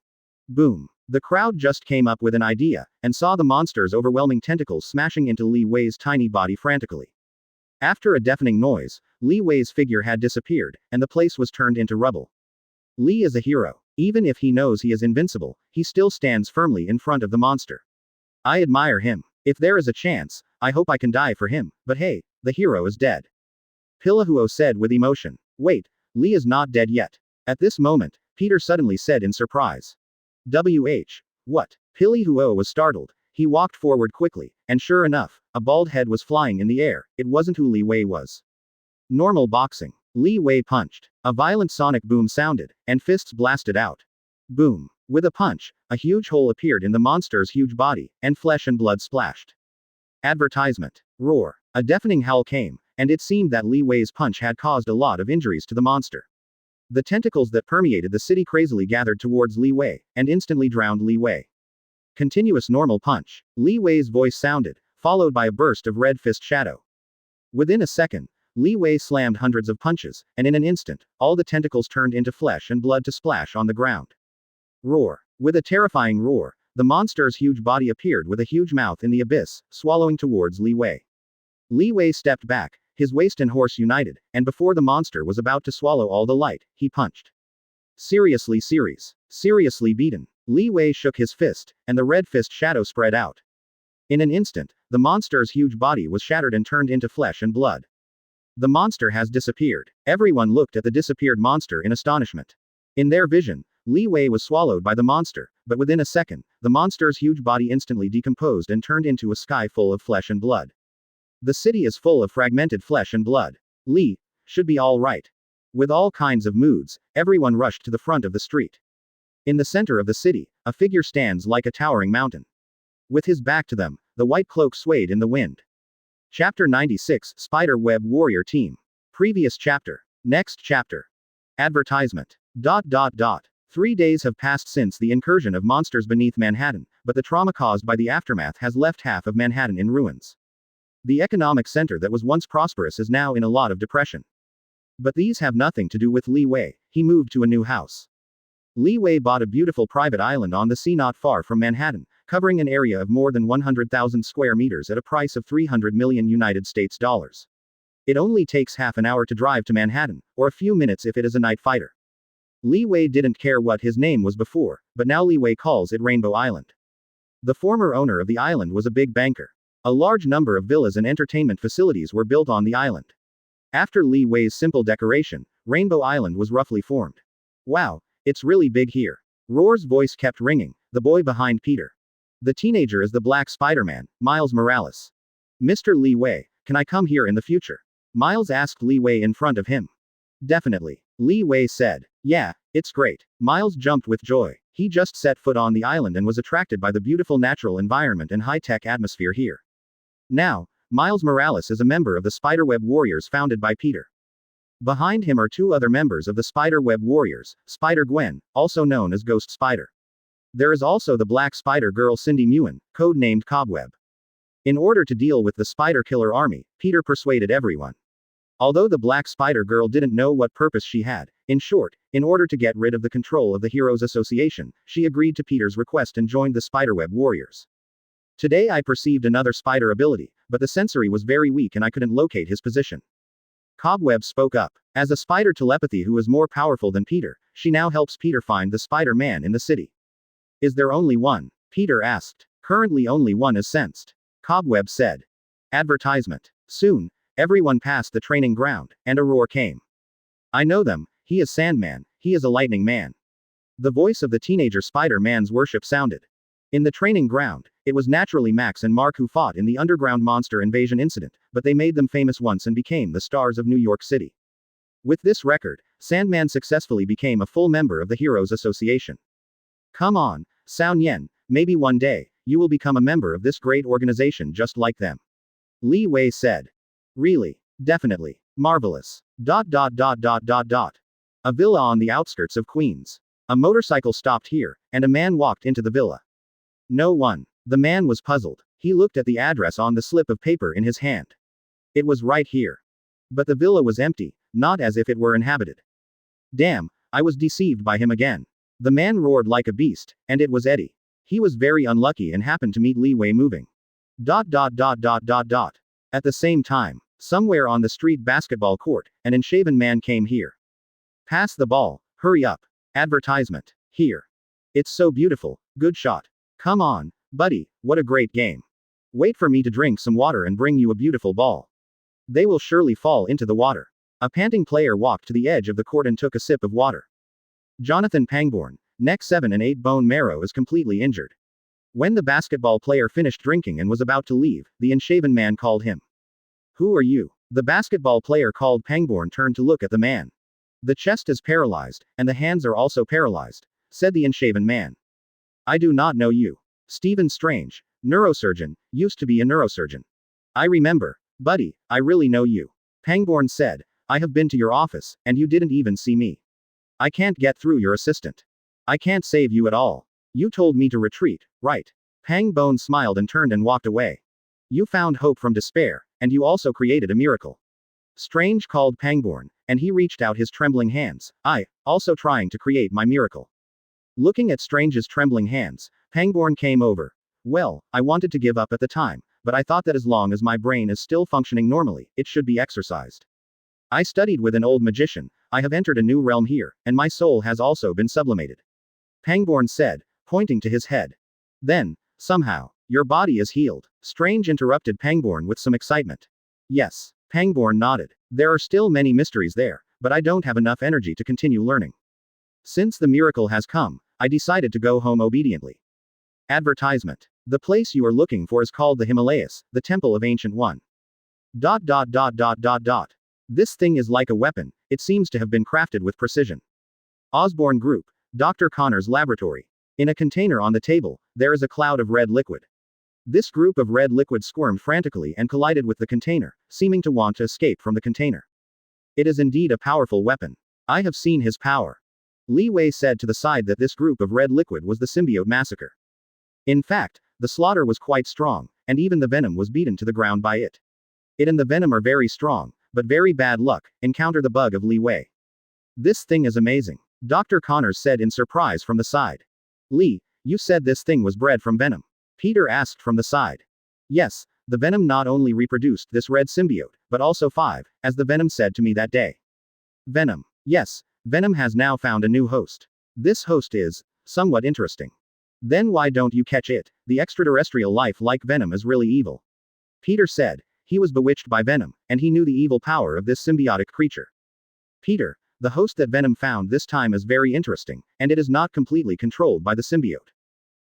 S1: Boom. The crowd just came up with an idea, and saw the monster's overwhelming tentacles smashing into Li Wei's tiny body frantically. After a deafening noise, Li Wei's figure had disappeared, and the place was turned into rubble. Li is a hero. Even if he knows he is invincible, he still stands firmly in front of the monster. I admire him. If there is a chance, I hope I can die for him, but hey, the hero is dead. Pillahuo said with emotion. Wait, Li is not dead yet. At this moment, Peter suddenly said in surprise. What? Pillahuo was startled. He walked forward quickly, and sure enough, a bald head was flying in the air. It wasn't who Li Wei was. Normal boxing. Li Wei punched. A violent sonic boom sounded, and fists blasted out. Boom. With a punch, a huge hole appeared in the monster's huge body, and flesh and blood splashed. Advertisement. Roar. A deafening howl came, and it seemed that Li Wei's punch had caused a lot of injuries to the monster. The tentacles that permeated the city crazily gathered towards Li Wei, and instantly drowned Li Wei. Continuous normal punch. Li Wei's voice sounded, followed by a burst of red fist shadow. Within a second, Li Wei slammed hundreds of punches, and in an instant, all the tentacles turned into flesh and blood to splash on the ground. Roar. With a terrifying roar, the monster's huge body appeared with a huge mouth in the abyss, swallowing towards Li Wei. Li Wei stepped back, his waist and horse united, and before the monster was about to swallow all the light, he punched. Seriously beaten. Li Wei shook his fist, and the red fist shadow spread out. In an instant, the monster's huge body was shattered and turned into flesh and blood. The monster has disappeared. Everyone looked at the disappeared monster in astonishment. In their vision, Li Wei was swallowed by the monster, but within a second, the monster's huge body instantly decomposed and turned into a sky full of flesh and blood. The city is full of fragmented flesh and blood. Li should be all right. With all kinds of moods, everyone rushed to the front of the street. In the center of the city, a figure stands like a towering mountain. With his back to them, the white cloak swayed in the wind. Chapter 96 Spider-Web Warrior Team. Previous chapter. Next chapter. Advertisement. 3 days have passed since the incursion of monsters beneath Manhattan, but the trauma caused by the aftermath has left half of Manhattan in ruins. The economic center that was once prosperous is now in a lot of depression. But these have nothing to do with Li Wei. He moved to a new house. Li Wei bought a beautiful private island on the sea not far from Manhattan, covering an area of more than 100,000 square meters at a price of $300 million United States dollars. It only takes half an hour to drive to Manhattan, or a few minutes if it is a night fighter. Li Wei didn't care what his name was before, but now Li Wei calls it Rainbow Island. The former owner of the island was a big banker. A large number of villas and entertainment facilities were built on the island. After Li Wei's simple decoration, Rainbow Island was roughly formed. Wow, it's really big here. Roar's voice kept ringing, the boy behind Peter. The teenager is the Black Spider-Man, Miles Morales. Mr. Li Wei, can I come here in the future? Miles asked Li Wei in front of him. Definitely. Li Wei said. Yeah, it's great. Miles jumped with joy. He just set foot on the island and was attracted by the beautiful natural environment and high-tech atmosphere here. Now, Miles Morales is a member of the Spiderweb Warriors founded by Peter. Behind him are two other members of the Spiderweb Warriors, Spider-Gwen, also known as Ghost Spider. There is also the Black Spider Girl Cindy Mewen, code-named Cobweb. In order to deal with the Spider Killer army, Peter persuaded everyone. Although the Black Spider Girl didn't know what purpose she had, in short, in order to get rid of the control of the Heroes Association, she agreed to Peter's request and joined the Spiderweb Warriors. Today I perceived another spider ability, but the sensory was very weak and I couldn't locate his position. Cobweb spoke up. As a spider telepathy who is more powerful than Peter, she now helps Peter find the Spider-Man in the city. Is there only one? Peter asked. Currently only one is sensed. Cobweb said. Advertisement. Soon, everyone passed the training ground, and a roar came. I know them, he is Sandman, he is a lightning man. The voice of the teenager Spider-Man's worship sounded. In the training ground, it was naturally Max and Mark who fought in the underground monster invasion incident, but they made them famous once and became the stars of New York City. With this record, Sandman successfully became a full member of the Heroes Association. Come on, Sao Nien, maybe one day, you will become a member of this great organization just like them. Li Wei said. Really? Definitely. Marvelous. A villa on the outskirts of Queens. A motorcycle stopped here, and a man walked into the villa. No one. The man was puzzled. He looked at the address on the slip of paper in his hand. It was right here. But the villa was empty, not as if it were inhabited. Damn, I was deceived by him again. The man roared like a beast, and it was Eddie. He was very unlucky and happened to meet Li Wei moving. At the same time, somewhere on the street basketball court, an unshaven man came here. Pass the ball, hurry up. Advertisement. Here. It's so beautiful, good shot. Come on, buddy, what a great game. Wait for me to drink some water and bring you a beautiful ball. They will surely fall into the water. A panting player walked to the edge of the court and took a sip of water. Jonathan Pangborn, neck 7 and 8 bone marrow is completely injured. When the basketball player finished drinking and was about to leave, the unshaven man called him. Who are you? The basketball player called Pangborn turned to look at the man. The chest is paralyzed, and the hands are also paralyzed, said the unshaven man. I do not know you. Stephen Strange, neurosurgeon, used to be a neurosurgeon. I remember. Buddy, I really know you. Pangborn said, I have been to your office, and you didn't even see me. I can't get through your assistant. I can't save you at all. You told me to retreat, right? Pangborn smiled and turned and walked away. You found hope from despair, and you also created a miracle. Strange called Pangborn, and he reached out his trembling hands, I, also trying to create my miracle. Looking at Strange's trembling hands, Pangborn came over. Well, I wanted to give up at the time, but I thought that as long as my brain is still functioning normally, it should be exercised. I studied with an old magician, I have entered a new realm here, and my soul has also been sublimated. Pangborn said, pointing to his head. Then, somehow, your body is healed. Strange interrupted Pangborn with some excitement. Yes. Pangborn nodded. There are still many mysteries there, but I don't have enough energy to continue learning. Since the miracle has come, I decided to go home obediently. Advertisement. The place you are looking for is called the Himalayas, the Temple of Ancient One. This thing is like a weapon, it seems to have been crafted with precision. Osborne Group, Dr. Connor's laboratory. In a container on the table, there is a cloud of red liquid. This group of red liquid squirmed frantically and collided with the container, seeming to want to escape from the container. It is indeed a powerful weapon. I have seen his power. Li Wei said to the side that this group of red liquid was the symbiote massacre. In fact, the slaughter was quite strong, and even the venom was beaten to the ground by it. It and the venom are very strong, but very bad luck, encounter the bug of Li Wei. This thing is amazing. Dr. Connors said in surprise from the side. Li, you said this thing was bred from venom. Peter asked from the side. Yes, the venom not only reproduced this red symbiote, but also 5, as the venom said to me that day. Venom. Yes, Venom has now found a new host. This host is somewhat interesting. Then why don't you catch it? The extraterrestrial life like Venom is really evil. Peter said. He was bewitched by Venom, and he knew the evil power of this symbiotic creature. Peter, the host that Venom found this time is very interesting, and it is not completely controlled by the symbiote.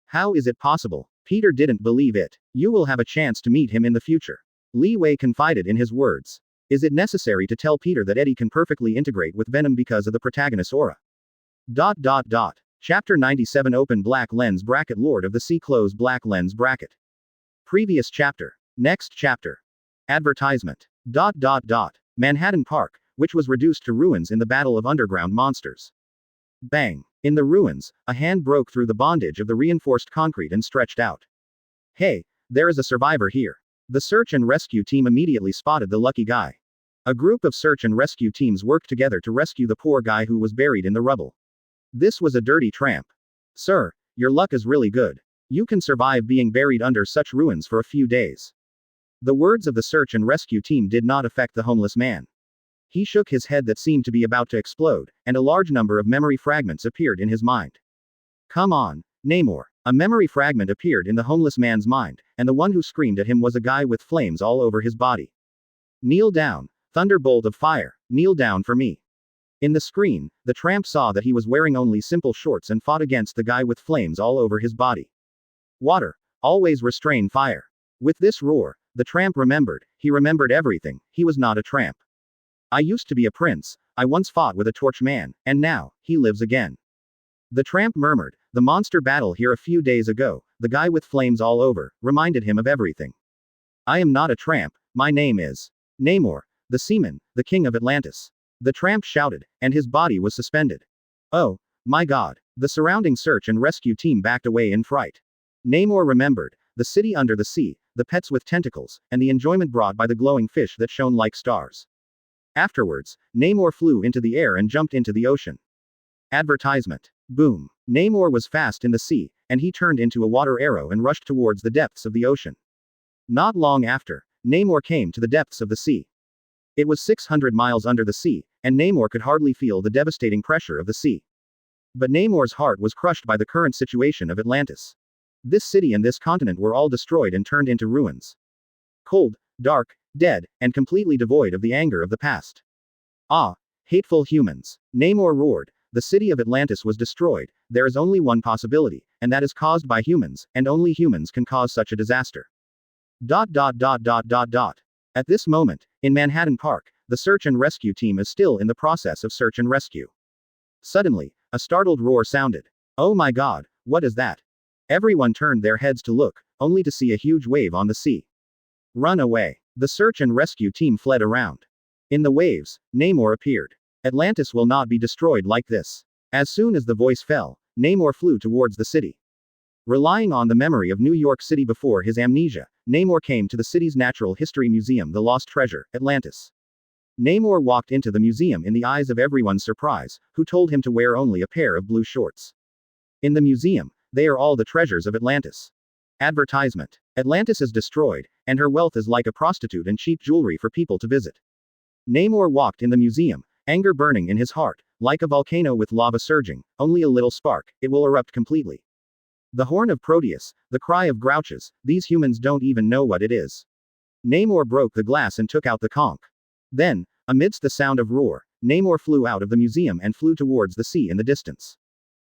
S1: How is it possible? Peter didn't believe it. You will have a chance to meet him in the future. Li Wei confided in his words. Is it necessary to tell Peter that Eddie can perfectly integrate with Venom because of the protagonist's aura? Chapter 97 Open Black Lens Bracket Lord of the Sea Close Black Lens Bracket. Previous chapter. Next chapter. Advertisement. Manhattan Park, which was reduced to ruins in the Battle of Underground Monsters. Bang. In the ruins, a hand broke through the bondage of the reinforced concrete and stretched out. Hey, there is a survivor here. The search and rescue team immediately spotted the lucky guy. A group of search and rescue teams worked together to rescue the poor guy who was buried in the rubble. This was a dirty tramp. Sir, your luck is really good. You can survive being buried under such ruins for a few days. The words of the search and rescue team did not affect the homeless man. He shook his head that seemed to be about to explode, and a large number of memory fragments appeared in his mind. Come on, Namor. A memory fragment appeared in the homeless man's mind, and the one who screamed at him was a guy with flames all over his body. Kneel down, thunderbolt of fire, kneel down for me. In the screen, the tramp saw that he was wearing only simple shorts and fought against the guy with flames all over his body. Water, always restrain fire. With this roar, the tramp remembered. He remembered everything. He was not a tramp. I used to be a prince. I once fought with a torch man, and now, he lives again. The tramp murmured. The monster battle here a few days ago, the guy with flames all over, reminded him of everything. I am not a tramp. My name is Namor, the seaman, the king of Atlantis. The tramp shouted, and his body was suspended. Oh, my God. The surrounding search and rescue team backed away in fright. Namor remembered. The city under the sea, the pets with tentacles, and the enjoyment brought by the glowing fish that shone like stars. Afterwards, Namor flew into the air and jumped into the ocean. Advertisement. Boom. Namor was fast in the sea, and he turned into a water arrow and rushed towards the depths of the ocean. Not long after, Namor came to the depths of the sea. It was 600 miles under the sea, and Namor could hardly feel the devastating pressure of the sea. But Namor's heart was crushed by the current situation of Atlantis. This city and this continent were all destroyed and turned into ruins. Cold, dark, dead, and completely devoid of the anger of the past. Ah, hateful humans. Namor roared. The city of Atlantis was destroyed. There is only one possibility, and that is caused by humans, and only humans can cause such a disaster. At this moment, in Manhattan Park, the search and rescue team is still in the process of search and rescue. Suddenly, a startled roar sounded. Oh my God, what is that? Everyone turned their heads to look, only to see a huge wave on the sea. Run away. The search and rescue team fled around. In the waves, Namor appeared. Atlantis will not be destroyed like this. As soon as the voice fell, Namor flew towards the city. Relying on the memory of New York City before his amnesia, Namor came to the city's natural history museum, the Lost Treasure, Atlantis. Namor walked into the museum in the eyes of everyone's surprise, who told him to wear only a pair of blue shorts. In the museum, they are all the treasures of Atlantis. Advertisement. Atlantis is destroyed, and her wealth is like a prostitute and cheap jewelry for people to visit. Namor walked in the museum, anger burning in his heart, like a volcano with lava surging, only a little spark, it will erupt completely. The horn of Proteus, the cry of grouches, these humans don't even know what it is. Namor broke the glass and took out the conch. Then, amidst the sound of roar, Namor flew out of the museum and flew towards the sea in the distance.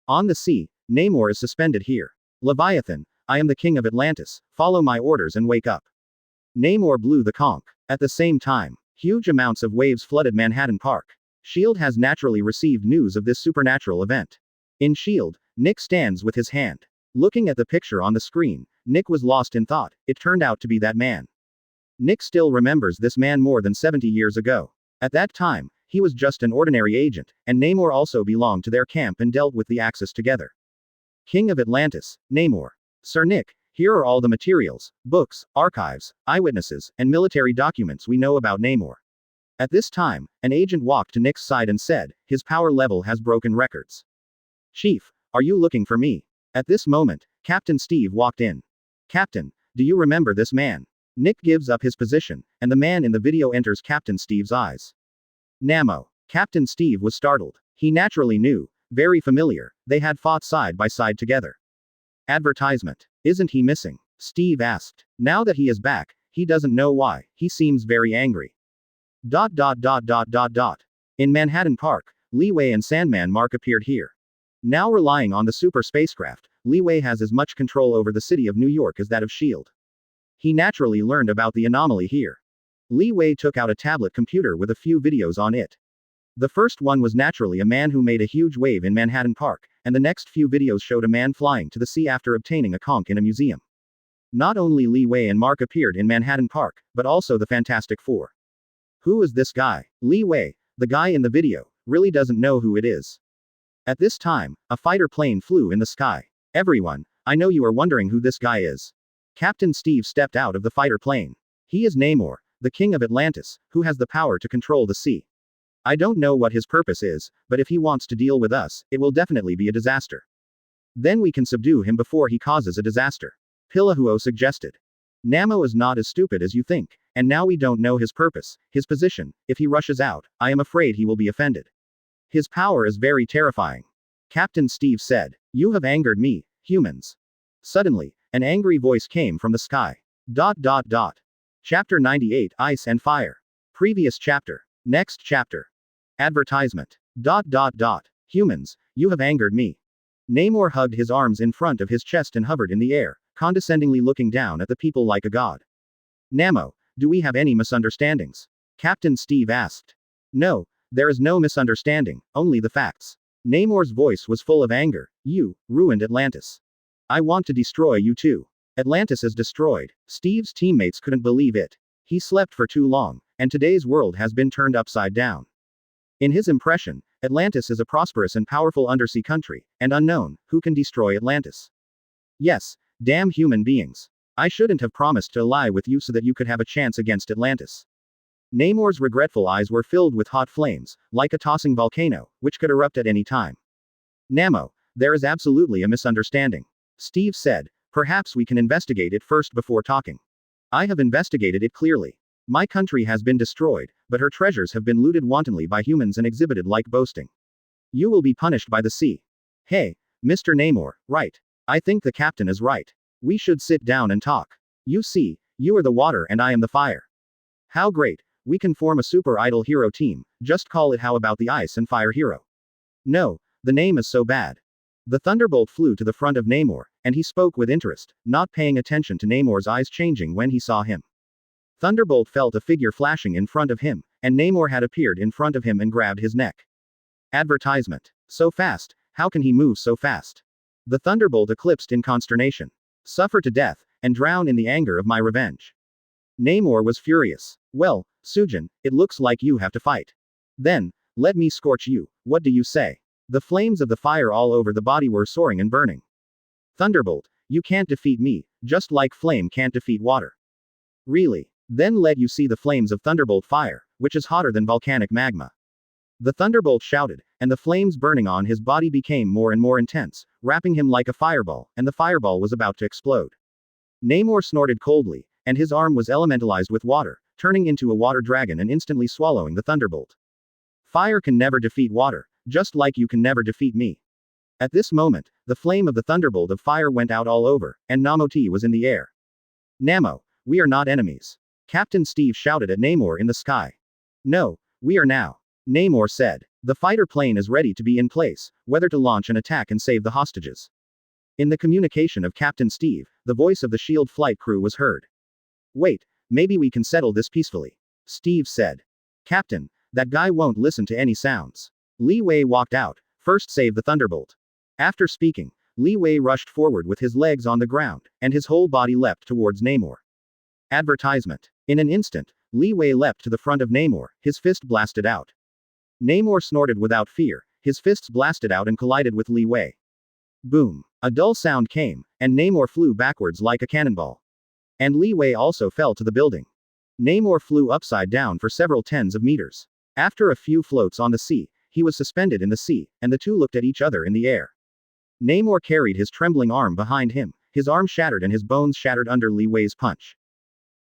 S1: On the sea, Namor is suspended here. Leviathan, I am the king of Atlantis, follow my orders and wake up. Namor blew the conch. At the same time, huge amounts of waves flooded Manhattan Park. S.H.I.E.L.D. has naturally received news of this supernatural event. In S.H.I.E.L.D., Nick stands with his hand. Looking at the picture on the screen, Nick was lost in thought. It turned out to be that man. Nick still remembers this man more than 70 years ago. At that time, he was just an ordinary agent, and Namor also belonged to their camp and dealt with the Axis together. King of Atlantis, Namor. Sir Nick, here are all the materials, books, archives, eyewitnesses, and military documents we know about Namor. At this time, an agent walked to Nick's side and said, his power level has broken records. Chief, are you looking for me? At this moment, Captain Steve walked in. Captain, do you remember this man? Nick gives up his position, and the man in the video enters Captain Steve's eyes. Namo. Captain Steve was startled. He naturally knew. Very familiar. They had fought side by side together. Advertisement. Isn't he missing? Steve asked. Now that he is back, he doesn't know why. He seems very angry. ... In Manhattan Park, Li Wei and Sandman Mark appeared here. Now relying on the super spacecraft, Li Wei has as much control over the city of New York as that of S.H.I.E.L.D. He naturally learned about the anomaly here. Li Wei took out a tablet computer with a few videos on it. The first one was naturally a man who made a huge wave in Manhattan Park, and the next few videos showed a man flying to the sea after obtaining a conch in a museum. Not only Li Wei and Mark appeared in Manhattan Park, but also the Fantastic Four. Who is this guy? Li Wei, the guy in the video, really doesn't know who it is. At this time, a fighter plane flew in the sky. Everyone, I know you are wondering who this guy is. Captain Steve stepped out of the fighter plane. He is Namor, the king of Atlantis, who has the power to control the sea. I don't know what his purpose is, but if he wants to deal with us, it will definitely be a disaster. Then we can subdue him before he causes a disaster. Pillahuo suggested. Namor is not as stupid as you think, and now we don't know his purpose, his position. If he rushes out, I am afraid he will be offended. His power is very terrifying. Captain Steve said. You have angered me, humans. Suddenly, an angry voice came from the sky. ... Chapter 98 Ice and Fire. Previous chapter. Next chapter. Advertisement. ... Humans, you have angered me. Namor hugged his arms in front of his chest and hovered in the air, condescendingly looking down at the people like a god. Namo, do we have any misunderstandings? Captain Steve asked. No, there is no misunderstanding, only the facts. Namor's voice was full of anger. You ruined Atlantis. I want to destroy you too. Atlantis is destroyed. Steve's teammates couldn't believe it. He slept for too long, and today's world has been turned upside down. In his impression, Atlantis is a prosperous and powerful undersea country, and unknown, who can destroy Atlantis. Yes, damn human beings. I shouldn't have promised to lie with you so that you could have a chance against Atlantis. Namor's regretful eyes were filled with hot flames, like a tossing volcano, which could erupt at any time. Namo, there is absolutely a misunderstanding. Steve said. Perhaps we can investigate it first before talking. I have investigated it clearly. My country has been destroyed, but her treasures have been looted wantonly by humans and exhibited like boasting. You will be punished by the sea. Hey, Mr. Namor, right. I think the captain is right. We should sit down and talk. You see, you are the water and I am the fire. How great, we can form a super idol hero team, just call it how about the ice and fire hero. No, the name is so bad. The thunderbolt flew to the front of Namor, and he spoke with interest, not paying attention to Namor's eyes changing when he saw him. Thunderbolt felt a figure flashing in front of him, and Namor had appeared in front of him and grabbed his neck. Advertisement. So fast, how can he move so fast? The thunderbolt eclipsed in consternation. Suffer to death, and drown in the anger of my revenge. Namor was furious. Well, Sujin, it looks like you have to fight. Then, let me scorch you, what do you say? The flames of the fire all over the body were soaring and burning. Thunderbolt, you can't defeat me, just like flame can't defeat water. Really? Then let you see the flames of Thunderbolt fire, which is hotter than volcanic magma. The Thunderbolt shouted, and the flames burning on his body became more and more intense, wrapping him like a fireball, and the fireball was about to explode. Namor snorted coldly, and his arm was elementalized with water, turning into a water dragon and instantly swallowing the Thunderbolt. Fire can never defeat water, just like you can never defeat me. At this moment, the flame of the Thunderbolt of fire went out all over, and Namor was in the air. Namo, we are not enemies. Captain Steve shouted at Namor in the sky. No, we are now. Namor said. The fighter plane is ready to be in place, whether to launch an attack and save the hostages. In the communication of Captain Steve, the voice of the S.H.I.E.L.D. flight crew was heard. Wait, maybe we can settle this peacefully. Steve said. Captain, that guy won't listen to any sounds. Li Wei walked out, first save the Thunderbolt. After speaking, Li Wei rushed forward with his legs on the ground, and his whole body leapt towards Namor. Advertisement. In an instant, Li Wei leapt to the front of Namor, his fist blasted out. Namor snorted without fear, his fists blasted out and collided with Li Wei. Boom. A dull sound came, and Namor flew backwards like a cannonball. And Li Wei also fell to the building. Namor flew upside down for several tens of meters. After a few floats on the sea, he was suspended in the sea, and the two looked at each other in the air. Namor carried his trembling arm behind him, his arm shattered and his bones shattered under Li Wei's punch.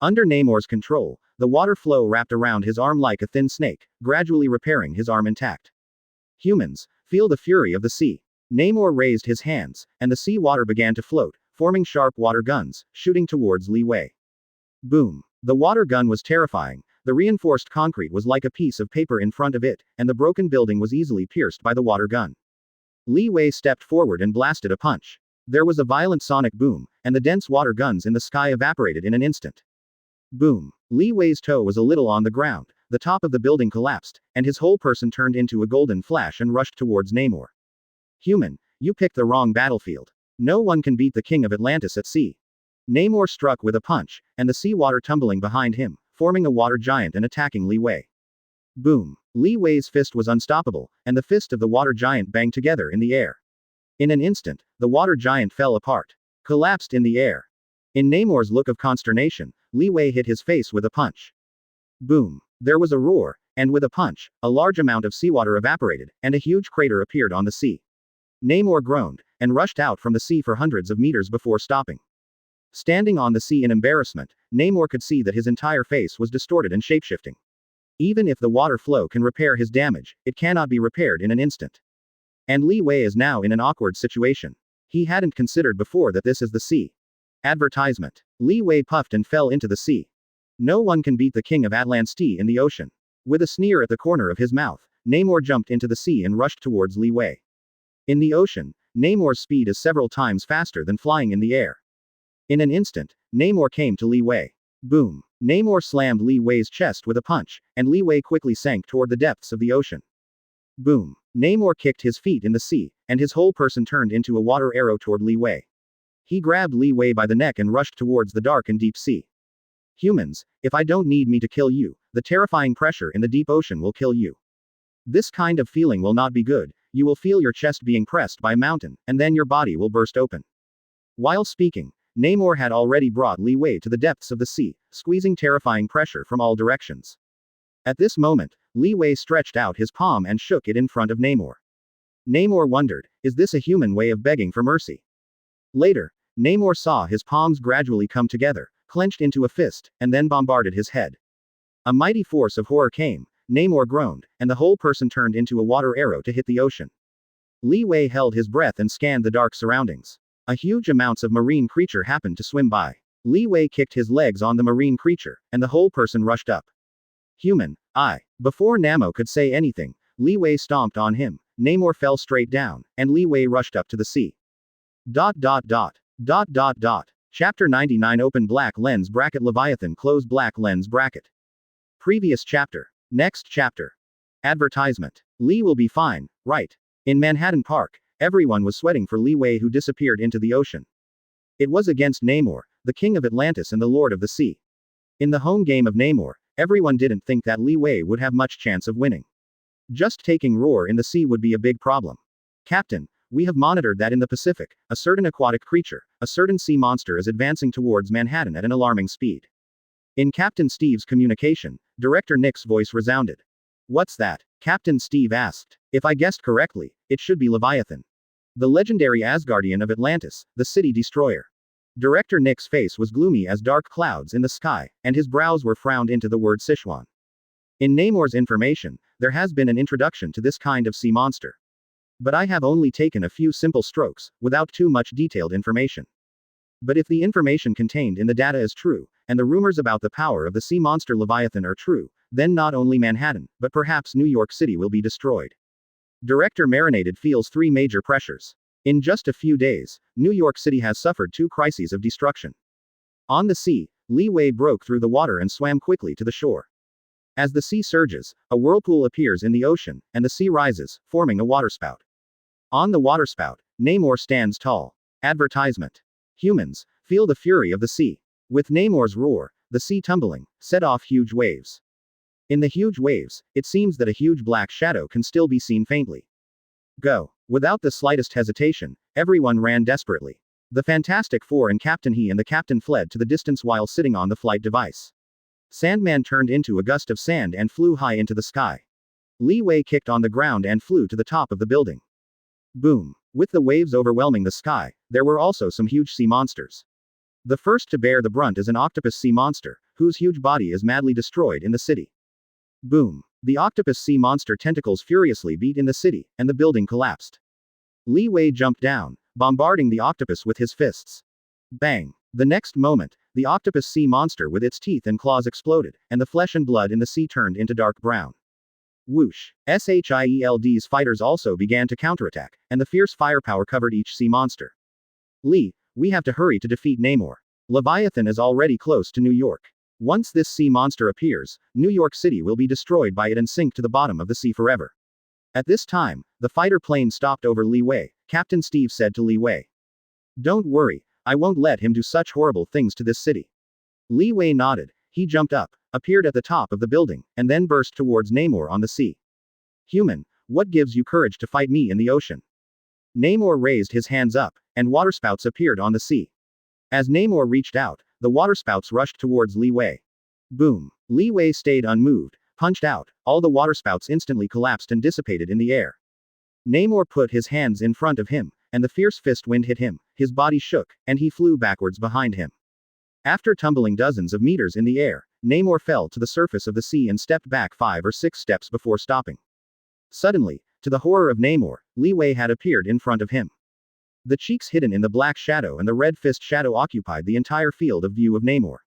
S1: Under Namor's control, the water flow wrapped around his arm like a thin snake, gradually repairing his arm intact. Humans, feel the fury of the sea. Namor raised his hands, and the sea water began to float, forming sharp water guns, shooting towards Li Wei. Boom. The water gun was terrifying. The reinforced concrete was like a piece of paper in front of it, and the broken building was easily pierced by the water gun. Li Wei stepped forward and blasted a punch. There was a violent sonic boom, and the dense water guns in the sky evaporated in an instant. Boom. Li Wei's toe was a little on the ground, the top of the building collapsed, and his whole person turned into a golden flash and rushed towards Namor. Human, you picked the wrong battlefield. No one can beat the king of Atlantis at sea. Namor struck with a punch, and the sea water tumbling behind him, forming a water giant and attacking Li Wei. Boom. Li Wei's fist was unstoppable, and the fist of the water giant banged together in the air. In an instant, the water giant fell apart, collapsed in the air. In Namor's look of consternation, Li Wei hit his face with a punch. Boom. There was a roar, and with a punch, a large amount of seawater evaporated, and a huge crater appeared on the sea. Namor groaned, and rushed out from the sea for hundreds of meters before stopping. Standing on the sea in embarrassment, Namor could see that his entire face was distorted and shapeshifting. Even if the water flow can repair his damage, it cannot be repaired in an instant. And Li Wei is now in an awkward situation. He hadn't considered before that this is the sea. Advertisement. Li Wei puffed and fell into the sea. No one can beat the king of Atlantis in the ocean. With a sneer at the corner of his mouth, Namor jumped into the sea and rushed towards Li Wei. In the ocean, Namor's speed is several times faster than flying in the air. In an instant, Namor came to Li Wei. Boom. Namor slammed Li Wei's chest with a punch, and Li Wei quickly sank toward the depths of the ocean. Boom. Namor kicked his feet in the sea, and his whole person turned into a water arrow toward Li Wei. He grabbed Li Wei by the neck and rushed towards the dark and deep sea. Humans, if I don't need me to kill you, the terrifying pressure in the deep ocean will kill you. This kind of feeling will not be good. You will feel your chest being pressed by a mountain, and then your body will burst open. While speaking, Namor had already brought Li Wei to the depths of the sea, squeezing terrifying pressure from all directions. At this moment, Li Wei stretched out his palm and shook it in front of Namor. Namor wondered, is this a human way of begging for mercy? Later, Namor saw his palms gradually come together, clenched into a fist, and then bombarded his head. A mighty force of horror came. Namor groaned, and the whole person turned into a water arrow to hit the ocean. Li Wei held his breath and scanned the dark surroundings. A huge amounts of marine creature happened to swim by. Li Wei kicked his legs on the marine creature, and the whole person rushed up. Human, I. Before Namor could say anything, Li Wei stomped on him. Namor fell straight down, and Li Wei rushed up to the sea. Chapter 99 Open black lens bracket Leviathan close black lens bracket. Previous chapter. Next chapter. Advertisement. Li will be fine, right? In Manhattan Park, everyone was sweating for Li Wei who disappeared into the ocean. It was against Namor, the king of Atlantis and the lord of the sea. In the home game of Namor, everyone didn't think that Li Wei would have much chance of winning. Just taking roar in the sea would be a big problem. Captain, we have monitored that in the Pacific, a certain aquatic creature, a certain sea monster is advancing towards Manhattan at an alarming speed. In Captain Steve's communication, Director Nick's voice resounded. What's that? Captain Steve asked. If I guessed correctly, it should be Leviathan. The legendary Asgardian of Atlantis, the city destroyer. Director Nick's face was gloomy as dark clouds in the sky, and his brows were frowned into the word Sichuan. In Namor's information, there has been an introduction to this kind of sea monster. But I have only taken a few simple strokes, without too much detailed information. But if the information contained in the data is true, and the rumors about the power of the sea monster Leviathan are true, then not only Manhattan, but perhaps New York City will be destroyed. Director Marinated feels three major pressures. In just a few days, New York City has suffered two crises of destruction. On the sea, Li Wei broke through the water and swam quickly to the shore. As the sea surges, a whirlpool appears in the ocean, and the sea rises, forming a waterspout. On the waterspout, Namor stands tall. Advertisement. Humans, feel the fury of the sea. With Namor's roar, the sea tumbling, set off huge waves. In the huge waves, it seems that a huge black shadow can still be seen faintly. Go. Without the slightest hesitation, everyone ran desperately. The Fantastic Four and Captain He and the captain fled to the distance while sitting on the flight device. Sandman turned into a gust of sand and flew high into the sky. Li Wei kicked on the ground and flew to the top of the building. Boom. With the waves overwhelming the sky, there were also some huge sea monsters. The first to bear the brunt is an octopus sea monster, whose huge body is madly destroyed in the city. Boom. The octopus sea monster tentacles furiously beat in the city, and the building collapsed. Li Wei jumped down, bombarding the octopus with his fists. Bang! The next moment, the octopus sea monster with its teeth and claws exploded, and the flesh and blood in the sea turned into dark brown. Whoosh! Shield's fighters also began to counterattack, and the fierce firepower covered each sea monster. Li, we have to hurry to defeat Namor. Leviathan is already close to New York. Once this sea monster appears, New York City will be destroyed by it and sink to the bottom of the sea forever. At this time, the fighter plane stopped over Li Wei. Captain Steve said to Li Wei. Don't worry, I won't let him do such horrible things to this city. Li Wei nodded. He jumped up, appeared at the top of the building, and then burst towards Namor on the sea. Human, what gives you courage to fight me in the ocean? Namor raised his hands up, and waterspouts appeared on the sea. As Namor reached out, the waterspouts rushed towards Li Wei. Boom! Li Wei stayed unmoved, punched out, all the waterspouts instantly collapsed and dissipated in the air. Namor put his hands in front of him, and the fierce fist wind hit him, his body shook, and he flew backwards behind him. After tumbling dozens of meters in the air, Namor fell to the surface of the sea and stepped back 5 or 6 steps before stopping. Suddenly, to the horror of Namor, Li Wei had appeared in front of him. The cheeks hidden in the black shadow and the red fist shadow occupied the entire field of view of Namor.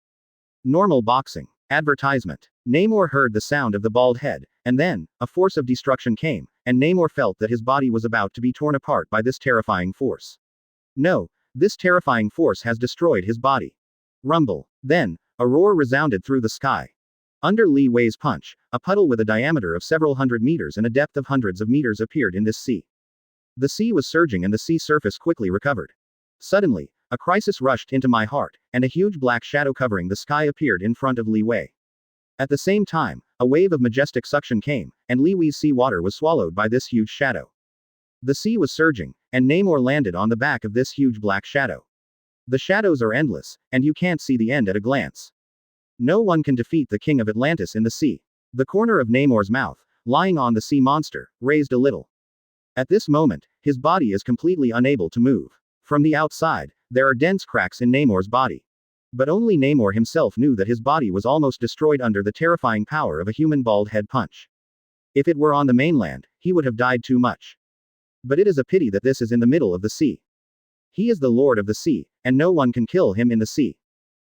S1: Normal boxing. Advertisement. Namor heard the sound of the bald head, and then, a force of destruction came, and Namor felt that his body was about to be torn apart by this terrifying force. No, this terrifying force has destroyed his body. Rumble. Then, a roar resounded through the sky. Under Li Wei's punch, a puddle with a diameter of several hundred meters and a depth of hundreds of meters appeared in this sea. The sea was surging and the sea surface quickly recovered. Suddenly, a crisis rushed into my heart, and a huge black shadow covering the sky appeared in front of Li Wei. At the same time, a wave of majestic suction came, and Li Wei's sea water was swallowed by this huge shadow. The sea was surging, and Namor landed on the back of this huge black shadow. The shadows are endless, and you can't see the end at a glance. No one can defeat the king of Atlantis in the sea. The corner of Namor's mouth, lying on the sea monster, raised a little. At this moment, his body is completely unable to move. From the outside, there are dense cracks in Namor's body. But only Namor himself knew that his body was almost destroyed under the terrifying power of a human bald head punch. If it were on the mainland, he would have died too much. But it is a pity that this is in the middle of the sea. He is the lord of the sea, and no one can kill him in the sea.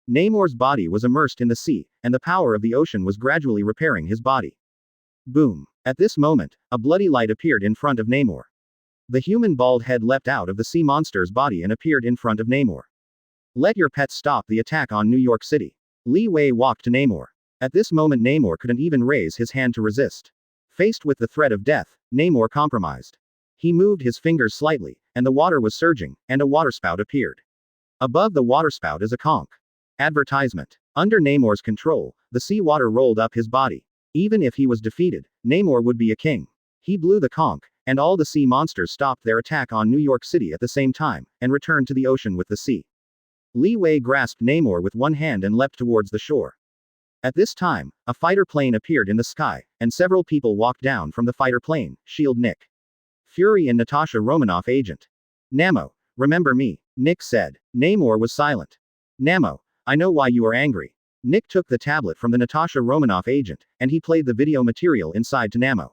S1: Namor's body was immersed in the sea, and the power of the ocean was gradually repairing his body. Boom! At this moment, a bloody light appeared in front of Namor. The human bald head leapt out of the sea monster's body and appeared in front of Namor. Let your pets stop the attack on New York City. Li Wei walked to Namor. At this moment Namor couldn't even raise his hand to resist. Faced with the threat of death, Namor compromised. He moved his fingers slightly, and the water was surging, and a waterspout appeared. Above the waterspout is a conch. Advertisement. Under Namor's control, the sea water rolled up his body. Even if he was defeated, Namor would be a king. He blew the conch, and all the sea monsters stopped their attack on New York City at the same time, and returned to the ocean with the sea. Li Wei grasped Namor with one hand and leapt towards the shore. At this time, a fighter plane appeared in the sky, and several people walked down from the fighter plane. Shield Nick. Fury and Natasha Romanoff agent. Namor, remember me? Nick said. Namor was silent. Namor, I know why you are angry. Nick took the tablet from the Natasha Romanoff agent, and he played the video material inside to Namor.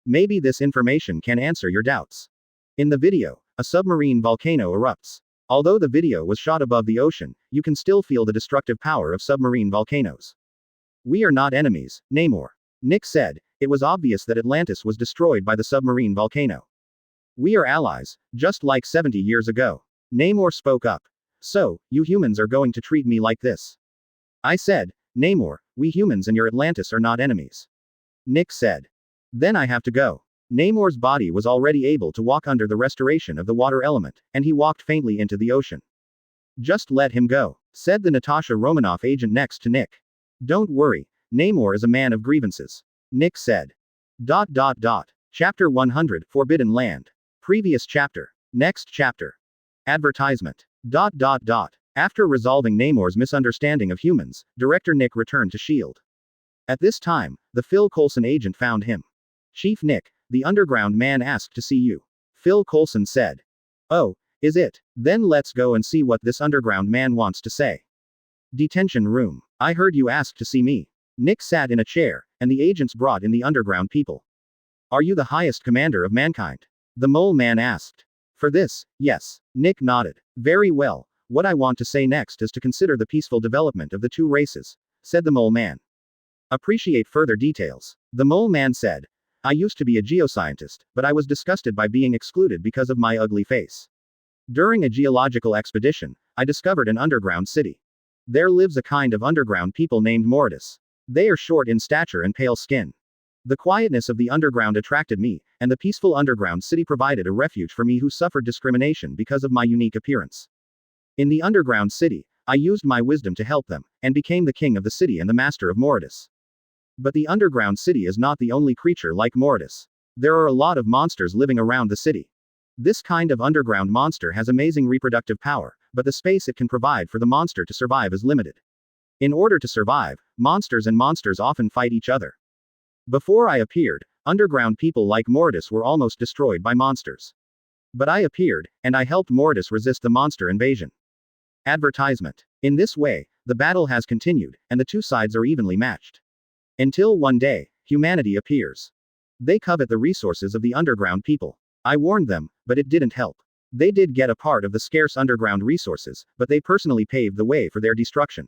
S1: Maybe this information can answer your doubts. In the video, a submarine volcano erupts. Although the video was shot above the ocean, you can still feel the destructive power of submarine volcanoes. We are not enemies, Namor. Nick said. It was obvious that Atlantis was destroyed by the submarine volcano. We are allies, just like 70 years ago. Namor spoke up. So, you humans are going to treat me like this? I said, Namor, we humans and your Atlantis are not enemies. Nick said. Then I have to go. Namor's body was already able to walk under the restoration of the water element, and he walked faintly into the ocean. Just let him go, said the Natasha Romanoff agent next to Nick. Don't worry, Namor is a man of grievances. Nick said. Chapter 100, Forbidden Land. Previous chapter. Next chapter. Advertisement. After resolving Namor's misunderstanding of humans, Director Nick returned to S.H.I.E.L.D. At this time, the Phil Coulson agent found him. Chief Nick, the underground man asked to see you. Phil Coulson said. Oh, is it? Then let's go and see what this underground man wants to say. Detention room. I heard you asked to see me. Nick sat in a chair, and the agents brought in the underground people. Are you the highest commander of mankind? The mole man asked. For this, yes. Nick nodded. Very well. What I want to say next is to consider the peaceful development of the two races, said the mole man. Appreciate further details. The mole man said. I used to be a geoscientist, but I was disgusted by being excluded because of my ugly face. During a geological expedition, I discovered an underground city. There lives a kind of underground people named Mordus. They are short in stature and pale skin. The quietness of the underground attracted me, and the peaceful underground city provided a refuge for me who suffered discrimination because of my unique appearance. In the underground city, I used my wisdom to help them, and became the king of the city and the master of Mordus. But the underground city is not the only creature like Mordus. There are a lot of monsters living around the city. This kind of underground monster has amazing reproductive power, but the space it can provide for the monster to survive is limited. In order to survive, monsters often fight each other. Before I appeared, underground people like Mordus were almost destroyed by monsters. But I appeared, and I helped Mordus resist the monster invasion. Advertisement. In this way, the battle has continued, and the two sides are evenly matched. Until one day, humanity appears. They covet the resources of the underground people. I warned them, but it didn't help. They did get a part of the scarce underground resources, but they personally paved the way for their destruction.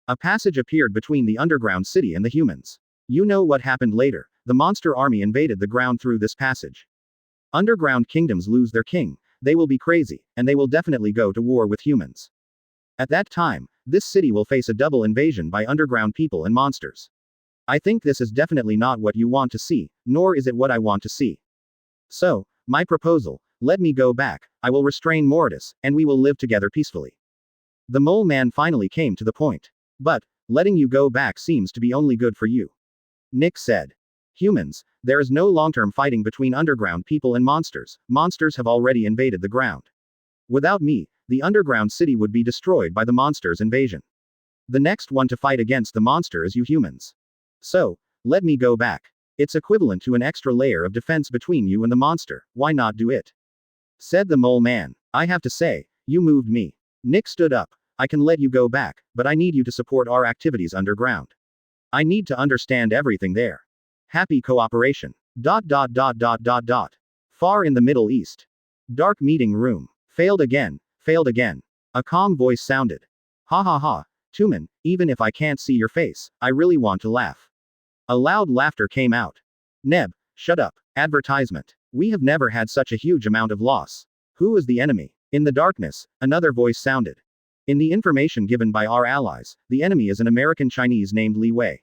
S1: A passage appeared between the underground city and the humans. You know what happened later. The monster army invaded the ground through this passage. Underground kingdoms lose their king, they will be crazy, and they will definitely go to war with humans. At that time, this city will face a double invasion by underground people and monsters. I think this is definitely not what you want to see, nor is it what I want to see. So, my proposal, let me go back, I will restrain Mordus, and we will live together peacefully. The mole man finally came to the point. But, letting you go back seems to be only good for you. Nick said. Humans, there is no long-term fighting between underground people and monsters. Monsters have already invaded the ground. Without me, the underground city would be destroyed by the monster's invasion. The next one to fight against the monster is you humans. So, let me go back. It's equivalent to an extra layer of defense between you and the monster, why not do it? Said the mole man. I have to say, you moved me. Nick stood up. I can let you go back, but I need you to support our activities underground. I need to understand everything there. Happy cooperation. Far in the Middle East. Dark meeting room. Failed again. A calm voice sounded. Ha ha ha. Tumen, even if I can't see your face, I really want to laugh. A loud laughter came out. Neb, shut up. Advertisement. We have never had such a huge amount of loss. Who is the enemy? In the darkness, another voice sounded. In the information given by our allies, the enemy is an American Chinese named Li Wei.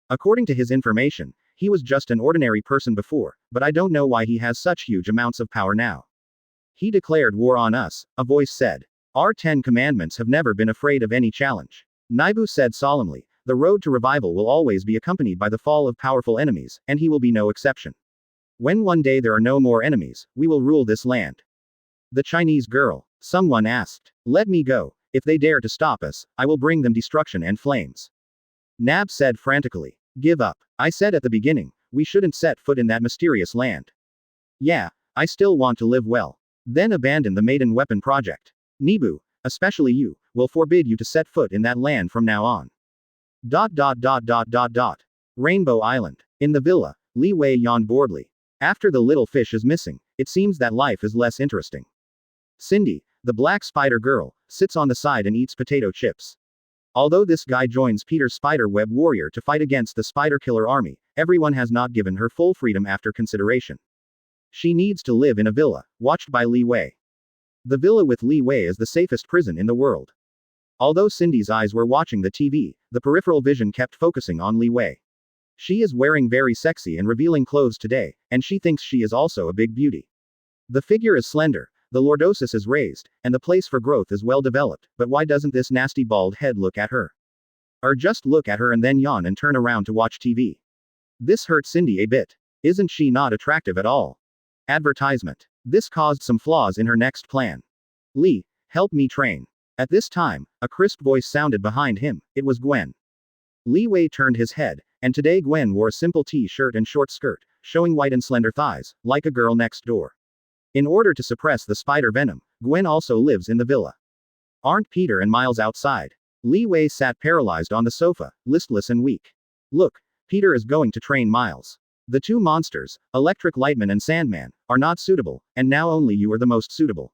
S1: According to his information, he was just an ordinary person before, but I don't know why he has such huge amounts of power now. He declared war on us, a voice said. Our 10 commandments have never been afraid of any challenge. Naibu said solemnly, the road to revival will always be accompanied by the fall of powerful enemies, and he will be no exception. When one day there are no more enemies, we will rule this land. The Chinese girl. Someone asked. Let me go. If they dare to stop us, I will bring them destruction and flames. Nab said frantically. Give up. I said at the beginning, we shouldn't set foot in that mysterious land. Yeah, I still want to live well. Then abandon the Maiden Weapon Project. Nibu, especially you, will forbid you to set foot in that land from now on. Rainbow Island. In the villa, Li Wei yawned boredly. After the little fish is missing, it seems that life is less interesting. Cindy, the black spider girl, sits on the side and eats potato chips. Although this guy joins Peter's spider-web warrior to fight against the spider killer army, everyone has not given her full freedom after consideration. She needs to live in a villa, watched by Li Wei. The villa with Li Wei is the safest prison in the world. Although Cindy's eyes were watching the TV, the peripheral vision kept focusing on Li Wei. She is wearing very sexy and revealing clothes today, and she thinks she is also a big beauty. The figure is slender, the lordosis is raised, and the place for growth is well developed, but why doesn't this nasty bald head look at her? Or just look at her and then yawn and turn around to watch TV. This hurt Cindy a bit. Isn't she not attractive at all? Advertisement. This caused some flaws in her next plan. Lee, help me train. At this time, a crisp voice sounded behind him. It was Gwen. Li Wei turned his head, and today Gwen wore a simple t-shirt and short skirt, showing white and slender thighs, like a girl next door. In order to suppress the spider venom, Gwen also lives in the villa. Aren't Peter and Miles outside? Li Wei sat paralyzed on the sofa, listless and weak. Look, Peter is going to train Miles. The two monsters, Electric Lightman and Sandman, are not suitable, and now only you are the most suitable.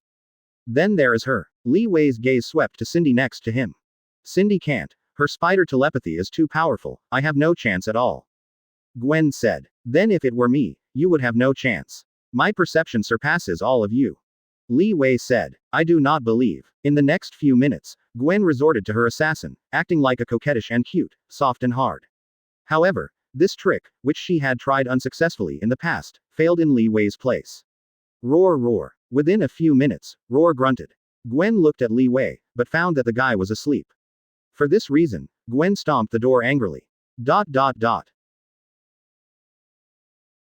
S1: Then there is her. Li Wei's gaze swept to Cindy next to him. Cindy can't. Her spider telepathy is too powerful, I have no chance at all. Gwen said. Then if it were me, you would have no chance. My perception surpasses all of you. Li Wei said. I do not believe. In the next few minutes, Gwen resorted to her assassin, acting like a coquettish and cute, soft and hard. However, this trick, which she had tried unsuccessfully in the past, failed in Li Wei's place. Roar roar. Within a few minutes, Roar grunted. Gwen looked at Li Wei, but found that the guy was asleep. For this reason, Gwen stomped the door angrily.